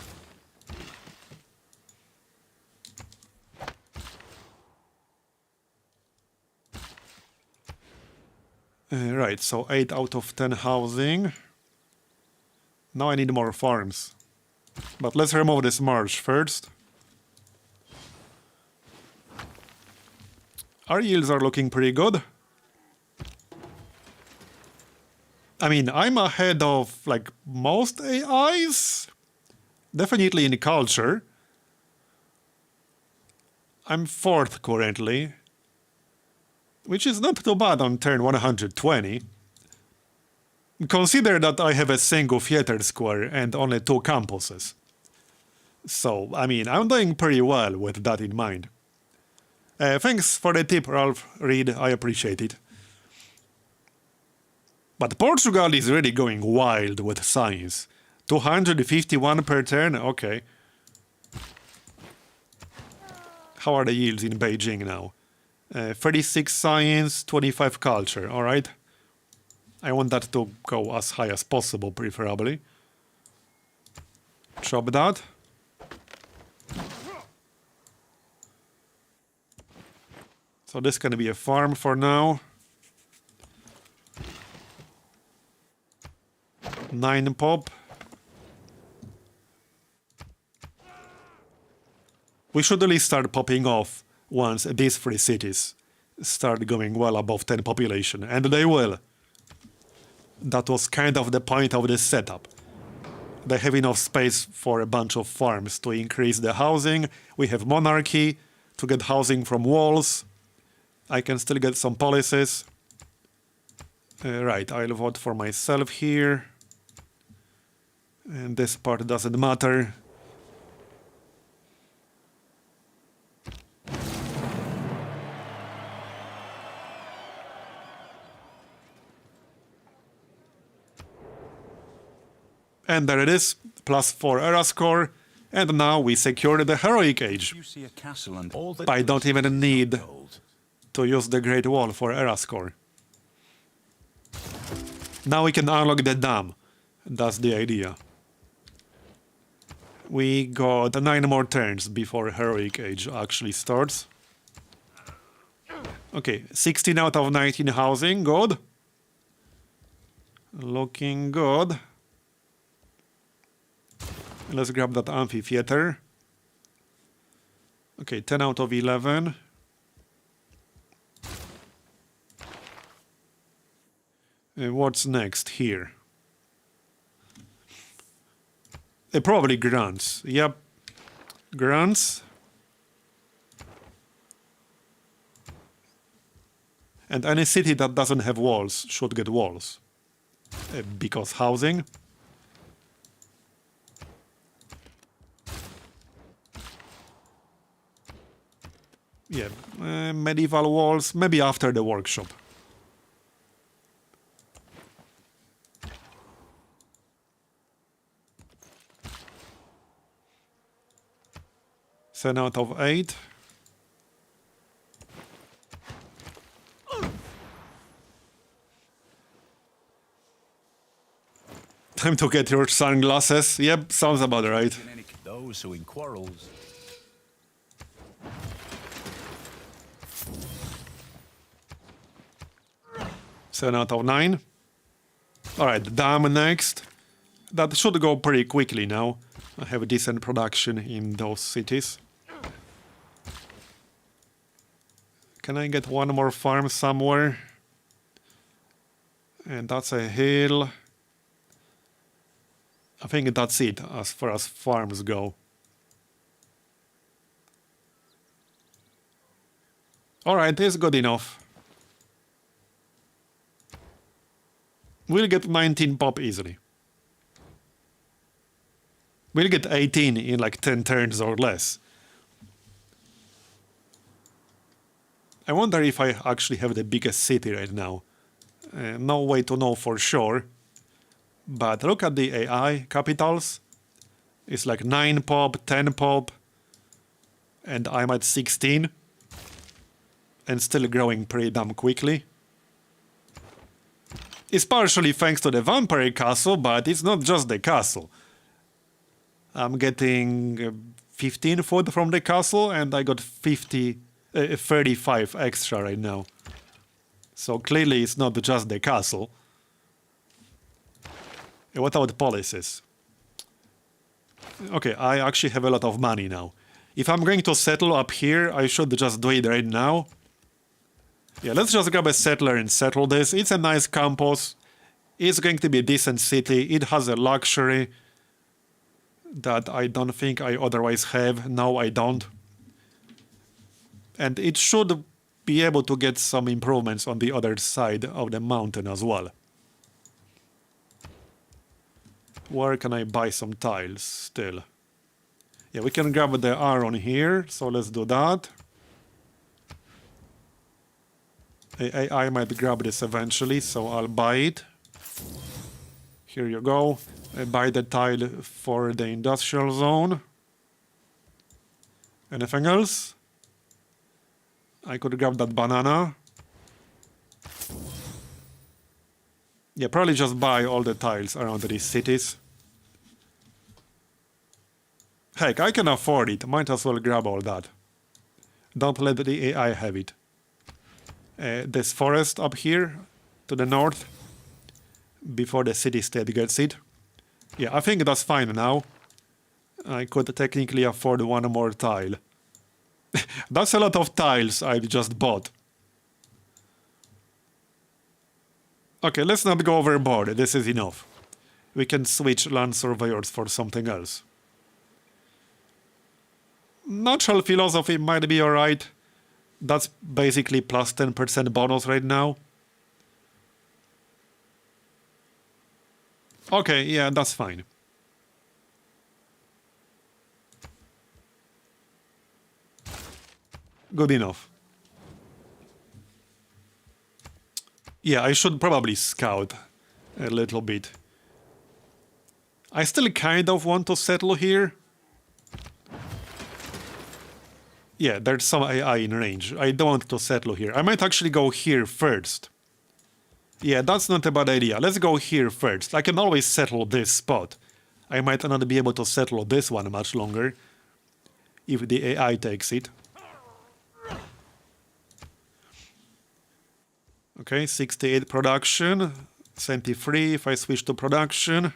Right, so 8 out of 10 housing. Now I need more farms. But let's remove this marsh first. Our yields are looking pretty good. I mean, I'm ahead of, like, most AIs. Definitely in culture. I'm 4th currently. Which is not too bad on turn 120. Consider that I have a single theater square and only 2 campuses. So, I mean, I'm doing pretty well with that in mind. Thanks for the tip, Ralph Reed. I appreciate it. But Portugal is really going wild with science. 251 per turn? Okay. How are the yields in Beijing now? 36 science, 25 culture, alright? I want that to go as high as possible, preferably. Chop that. So this can be a farm for now. 9 pop. We should really start popping off once these 3 cities start going well above 10 population, and they will. That was kind of the point of this setup. They have enough space for a bunch of farms to increase the housing. We have monarchy to get housing from walls. I can still get some policies. Right, I'll vote for myself here. And this part doesn't matter. And there it is, +4 era score. And now we secured the heroic age. You see a castle and all that I don't even need gold. to use the Great Wall for era score. Now we can unlock the dam. That's the idea. We got 9 more turns before heroic age actually starts. Okay, 16 out of 19 housing, good. Looking good. Let's grab that amphitheater. Okay, 10 out of 11. What's next here? Probably grants. Yep. Grants. And any city that doesn't have walls should get walls. Because housing. Yeah, medieval walls, maybe after the workshop. Ten out of 8. Time to get your sunglasses. Yep, sounds about right. Those who in quarrels. 7 out of 9. Alright, dam next. That should go pretty quickly now. I have a decent production in those cities. Can I get one more farm somewhere? And that's a hill. I think that's it as far as farms go. Alright, it's good enough. We'll get 19 pop easily. We'll get 18 in like 10 turns or less. I wonder if I actually have the biggest city right now. No way to know for sure. But look at the AI capitals. It's like 9 pop, 10 pop. And I'm at 16. And still growing pretty damn quickly. It's partially thanks to the vampire castle, but it's not just the castle. I'm getting 15 food from the castle, and I got 35 extra right now. So clearly it's not just the castle. What about policies? Okay, I actually have a lot of money now. If I'm going to settle up here, I should just do it right now. Yeah, let's just grab a settler and settle this. It's a nice campus. It's going to be a decent city. It has a luxury that I don't think I otherwise have. No, I don't. And it should be able to get some improvements on the other side of the mountain as well. Where can I buy some tiles still? Yeah, we can grab the iron here, so let's do that. I might grab this eventually, so I'll buy it. Here you go. I buy the tile for the industrial zone. Anything else? I could grab that banana. Yeah, probably just buy all the tiles around these cities. Heck, I can afford it. Might as well grab all that. Don't let the AI have it. This forest up here to the north before the city-state gets it. Yeah, I think that's fine now. I could technically afford one more tile. That's a lot of tiles I've just bought. Okay, let's not go overboard. This is enough. We can switch land surveyors for something else. Natural philosophy might be alright. That's basically plus 10% bonus right now. Okay, yeah, that's fine. Good enough. Yeah, I should probably scout a little bit. I still kind of want to settle here. Yeah, there's some AI in range. I don't want to settle here. I might actually go here first. Yeah, that's not a bad idea. Let's go here first. I can always settle this spot. I might not be able to settle this one much longer if the AI takes it. Okay, 68 production, 73 if I switch to production.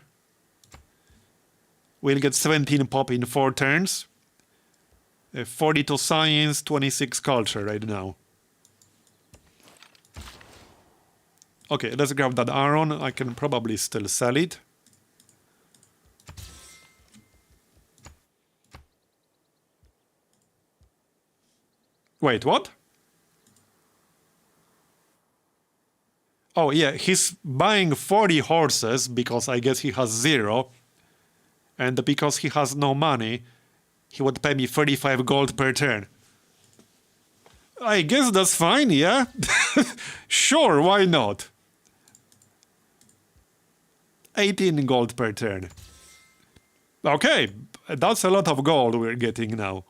We'll get 17 pop in 4 turns. 40 to science, 26 culture right now. Okay, let's grab that iron. I can probably still sell it. Wait, what? Oh yeah, he's buying 40 horses because I guess he has 0. And because he has no money, he would pay me 35 gold per turn. I guess that's fine, yeah? Sure, why not? 18 gold per turn. Okay, that's a lot of gold we're getting now.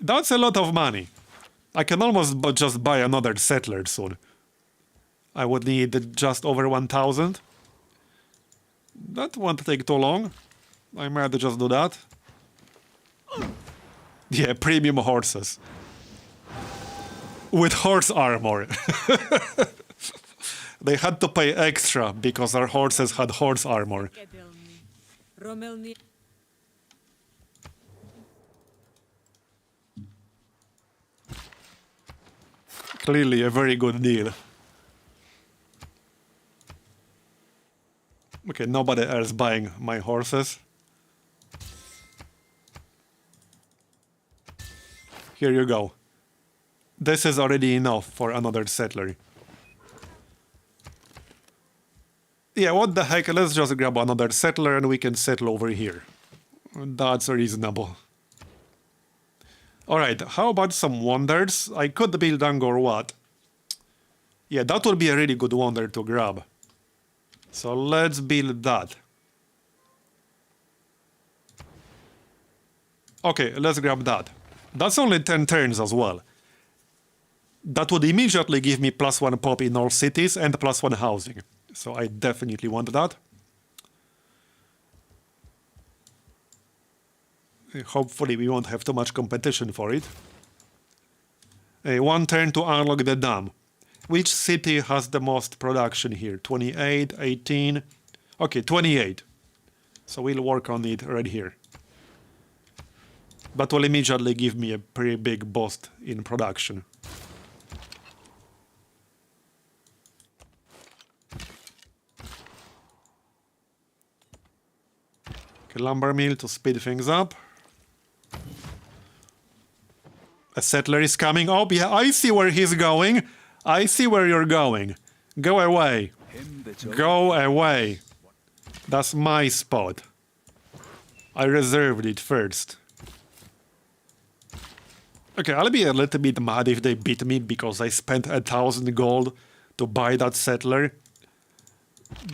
That's a lot of money. I can almost just buy another settler soon. I would need just over 1,000. That won't take too long. I might just do that. Yeah, premium horses. With horse armor. They had to pay extra because our horses had horse armor. Clearly a very good deal. Okay, nobody else buying my horses. Here you go. This is already enough for another settler. Yeah, what the heck, let's just grab another settler and we can settle over here. That's reasonable. Alright, how about some wonders? I could build Angkor Wat. Yeah, that would be a really good wonder to grab. So let's build that. Okay, let's grab that. That's only 10 turns as well. That would immediately give me +1 pop in all cities and +1 housing. So I definitely want that. Hopefully we won't have too much competition for it. One turn to unlock the dam. Which city has the most production here? 28, 18... Okay, 28. So we'll work on it right here. That will immediately give me a pretty big boost in production. Okay, lumber mill to speed things up. A settler is coming. Oh, yeah, I see where he's going. I see where you're going. Go away. Go away. That's my spot. I reserved it first. Okay, I'll be a little bit mad if they beat me because I spent 1,000 gold to buy that settler.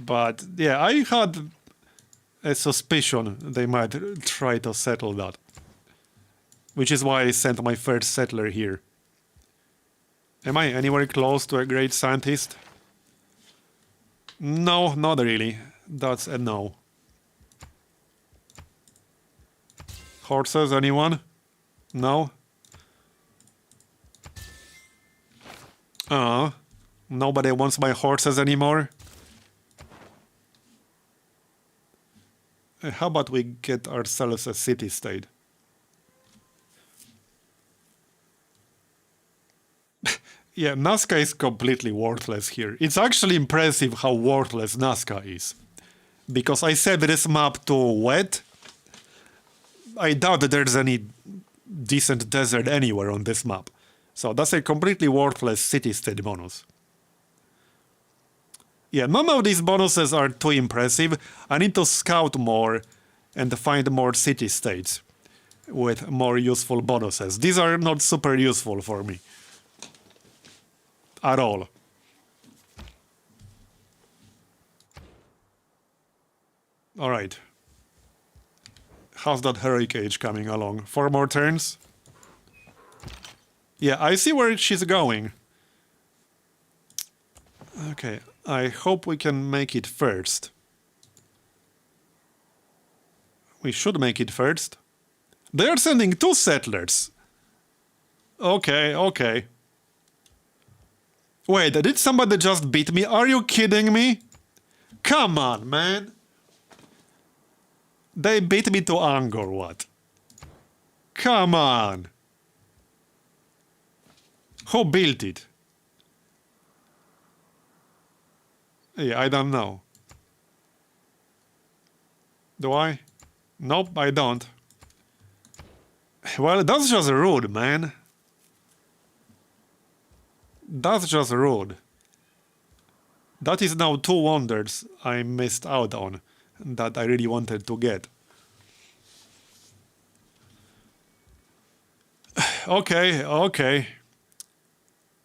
But yeah, I had a suspicion they might try to settle that. Which is why I sent my first settler here. Am I anywhere close to a great scientist? No, not really. That's a no. Horses, anyone? No? Nobody wants my horses anymore? How about we get ourselves a city-state? Yeah, Nazca is completely worthless here. It's actually impressive how worthless Nazca is. Because I set this map to wet. I doubt that there's any decent desert anywhere on this map. So that's a completely worthless city-state bonus. Yeah, none of these bonuses are too impressive. I need to scout more and find more city-states with more useful bonuses. These are not super useful for me. At all. Alright. How's that heroic age coming along? 4 more turns? Yeah, I see where she's going. Okay, I hope we can make it first. We should make it first. They are sending 2 settlers. Okay, okay. Wait, did somebody just beat me? Are you kidding me? Come on, man. They beat me to anger, what? Come on. Who built it? Yeah, I don't know. Do I? Nope, I don't. Well, that's just rude, man. That's just rude. That is now 2 wonders I missed out on that I really wanted to get. Okay, okay.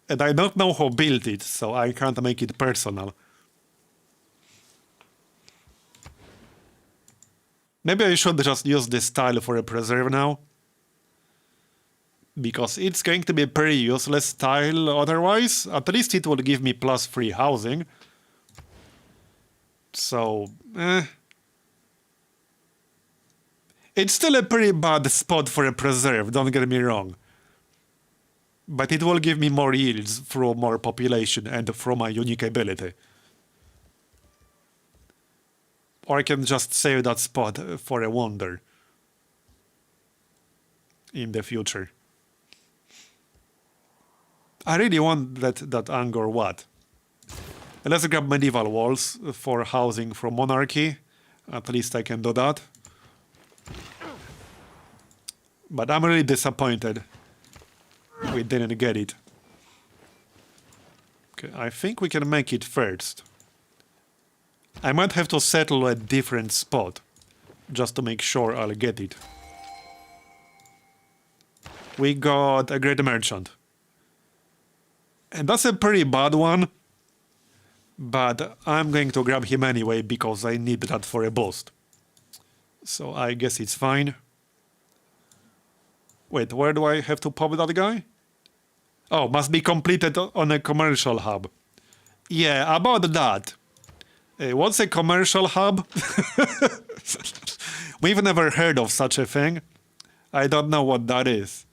And I don't know who built it, so I can't make it personal. Maybe I should just use this tile for a preserve now. Because it's going to be a pretty useless tile otherwise. At least it will give me +3 housing. So, It's still a pretty bad spot for a preserve, don't get me wrong. But it will give me more yields through more population and from my unique ability. Or I can just save that spot for a wonder in the future. I really want that Angkor Wat. Let's grab medieval walls for housing from monarchy. At least I can do that. But I'm really disappointed we didn't get it. Okay, I think we can make it first. I might have to settle a different spot just to make sure I'll get it. We got a great merchant. And that's a pretty bad one. But I'm going to grab him anyway because I need that for a boost. So I guess it's fine. Wait, where do I have to pop that guy? Oh, must be completed on a commercial hub. Yeah, about that. What's a commercial hub? We've never heard of such a thing. I don't know what that is.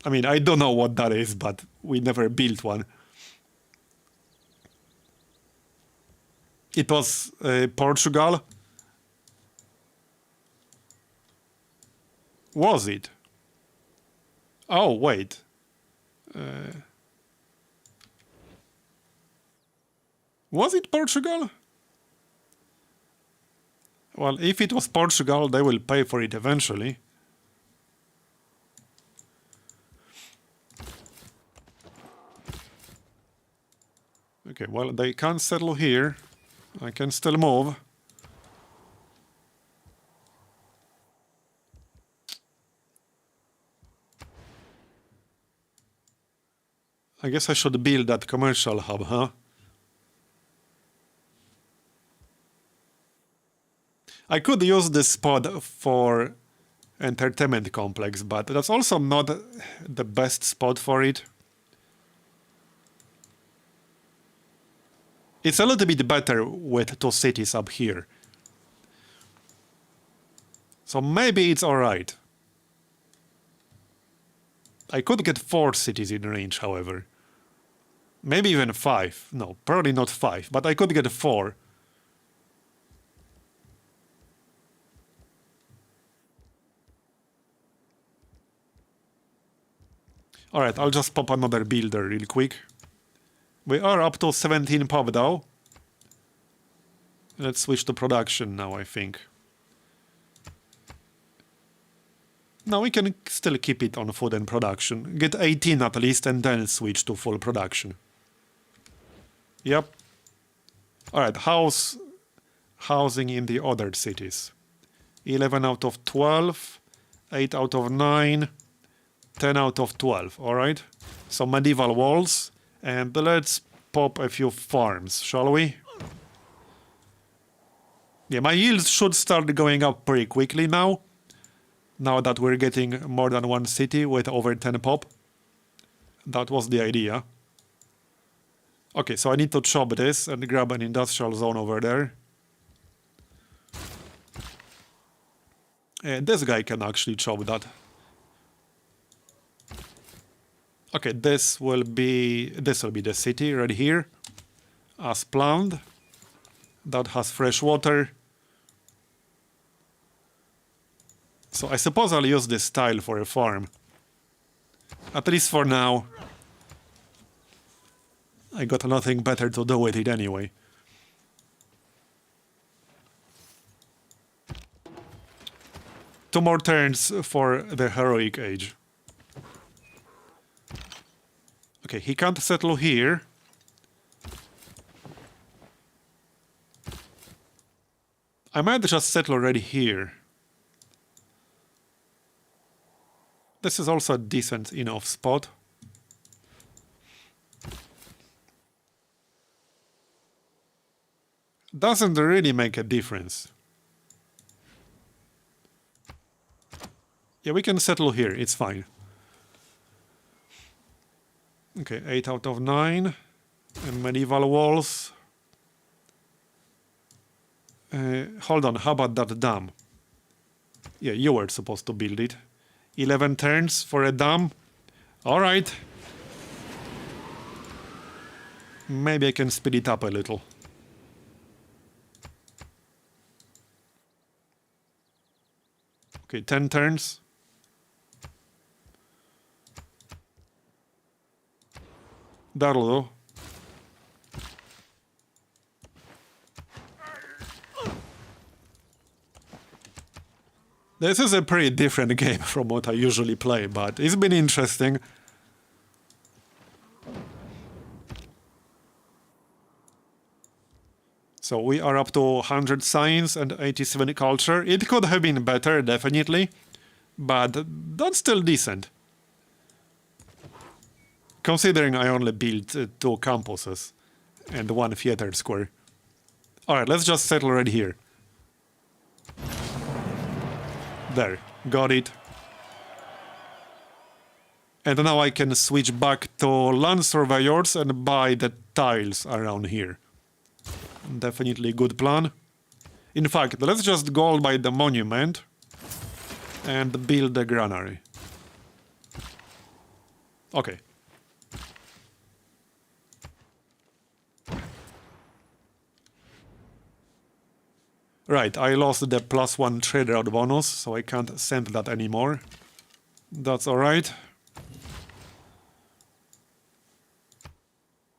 I mean, I don't know what that is, but we never built one. It was Portugal. Was it? Oh, wait. Was it Portugal? Well, if it was Portugal, they will pay for it eventually. Okay, well, they can't settle here. I can still move. I guess I should build that commercial hub, huh? I could use this spot for entertainment complex, but that's also not the best spot for it. It's a little bit better with 2 cities up here. So maybe it's alright. I could get 4 cities in range, however. Maybe even 5. No, probably not 5, but I could get 4. Alright, I'll just pop another builder real quick. We are up to 17 pop though. Let's switch to production now, I think. No, we can still keep it on food and production. Get 18 at least and then switch to full production. Yep. Alright, housing in the other cities. 11 out of 12, 8 out of 9, 10 out of 12, alright? So medieval walls, and let's pop a few farms, shall we? Yeah, my yields should start going up pretty quickly now. Now that we're getting more than 1 city with over 10 pop. That was the idea. Okay, so I need to chop this and grab an industrial zone over there. And this guy can actually chop that. Okay, this will be the city right here, as planned. That has fresh water. So I suppose I'll use this tile for a farm. At least for now. I got nothing better to do with it anyway. Two more turns for the heroic age. Okay, he can't settle here. I might just settle already here. This is also a decent enough spot. Doesn't really make a difference. Yeah, we can settle here, it's fine. Okay, 8 out of 9. And medieval walls. Hold on, how about that dam? Yeah, you were supposed to build it. 11 turns for a dam. Alright. Maybe I can speed it up a little. Okay, 10 turns. That'll do. This is a pretty different game from what I usually play, but it's been interesting. So we are up to 100 science and 87 culture. It could have been better, definitely, but that's still decent. Considering I only built 2 campuses and 1 theater square. Alright, let's just settle right here. There, got it. And now I can switch back to land surveyors and buy the tiles around here. Definitely good plan. In fact, let's just go by the monument. and build the granary. Okay. Right, I lost the +1 trade route bonus, so I can't send that anymore. That's alright.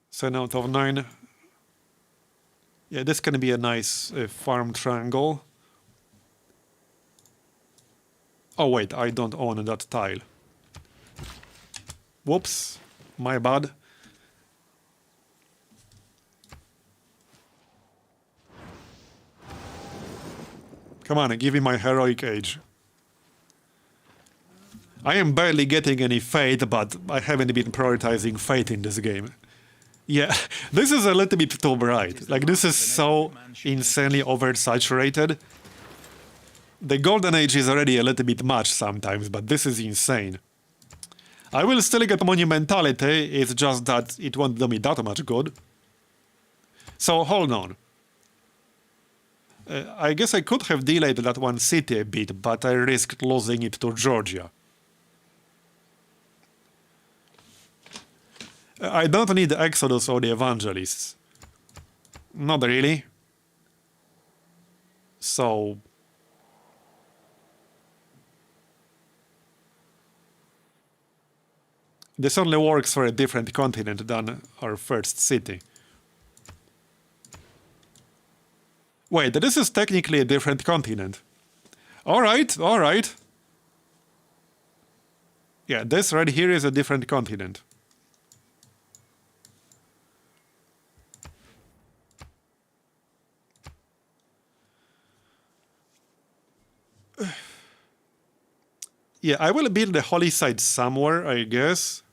7 out of 9. Yeah, this can be a nice farm triangle. Oh wait, I don't own that tile. Whoops, my bad. Come on, give me my heroic age. I am barely getting any fate, but I haven't been prioritizing fate in this game. Yeah, this is a little bit too bright. Like, this is so insanely oversaturated. The Golden Age is already a little bit much sometimes, but this is insane. I will still get Monumentality, it's just that it won't do me that much good. So, hold on. I guess I could have delayed that one city a bit, but I risked losing it to Georgia. I don't need the Exodus or the Evangelists. Not really. So... this only works for a different continent than our first city. Wait, this is technically a different continent. Alright, alright. Yeah, this right here is a different continent. Yeah, I will build the holy site somewhere, I guess.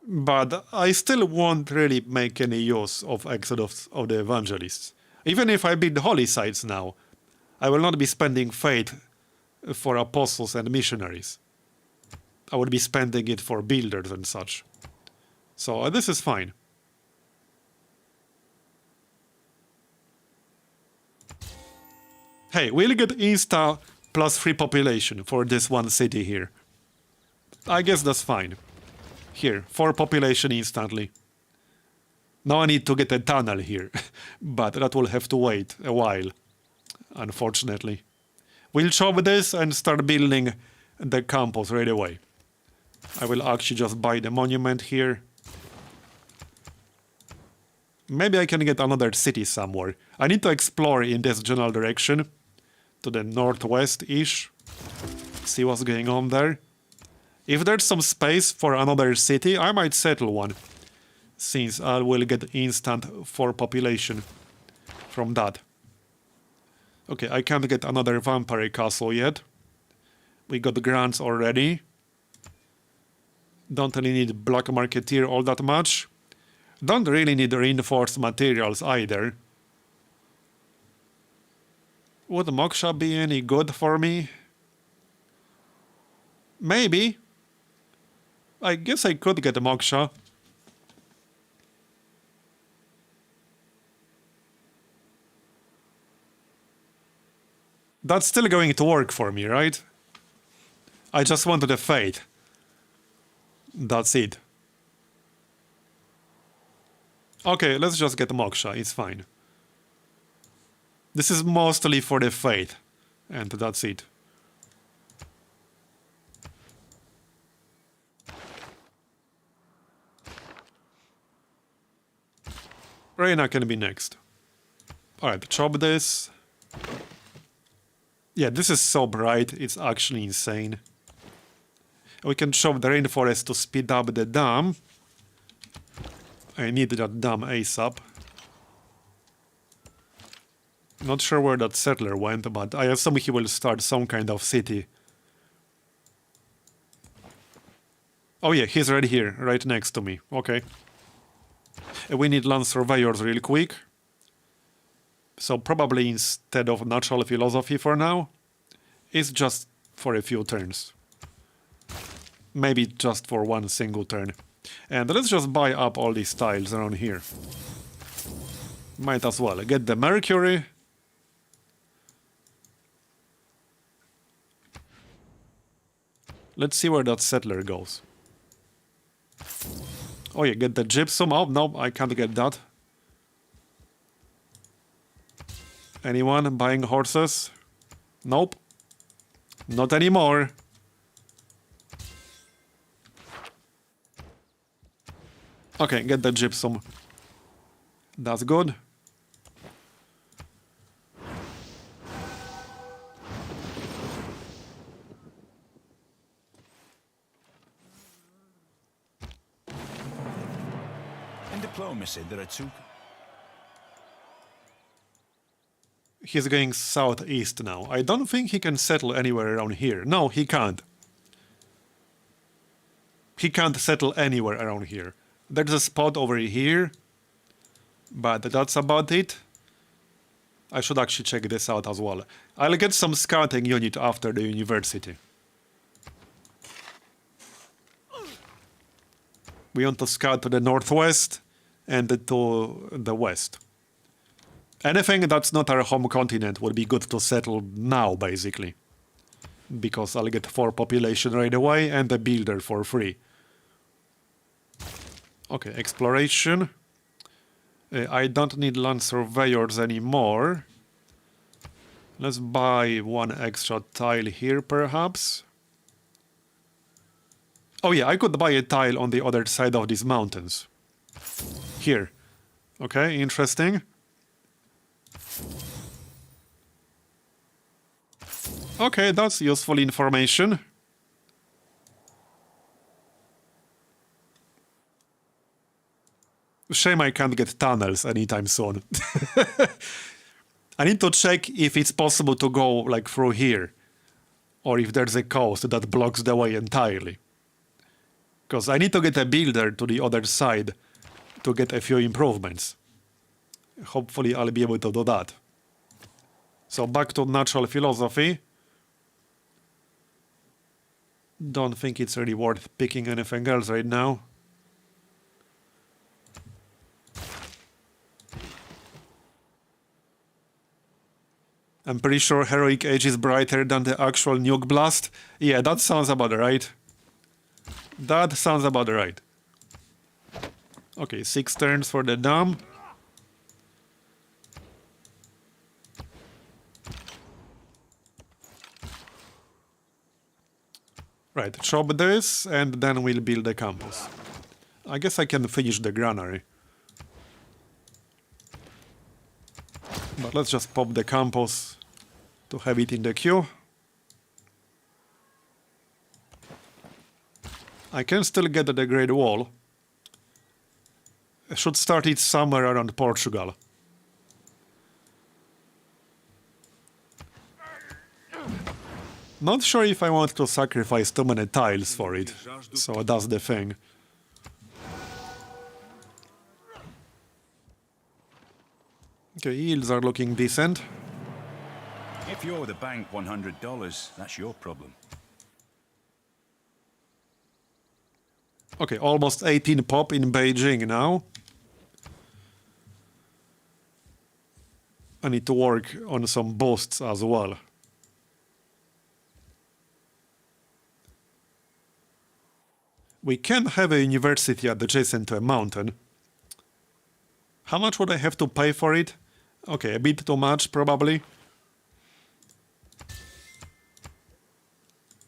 But I still won't really make any use of Exodus of the Evangelists. Even if I build holy sites now, I will not be spending fate for apostles and missionaries. I would be spending it for builders and such. So this is fine. Hey, we'll get insta +3 population for this one city here. I guess that's fine. Here, 4 population instantly. Now I need to get a tunnel here, but that will have to wait a while, unfortunately. We'll chop this and start building the campus right away. I will actually just buy the monument here. Maybe I can get another city somewhere. I need to explore in this general direction, to the northwest-ish, see what's going on there. If there's some space for another city, I might settle one, since I will get instant 4 population from that. Okay, I can't get another vampire castle yet. We got grants already. Don't really need black marketeer all that much. Don't really need reinforced materials either. Would Moksha be any good for me? Maybe. I guess I could get a Moksha. That's still going to work for me, right? I just wanted a fate. That's it. Okay, let's just get Moksha, it's fine. This is mostly for the fate, and that's it. Reina can be next. Alright, chop this. Yeah, this is so bright, it's actually insane. We can chop the rainforest to speed up the dam. I need that dam ASAP. Not sure where that settler went, but I assume he will start some kind of city. Oh yeah, he's right here, right next to me. Okay. We need land surveyors real quick. So probably instead of natural philosophy for now, it's just for a few turns. Maybe just for one single turn. And let's just buy up all these tiles around here. Might as well get the Mercury. Let's see where that settler goes. Oh, yeah, get the gypsum. Oh, no, I can't get that. Anyone buying horses? Nope. Not anymore. Okay, get the gypsum. That's good. In diplomacy, there are two... He's going southeast now. I don't think he can settle anywhere around here. No, he can't. He can't settle anywhere around here. There's a spot over here, but that's about it. I should actually check this out as well. I'll get some scouting unit after the university. We want to scout to the northwest and to the west. Anything that's not our home continent would be good to settle now, basically. Because I'll get 4 population right away and a builder for free. Okay, exploration. I don't need land surveyors anymore. Let's buy 1 extra tile here, perhaps. Oh yeah, I could buy a tile on the other side of these mountains. Here. Okay, interesting. Okay, that's useful information. Shame I can't get tunnels anytime soon. I need to check if it's possible to go like through here, or if there's a coast that blocks the way entirely. Because I need to get a builder to the other side to get a few improvements. Hopefully I'll be able to do that. So back to natural philosophy. Don't think it's really worth picking anything else right now. I'm pretty sure Heroic Age is brighter than the actual nuke blast. Yeah, that sounds about right. That sounds about right. Okay, 6 turns for the dam. Right, chop this, and then we'll build the campus. I guess I can finish the granary. But let's just pop the campus to have it in the queue. I can still get the Great Wall. I should start it somewhere around Portugal. Not sure if I want to sacrifice too many tiles for it, so that's the thing. Okay, yields are looking decent. If you owe the bank $100, that's your problem. Okay, almost 18 pop in Beijing now. I need to work on some boosts as well. We can have a university adjacent to a mountain. How much would I have to pay for it? Okay, a bit too much, probably.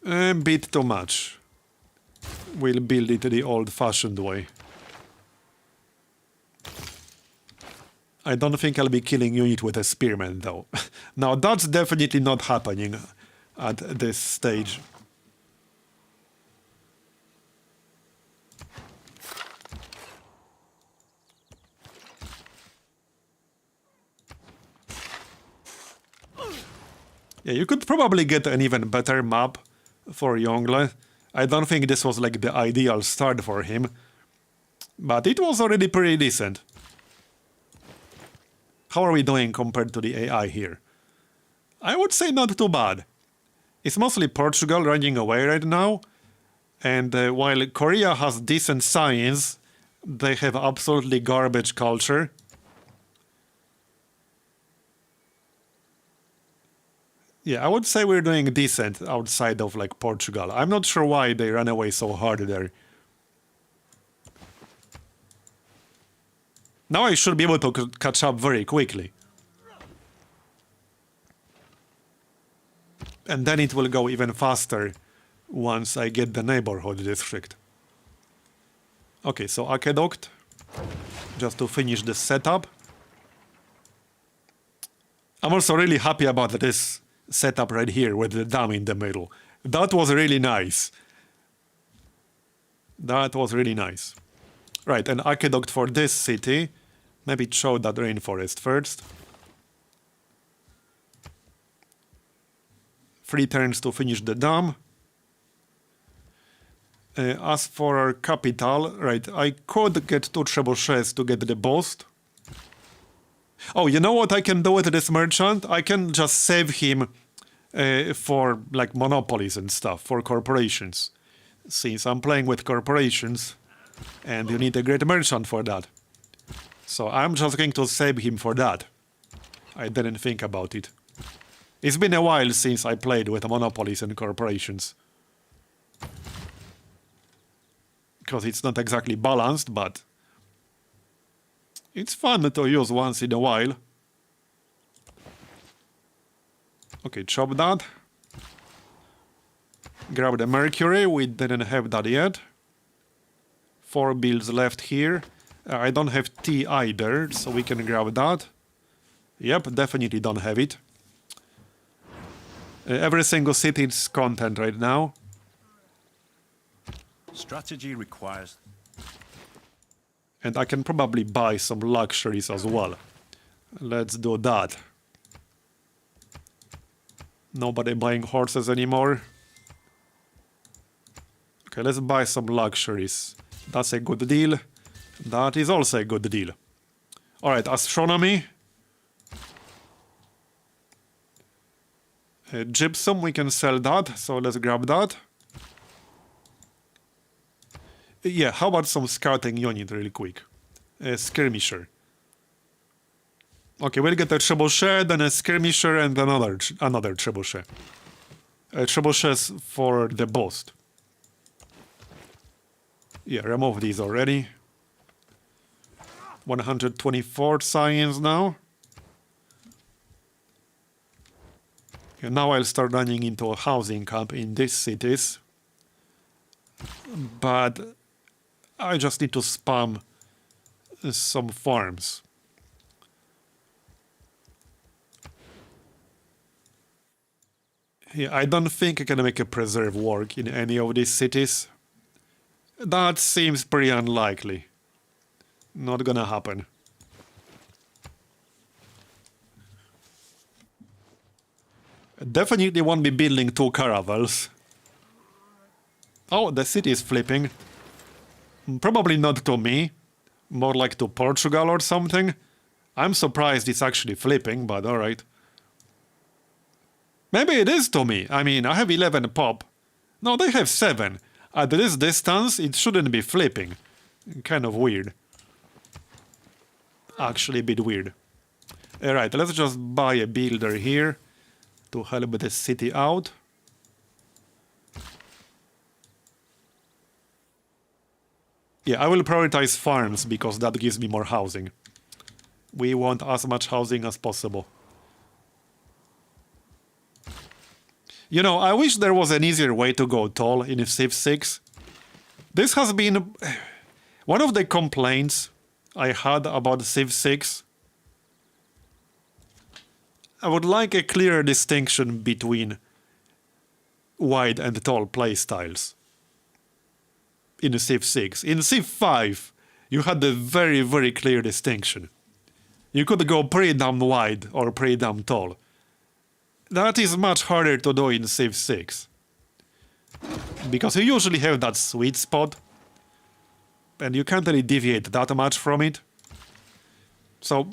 A bit too much. We'll build it the old-fashioned way. I don't think I'll be killing unit with a spearman, though. Now, that's definitely not happening at this stage. Yeah, you could probably get an even better map for Yongle. I don't think this was like the ideal start for him, but it was already pretty decent. How are we doing compared to the AI here? I would say not too bad. It's mostly Portugal running away right now, and while Korea has decent science, they have absolutely garbage culture. Yeah, I would say we're doing decent outside of like Portugal. I'm not sure why they ran away so hard there. Now I should be able to catch up very quickly. And then it will go even faster once I get the neighborhood district. Okay, so aqueduct, just to finish the setup. I'm also really happy about this setup right here with the dam in the middle. That was really nice. That was really nice. Right, an aqueduct for this city. Maybe show that rainforest first. 3 turns to finish the dam. As for our capital, right, I could get 2 trebuchets to get the boost. Oh, you know what I can do with this merchant? I can just save him for like monopolies and stuff, for corporations. Since I'm playing with corporations, and you need a great merchant for that. So I'm just going to save him for that. I didn't think about it. It's been a while since I played with monopolies and corporations. Because it's not exactly balanced, but it's fun to use once in a while. Okay, chop that. Grab the mercury, we didn't have that yet. 4 builds left here. I don't have tea either, so we can grab that. Yep, definitely don't have it. Every single city is content right now. Strategy requires... And I can probably buy some luxuries as well. Let's do that. Nobody buying horses anymore. Okay, let's buy some luxuries. That's a good deal. That is also a good deal. Alright, astronomy. Gypsum, we can sell that, so let's grab that. Yeah, how about some scouting unit really quick? Skirmisher. Okay, we'll get a trebuchet, then a skirmisher, and another trebuchet. Trebuchets for the boost. Yeah, remove these already. 124 science now. Yeah, now I'll start running into a housing camp in these cities. But I just need to spam some farms. Yeah, I don't think I can make a preserve work in any of these cities. That seems pretty unlikely. Not gonna happen. Definitely won't be building 2 caravels. Oh, the city is flipping. Probably not to me. More like to Portugal or something. I'm surprised it's actually flipping, but alright. Maybe it is to me. I mean, I have 11 pop. No, they have 7. At this distance, it shouldn't be flipping. Kind of weird. Actually a bit weird. Alright, let's just buy a builder here to help the city out. Yeah, I will prioritize farms because that gives me more housing. We want as much housing as possible. You know, I wish there was an easier way to go tall in Civ 6. This has been one of the complaints I had about Civ 6. I would like a clearer distinction between wide and tall playstyles in Civ 6. In Civ 5, you had a very, very clear distinction. You could go pretty damn wide or pretty damn tall. That is much harder to do in Civ 6. Because you usually have that sweet spot, and you can't really deviate that much from it. So,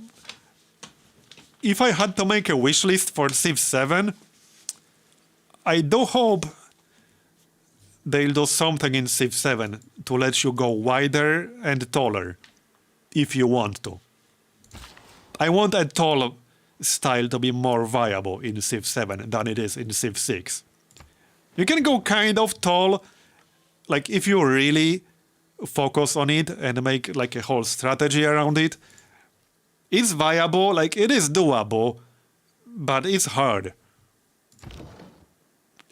if I had to make a wish list for Civ 7, I do hope they'll do something in Civ 7 to let you go wider and taller, if you want to. I want a tall style to be more viable in Civ 7 than it is in Civ 6. You can go kind of tall, like if you really focus on it and make like a whole strategy around it. It's viable, like it is doable, but it's hard.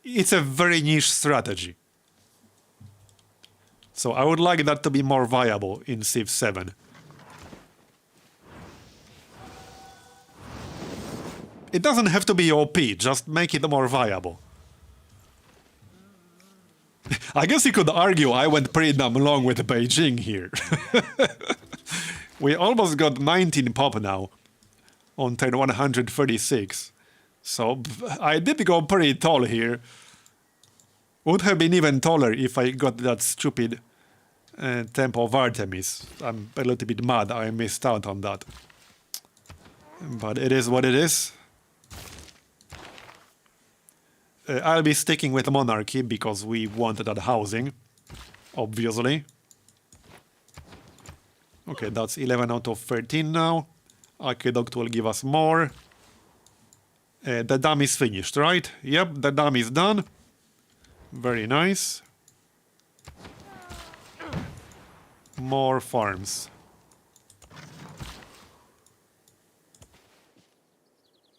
It's a very niche strategy. So I would like that to be more viable in Civ 7. It doesn't have to be OP, just make it more viable. I guess you could argue I went pretty damn long with Beijing here. We almost got 19 pop now on turn 136. So I did go pretty tall here. Would have been even taller if I got that stupid Temple of Artemis. I'm a little bit mad I missed out on that. But it is what it is. I'll be sticking with monarchy because we wanted that housing, obviously. Okay, that's 11 out of 13 now. Aqueduct will give us more. The dam is finished, right? Yep, the dam is done. Very nice. More farms.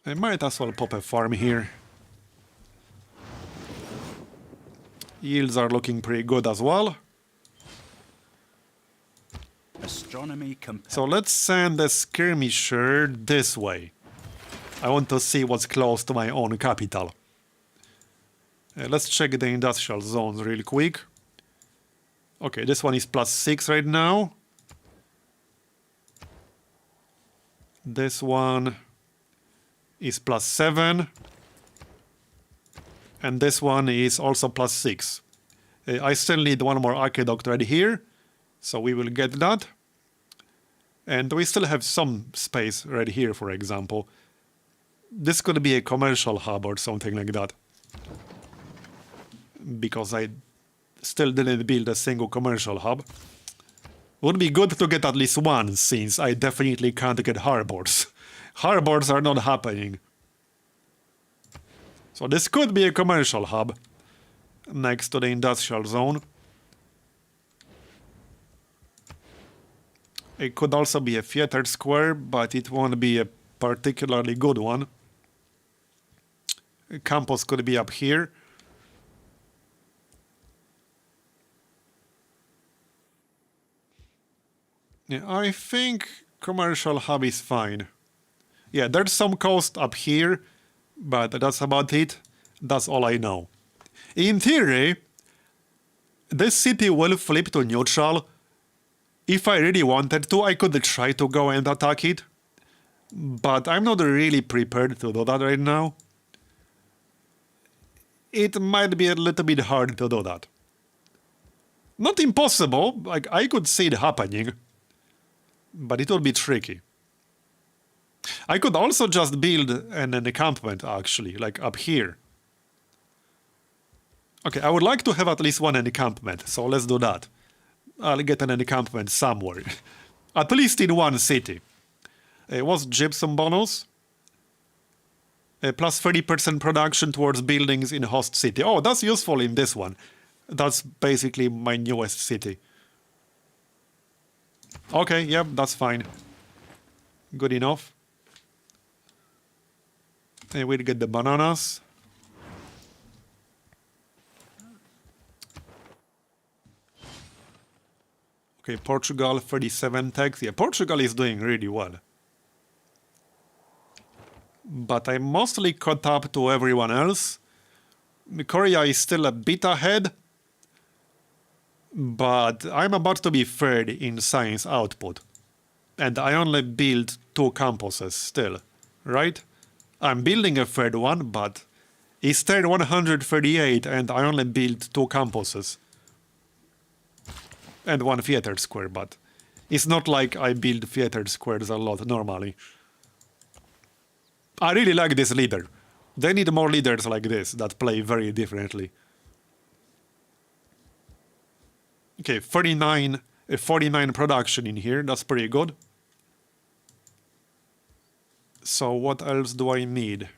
I might as well pop a farm here. Yields are looking pretty good as well. Astronomy So let's send a skirmisher this way. I want to see what's close to my own capital. Let's check the industrial zones real quick. Okay, this one is +6 right now. This one is +7. And this one is also +6. I still need one more aqueduct right here, so we will get that. And we still have some space right here, for example. This could be a commercial hub or something like that. Because I still didn't build a single commercial hub. Would be good to get at least one, since I definitely can't get harbors. Harbors are not happening. So this could be a commercial hub next to the industrial zone. It could also be a theater square, but it won't be a particularly good one. A campus could be up here. Yeah, I think commercial hub is fine. Yeah, there's some coast up here, but that's about it. That's all I know. In theory, this city will flip to neutral. If I really wanted to, I could try to go and attack it. But I'm not really prepared to do that right now. It might be a little bit hard to do that. Not impossible, like I could see it happening. But it would be tricky. I could also just build an encampment, actually, like up here. Okay, I would like to have at least one encampment, so let's do that. I'll get an encampment somewhere. At least in one city. What's gypsum bonus? Plus 30% production towards buildings in host city. Oh, that's useful in this one. That's basically my newest city. Okay, yep, that's fine. Good enough. And we'll get the bananas. Okay, Portugal, 37 tax. Yeah, Portugal is doing really well. But I'm mostly caught up to everyone else. Korea is still a bit ahead. But I'm about to be third in science output. And I only build 2 campuses still, right? I'm building a third one, but it's turn 138 and I only built 2 campuses. And 1 theater square, but it's not like I build theater squares a lot normally. I really like this leader. They need more leaders like this that play very differently. Okay, 49 production in here. That's pretty good. So what else do I need?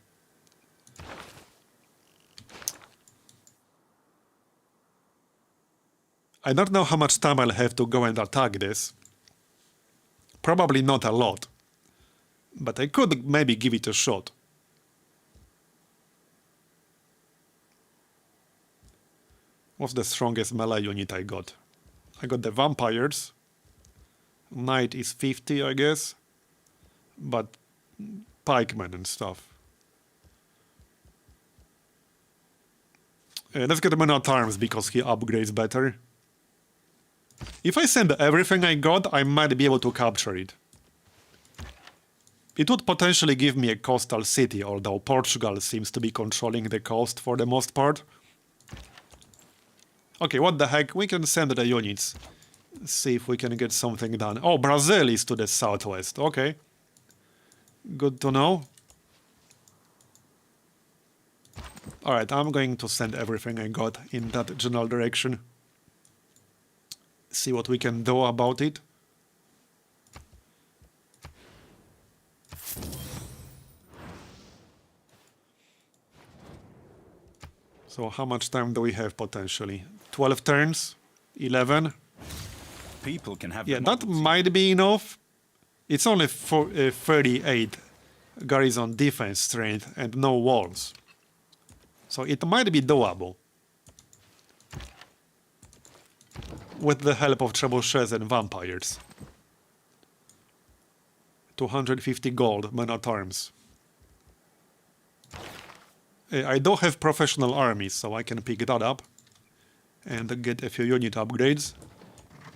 I don't know how much time I'll have to go and attack this. Probably not a lot. But I could maybe give it a shot. What's the strongest melee unit I got? I got the vampires. Knight is 50, I guess. But pikemen and stuff. Let's get Man at Arms because he upgrades better. If I send everything I got, I might be able to capture it. It would potentially give me a coastal city, although Portugal seems to be controlling the coast for the most part. Okay, what the heck? We can send the units. See if we can get something done. Oh, Brazil is to the southwest. Okay. Good to know. Alright, I'm going to send everything I got in that general direction. See what we can do about it. So how much time do we have potentially? 12 turns? 11? People can have Yeah, the that models. might be enough. It's only 38 garrison defense strength and no walls. So it might be doable. With the help of trebuchets and vampires. 250 gold, men at arms. I do have professional armies, so I can pick that up and get a few unit upgrades.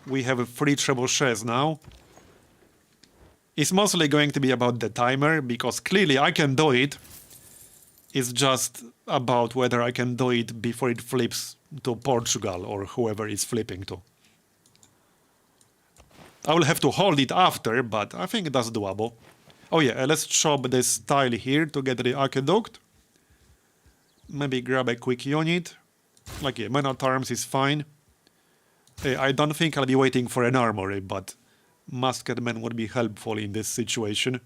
We have 3 trebuchets now. It's mostly going to be about the timer, because clearly I can do it. It's just about whether I can do it before it flips to Portugal or whoever it's flipping to. I will have to hold it after, but I think that's doable. Oh yeah, let's chop this tile here to get the aqueduct. Maybe grab a quick unit. Like, yeah, man at arms is fine. I don't think I'll be waiting for an armory, but musketmen would be helpful in this situation.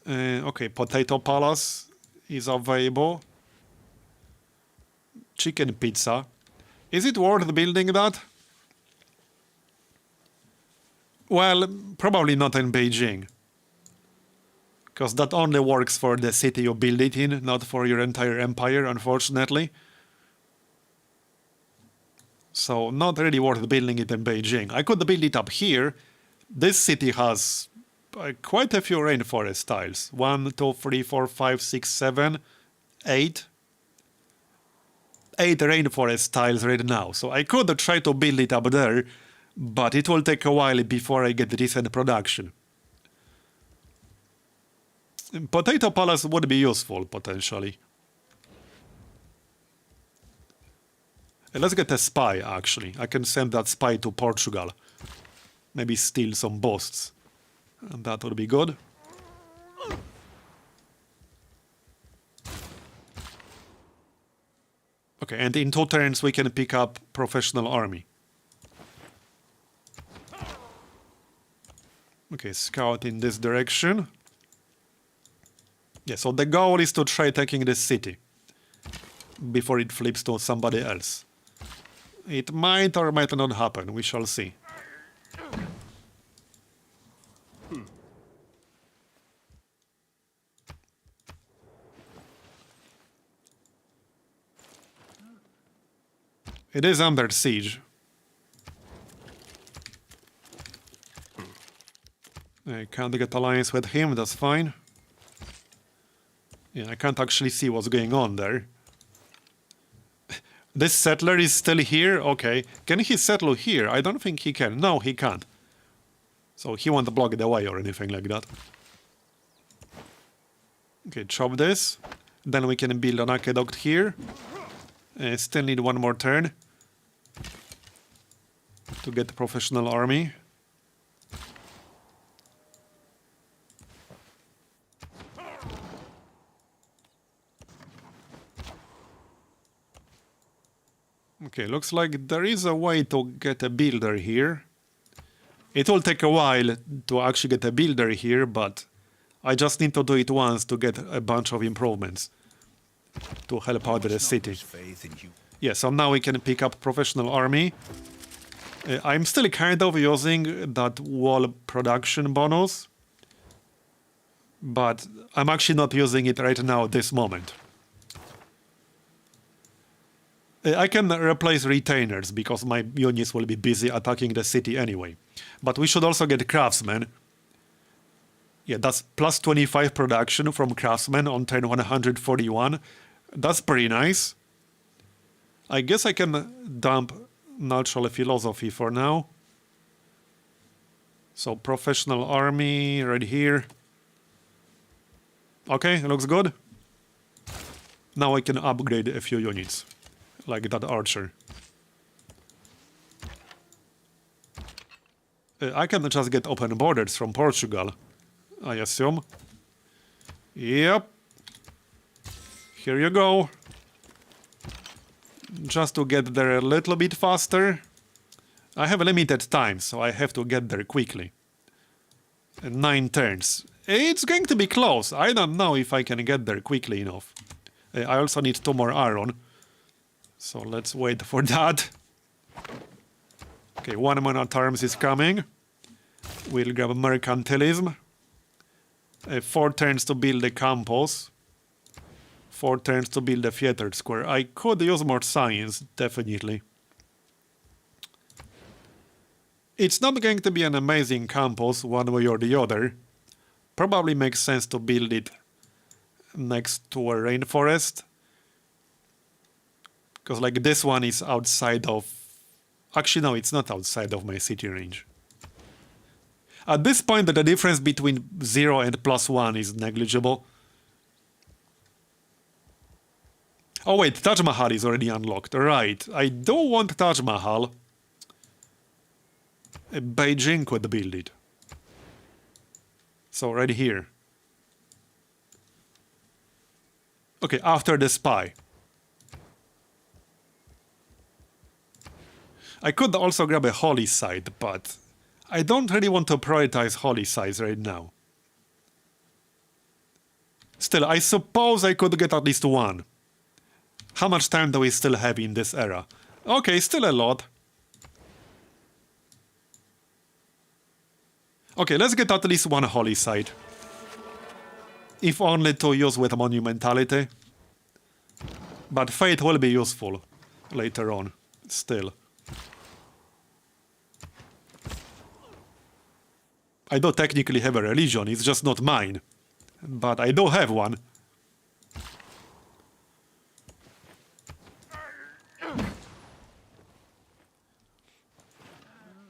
Okay, Potato Palace is available. Chicken Pizza. Is it worth building that? Well, probably not in Beijing. Because that only works for the city you build it in, not for your entire empire, unfortunately. So, not really worth building it in Beijing. I could build it up here. This city has quite a few rainforest tiles. 1, 2, 3, 4, 5, 6, 7, 8. 8 rainforest tiles right now. So I could try to build it up there, but it will take a while before I get decent production. Potato Palace would be useful, potentially. Let's get a spy, actually. I can send that spy to Portugal. Maybe steal some boasts. And that would be good. Okay, and in 2 turns we can pick up professional army. Okay, scout in this direction. Yeah, so the goal is to try taking this city before it flips to somebody else. It might or might not happen, we shall see. It is under siege. I can't get alliance with him, that's fine. Yeah, I can't actually see what's going on there. This settler is still here? Okay. Can he settle here? I don't think he can. No, he can't. So he won't block the way or anything like that. Okay, chop this. Then we can build an aqueduct here. Still need 1 more turn to get the professional army. Okay, looks like there is a way to get a builder here. It will take a while to actually get a builder here, but I just need to do it once to get a bunch of improvements to help out the city. Faith in you. Yeah, so now we can pick up professional army. I'm still kind of using that wall production bonus, but I'm actually not using it right now at this moment. I can replace retainers because my units will be busy attacking the city anyway. But we should also get craftsmen. Yeah, that's plus 25 production from craftsmen on turn 141. That's pretty nice. I guess I can dump natural philosophy for now. So professional army right here. Okay, looks good. Now I can upgrade a few units, like that archer. I can just get open borders from Portugal, I assume. Yep. Here you go. Just to get there a little bit faster. I have a limited time, so I have to get there quickly. 9 turns. It's going to be close. I don't know if I can get there quickly enough. I also need 2 more iron. So let's wait for that. Okay, 1 man at arms is coming. We'll grab mercantilism. 4 turns to build the campus. 4 turns to build the theater square. I could use more science, definitely. It's not going to be an amazing campus one way or the other. Probably makes sense to build it next to a rainforest. Because like this one is outside of... Actually, no, it's not outside of my city range. At this point, the difference between 0 and +1 is negligible. Oh wait, Taj Mahal is already unlocked. Right, I do want Taj Mahal. Beijing could build it. So right here. Okay, after the spy. I could also grab a holy site, but I don't really want to prioritize holy sites right now. Still, I suppose I could get at least 1. How much time do we still have in this era? Okay, still a lot. Okay, let's get at least 1 holy site. If only to use with monumentality. But faith will be useful later on, still. I do technically have a religion, it's just not mine. But I do have one.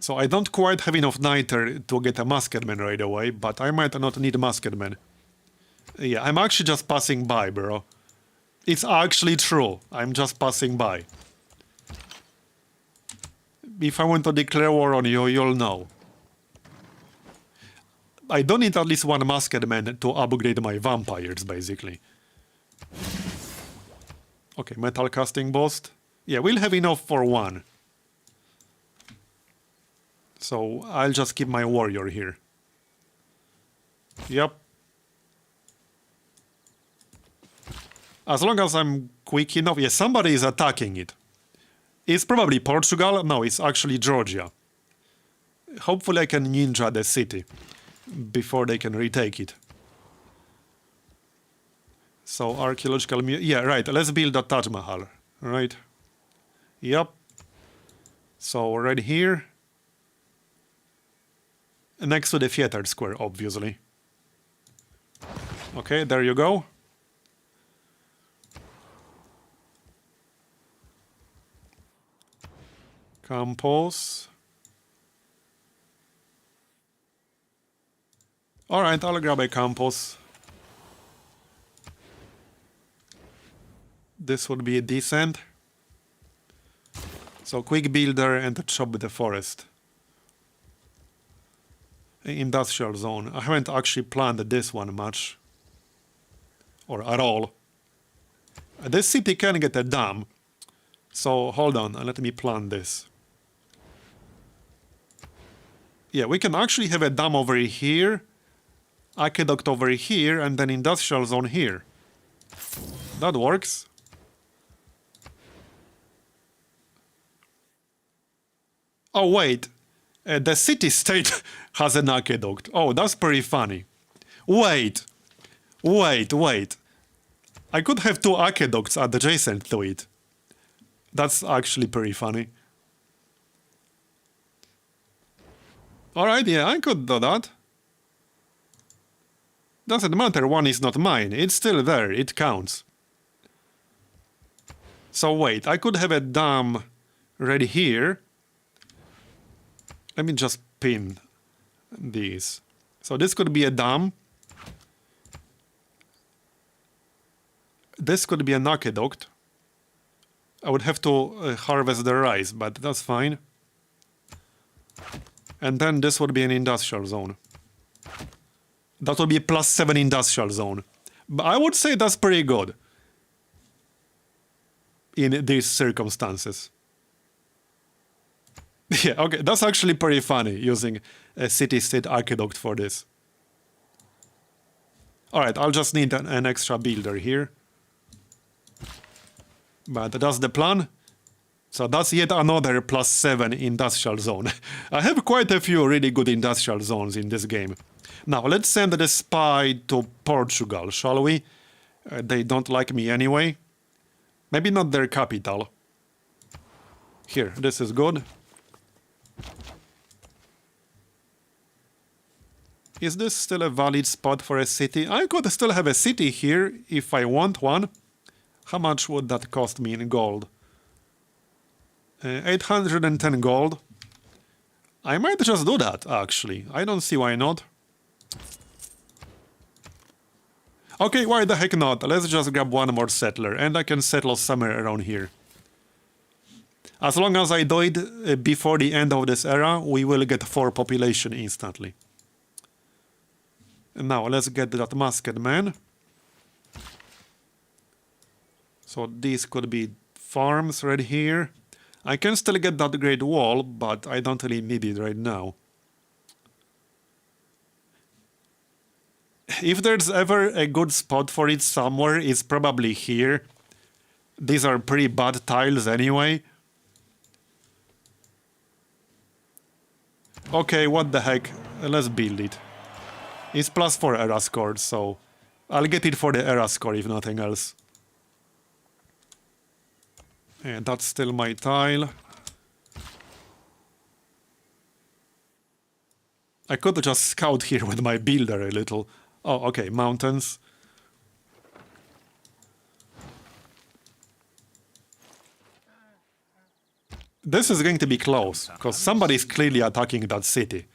So I don't quite have enough niter to get a musketman right away, but I might not need a musketman. Yeah, I'm actually just passing by, bro. It's actually true. I'm just passing by. If I want to declare war on you, you'll know. I don't need at least 1 musketman to upgrade my vampires, basically. Okay, metal casting boost. Yeah, we'll have enough for 1. So I'll just keep my warrior here. Yep. As long as I'm quick enough. Yeah, somebody is attacking it. It's probably Portugal. No, it's actually Georgia. Hopefully I can ninja the city before they can retake it. So archaeological... Yeah, right. Let's build a Taj Mahal. Right. Yep. So right here. Next to the theater square, obviously. Okay, there you go. Campus. Alright, I'll grab a campus. This would be decent. So quick builder and chop the forest. Industrial zone. I haven't actually planned this one much. Or at all. This city can get a dam. So hold on, let me plan this. Yeah, we can actually have a dam over here, aqueduct over here, and then industrial zone here. That works. Oh, wait. The city-state has an aqueduct. Oh, that's pretty funny. Wait. I could have two aqueducts adjacent to it. That's actually pretty funny. Alright, yeah, I could do that. Doesn't matter, one is not mine. It's still there, it counts. So wait, I could have a dam right here. Let me just pin these. So this could be a dam. This could be an aqueduct. I would have to harvest the rice, but that's fine. And then this would be an industrial zone. That would be a +7 industrial zone. But I would say that's pretty good in these circumstances. Yeah, okay, that's actually pretty funny, using a city-state aqueduct for this. Alright, I'll just need an extra builder here. But that's the plan. So that's yet another +7 industrial zone. I have quite a few really good industrial zones in this game. Now, let's send the spy to Portugal, shall we? They don't like me anyway. Maybe not their capital. Here, this is good. Is this still a valid spot for a city? I could still have a city here if I want one. How much would that cost me in gold? 810 gold. I might just do that, actually. I don't see why not. Okay, why the heck not? Let's just grab one more settler, and I can settle somewhere around here. As long as I do it before the end of this era, we will get 4 population instantly. And now, let's get that musket man. So these could be farms right here. I can still get that great wall, but I don't really need it right now. If there's ever a good spot for it somewhere, it's probably here. These are pretty bad tiles anyway. Okay, what the heck? Let's build it. It's +4 era score, so I'll get it for the era score if nothing else. And that's still my tile. I could just scout here with my builder a little. Oh, okay, mountains. This is going to be close, because somebody's clearly attacking that city.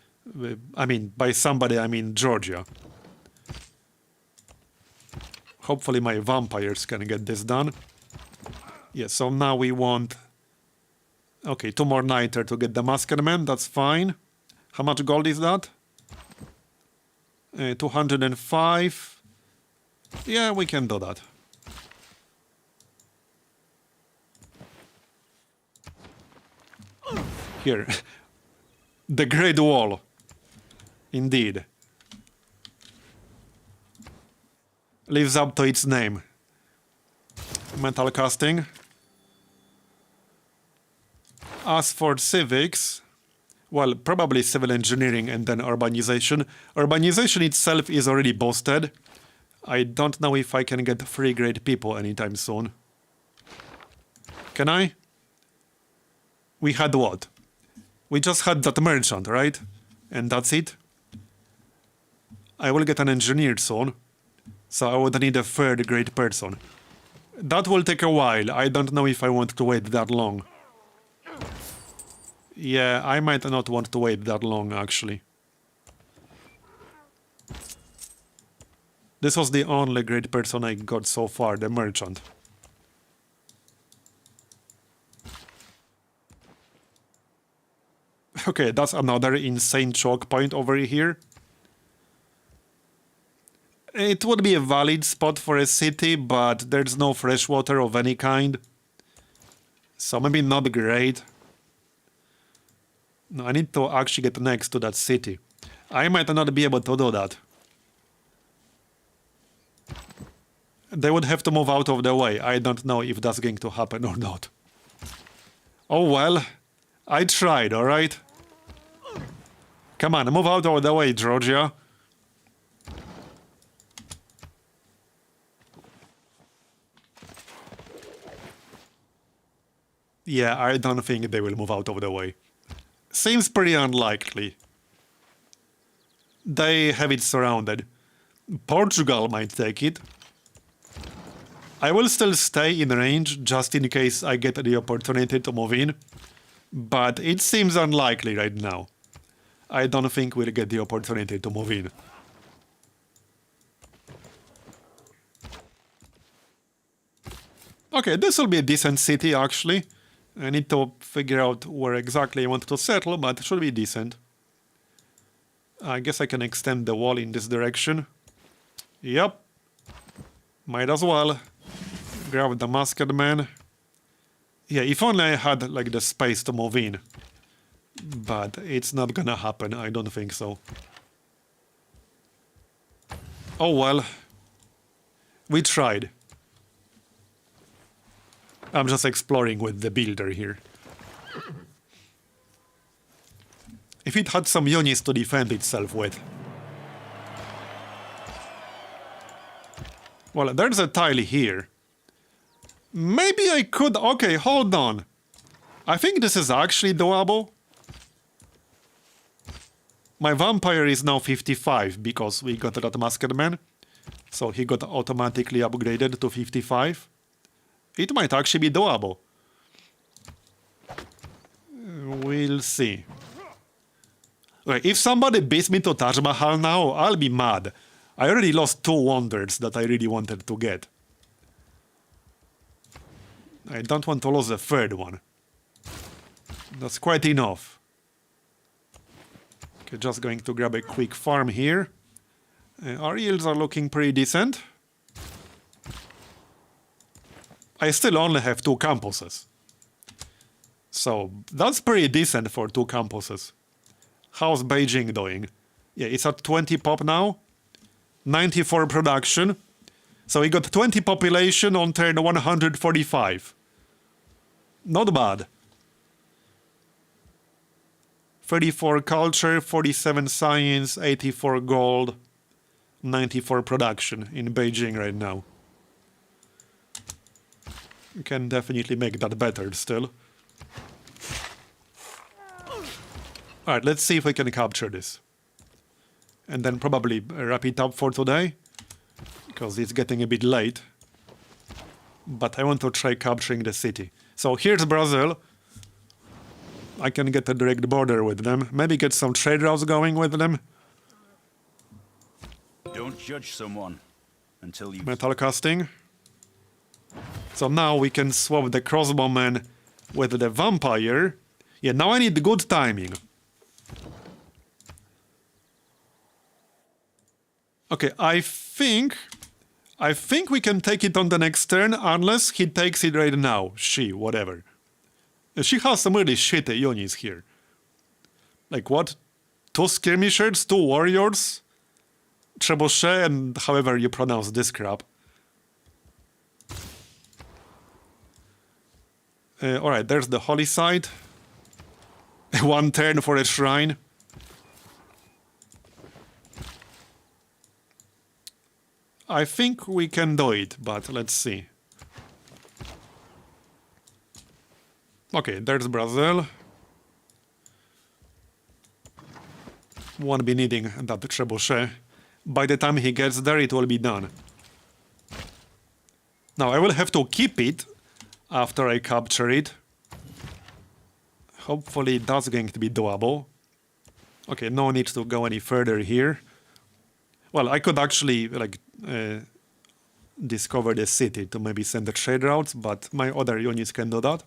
I mean, by somebody, I mean Georgia. Hopefully my vampires can get this done. Yeah, so now we want... Okay, 2 more niter to get the musket man, that's fine. How much gold is that? 205. Yeah, we can do that. Here. The Great Wall. Indeed. Lives up to its name. Metal casting. As for civics, well, probably civil engineering and then urbanization. Urbanization itself is already boosted. I don't know if I can get 3 great people anytime soon. Can I? We had what? We just had that merchant, right? And that's it? I will get an engineer soon, so I would need a 3rd great person. That will take a while. I don't know if I want to wait that long. Yeah, I might not want to wait that long, actually. This was the only great person I got so far, the merchant. Okay, that's another insane choke point over here. It would be a valid spot for a city, but there's no fresh water of any kind. So maybe not great. No, I need to actually get next to that city. I might not be able to do that. They would have to move out of the way. I don't know if that's going to happen or not. Oh well, I tried, alright? Come on, move out of the way, Georgia. Yeah, I don't think they will move out of the way. Seems pretty unlikely. They have it surrounded. Portugal might take it. I will still stay in range just in case I get the opportunity to move in. But it seems unlikely right now. I don't think we'll get the opportunity to move in. Okay, this will be a decent city actually. I need to figure out where exactly I want to settle, but it should be decent. I guess I can extend the wall in this direction. Yep. Might as well. Grab the musket man. Yeah, if only I had like the space to move in. But it's not gonna happen, I don't think so. Oh well. We tried. I'm just exploring with the builder here. If it had some units to defend itself with. Well, there's a tile here. Maybe I could... Okay, hold on. I think this is actually doable. My vampire is now 55 because we got that musket man. So he got automatically upgraded to 55. It might actually be doable. We'll see. Okay, if somebody beats me to Taj Mahal now, I'll be mad. I already lost 2 wonders that I really wanted to get. I don't want to lose a 3rd one. That's quite enough. Okay, just going to grab a quick farm here. Our yields are looking pretty decent. I still only have 2 campuses. So that's pretty decent for 2 campuses. How's Beijing doing? Yeah, it's at 20 pop now. 94 production. So we got 20 population on turn 145. Not bad. 34 culture, 47 science, 84 gold, 94 production in Beijing right now. You can definitely make that better still. Alright, let's see if we can capture this. And then probably wrap it up for today. Because it's getting a bit late. But I want to try capturing the city. So here's Brazil. I can get a direct border with them. Maybe get some trade routes going with them. Don't judge someone until you... Metal casting. So now we can swap the crossbowman with the vampire. Yeah, now I need good timing. Okay, I think we can take it on the next turn unless he takes it right now. She, whatever. She has some really shitty units here. Like what? 2 skirmishers, 2 warriors, trebuchet, and however you pronounce this crap. Alright, there's the holy site. 1 turn for a shrine. I think we can do it, but let's see. Okay, there's Brazil. Won't be needing that trebuchet. By the time he gets there, it will be done. Now, I will have to keep it after I capture it. Hopefully that's going to be doable. Okay, no need to go any further here. Well, I could actually, like, discover the city to maybe send the trade routes, but my other units can do that.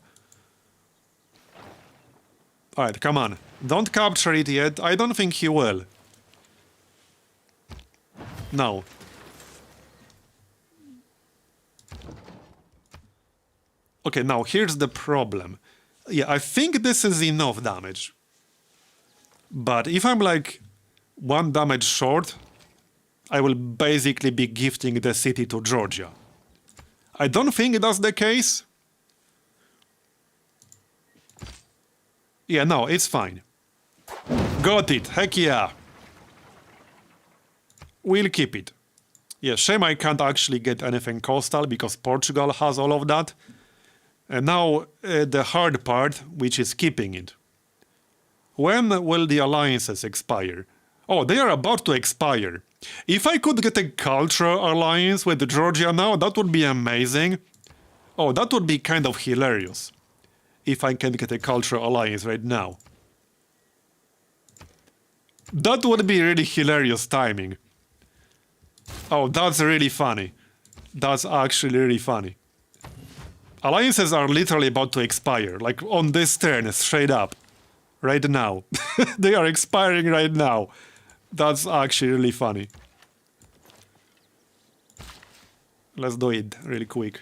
Alright, come on. Don't capture it yet. I don't think he will. No. Okay, now here's the problem. Yeah, I think this is enough damage. But if I'm like 1 damage short, I will basically be gifting the city to Georgia. I don't think that's the case. Yeah, no, it's fine. Got it, heck yeah. We'll keep it. Yeah, shame I can't actually get anything coastal because Portugal has all of that. And now the hard part, which is keeping it. When will the alliances expire? Oh, they are about to expire. If I could get a cultural alliance with Georgia now, that would be amazing. Oh, that would be kind of hilarious. If I can get a cultural alliance right now. That would be really hilarious timing. Oh, that's really funny. That's actually really funny. Alliances are literally about to expire, like on this turn, straight up. Right now. They are expiring right now. That's actually really funny. Let's do it really quick.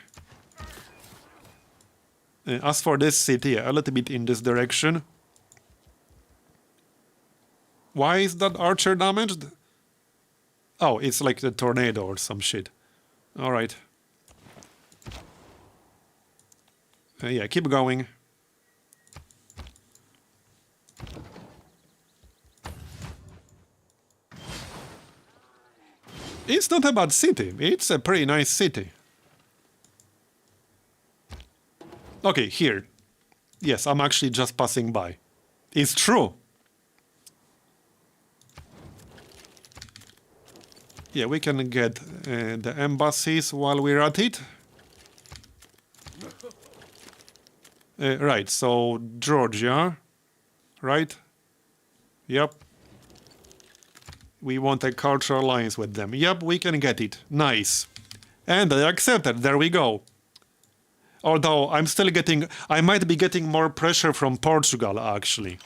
As for this city, a little bit in this direction. Why is that archer damaged? Oh, it's like the tornado or some shit. Alright. Yeah, keep going. It's not a bad city. It's a pretty nice city. Okay, here. Yes, I'm actually just passing by. It's true. Yeah, we can get the embassies while we're at it. Right, so Georgia, right? Yep. We want a cultural alliance with them. Yep, we can get it. Nice. And I accepted. There we go. Although I'm still getting... I might be getting more pressure from Portugal, actually.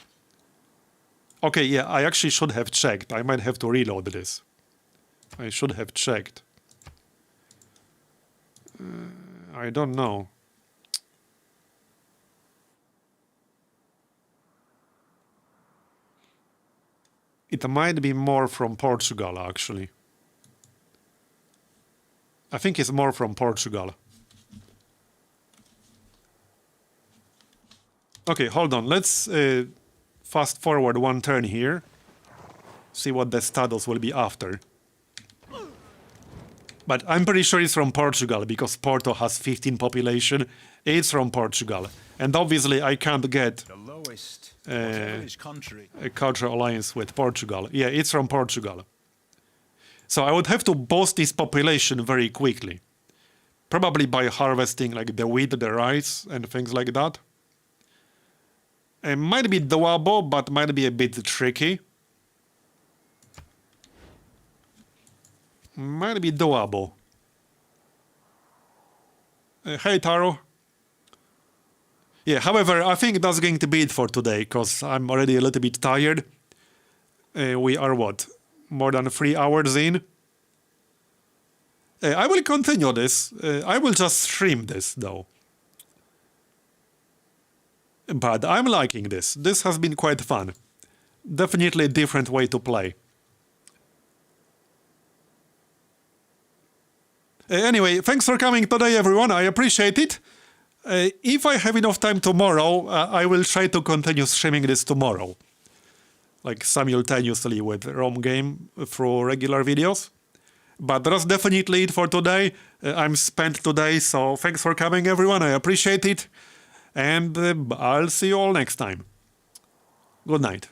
Okay, yeah, I actually should have checked. I might have to reload this. I should have checked. I don't know. It might be more from Portugal, actually. I think it's more from Portugal. Okay, hold on. Let's fast forward 1 turn here. See what the status will be after. But I'm pretty sure it's from Portugal, because Porto has 15 population. It's from Portugal. And obviously I can't get... The lowest country. A cultural alliance with Portugal. Yeah, it's from Portugal. So I would have to boost this population very quickly. Probably by harvesting like the wheat, the rice, and things like that. It might be doable, but might be a bit tricky. Might be doable. Hey, Taro. Yeah, however, I think that's going to be it for today, because I'm already a little bit tired. We are, what, more than 3 hours in? I will continue this. I will just stream this, though. But I'm liking this. This has been quite fun. Definitely a different way to play. Anyway, thanks for coming today, everyone. I appreciate it. If I have enough time tomorrow, I will try to continue streaming this tomorrow. Like simultaneously with ROM game through regular videos. But that's definitely it for today. I'm spent today, so thanks for coming, everyone. I appreciate it. And I'll see you all next time. Good night.